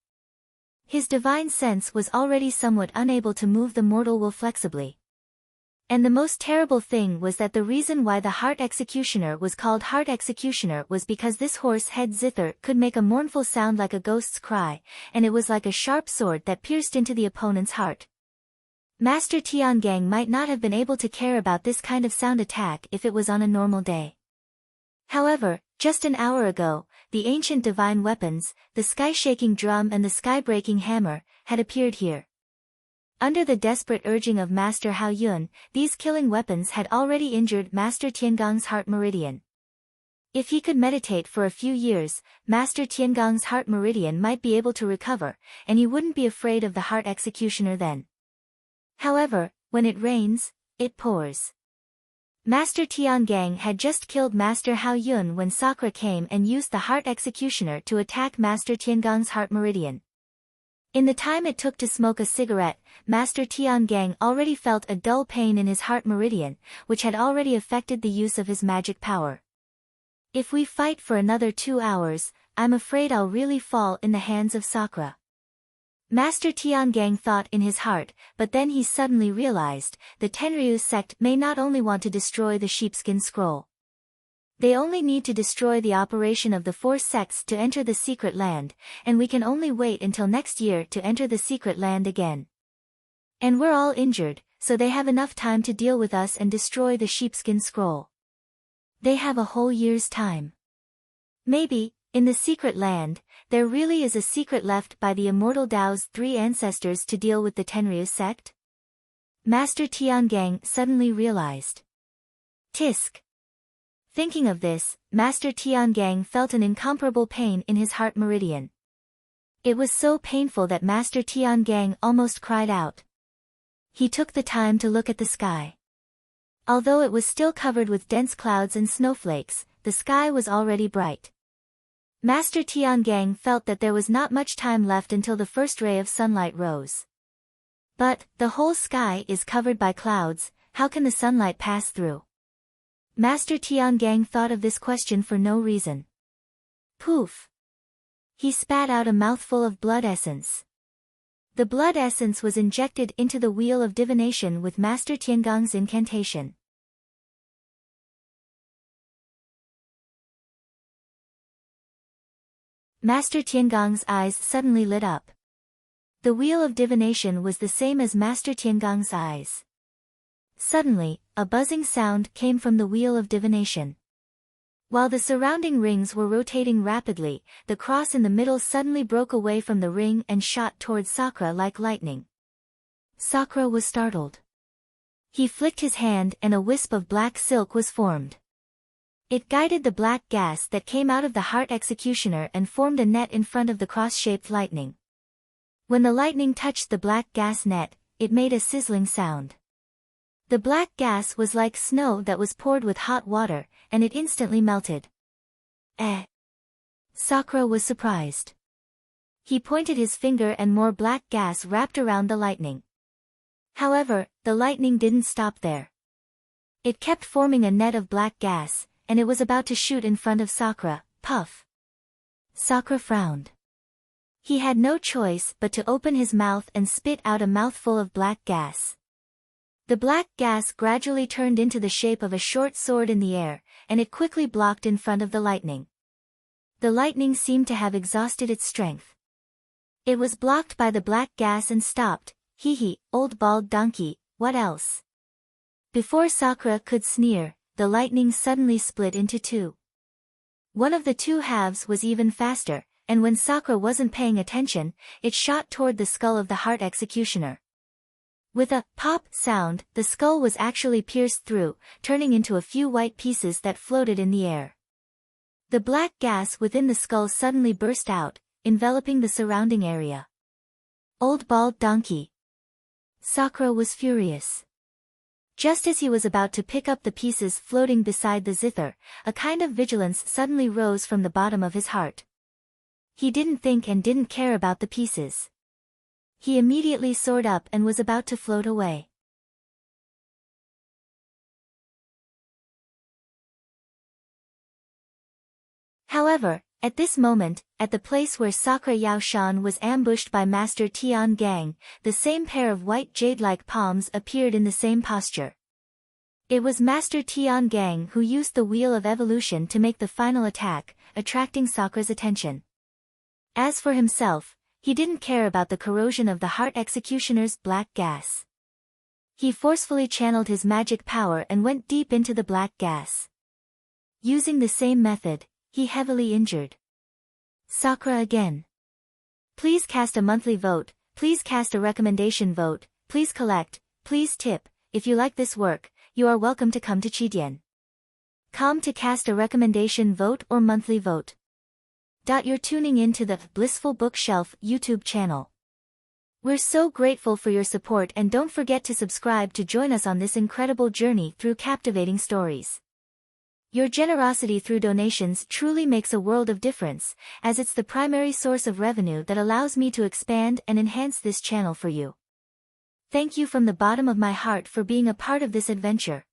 His divine sense was already somewhat unable to move the mortal will flexibly. And the most terrible thing was that the reason why the heart executioner was called heart executioner was because this horse head zither could make a mournful sound like a ghost's cry, and it was like a sharp sword that pierced into the opponent's heart. Master Tiangang might not have been able to care about this kind of sound attack if it was on a normal day. However, just an hour ago, the ancient divine weapons, the sky-shaking drum and the sky-breaking hammer, had appeared here. Under the desperate urging of Master Hao Yun, these killing weapons had already injured Master Tiangong's heart meridian. If he could meditate for a few years, Master Tiangong's heart meridian might be able to recover, and he wouldn't be afraid of the heart executioner then. However, when it rains, it pours. Master Tiangang had just killed Master Hao Yun when Sakura came and used the heart executioner to attack Master Tiangong's heart meridian. In the time it took to smoke a cigarette, Master Tiangang already felt a dull pain in his heart meridian, which had already affected the use of his magic power. If we fight for another 2 hours, I'm afraid I'll really fall in the hands of Sakura. Master Tiangang thought in his heart, but then he suddenly realized, the Tenryu sect may not only want to destroy the sheepskin scroll. They only need to destroy the operation of the 4 sects to enter the secret land, and we can only wait until next year to enter the secret land again. And we're all injured, so they have enough time to deal with us and destroy the sheepskin scroll. They have a whole year's time. Maybe, in the secret land, there really is a secret left by the immortal Dao's 3 ancestors to deal with the Tenryu sect? Master Tiangang suddenly realized. Tisk. Thinking of this, Master Tiangang felt an incomparable pain in his heart meridian. It was so painful that Master Tiangang almost cried out. He took the time to look at the sky. Although it was still covered with dense clouds and snowflakes, the sky was already bright. Master Tiangang felt that there was not much time left until the first ray of sunlight rose. But, the whole sky is covered by clouds, how can the sunlight pass through? Master Tiangang thought of this question for no reason. Poof! He spat out a mouthful of blood essence. The blood essence was injected into the wheel of divination with Master Tiangang's incantation. Master Tiangang's eyes suddenly lit up. The wheel of divination was the same as Master Tiangang's eyes. Suddenly, a buzzing sound came from the wheel of divination. While the surrounding rings were rotating rapidly, the cross in the middle suddenly broke away from the ring and shot towards Sakura like lightning. Sakura was startled. He flicked his hand and a wisp of black silk was formed. It guided the black gas that came out of the heart executioner and formed a net in front of the cross-shaped lightning. When the lightning touched the black gas net, it made a sizzling sound. The black gas was like snow that was poured with hot water, and it instantly melted. Sakura was surprised. He pointed his finger and more black gas wrapped around the lightning. However, the lightning didn't stop there. It kept forming a net of black gas, and it was about to shoot in front of Sakura. Puff! Sakura frowned. He had no choice but to open his mouth and spit out a mouthful of black gas. The black gas gradually turned into the shape of a short sword in the air, and it quickly blocked in front of the lightning. The lightning seemed to have exhausted its strength. It was blocked by the black gas and stopped. Hee hee, old bald donkey, what else? Before Sakura could sneer, the lightning suddenly split into two. One of the two halves was even faster, and when Sakura wasn't paying attention, it shot toward the skull of the heart executioner. With a pop sound, the skull was actually pierced through, turning into a few white pieces that floated in the air. The black gas within the skull suddenly burst out, enveloping the surrounding area. Old bald donkey! Sakura was furious. Just as he was about to pick up the pieces floating beside the zither, a kind of vigilance suddenly rose from the bottom of his heart. He didn't think and didn't care about the pieces. He immediately soared up and was about to float away. However, at this moment, at the place where Sakura Yaoshan was ambushed by Master Tian Gang, the same pair of white jade-like palms appeared in the same posture. It was Master Tian Gang who used the Wheel of Evolution to make the final attack, attracting Sakura's attention. As for himself, he didn't care about the corrosion of the heart executioner's black gas. He forcefully channeled his magic power and went deep into the black gas. Using the same method, he heavily injured Sakura again. Please cast a monthly vote, please cast a recommendation vote, please collect, please tip. If you like this work, you are welcome to come to Chidian.com to cast a recommendation vote or monthly vote. You're tuning in to the Blissful Bookshelf YouTube channel. We're so grateful for your support, and don't forget to subscribe to join us on this incredible journey through captivating stories. Your generosity through donations truly makes a world of difference, as it's the primary source of revenue that allows me to expand and enhance this channel for you. Thank you from the bottom of my heart for being a part of this adventure.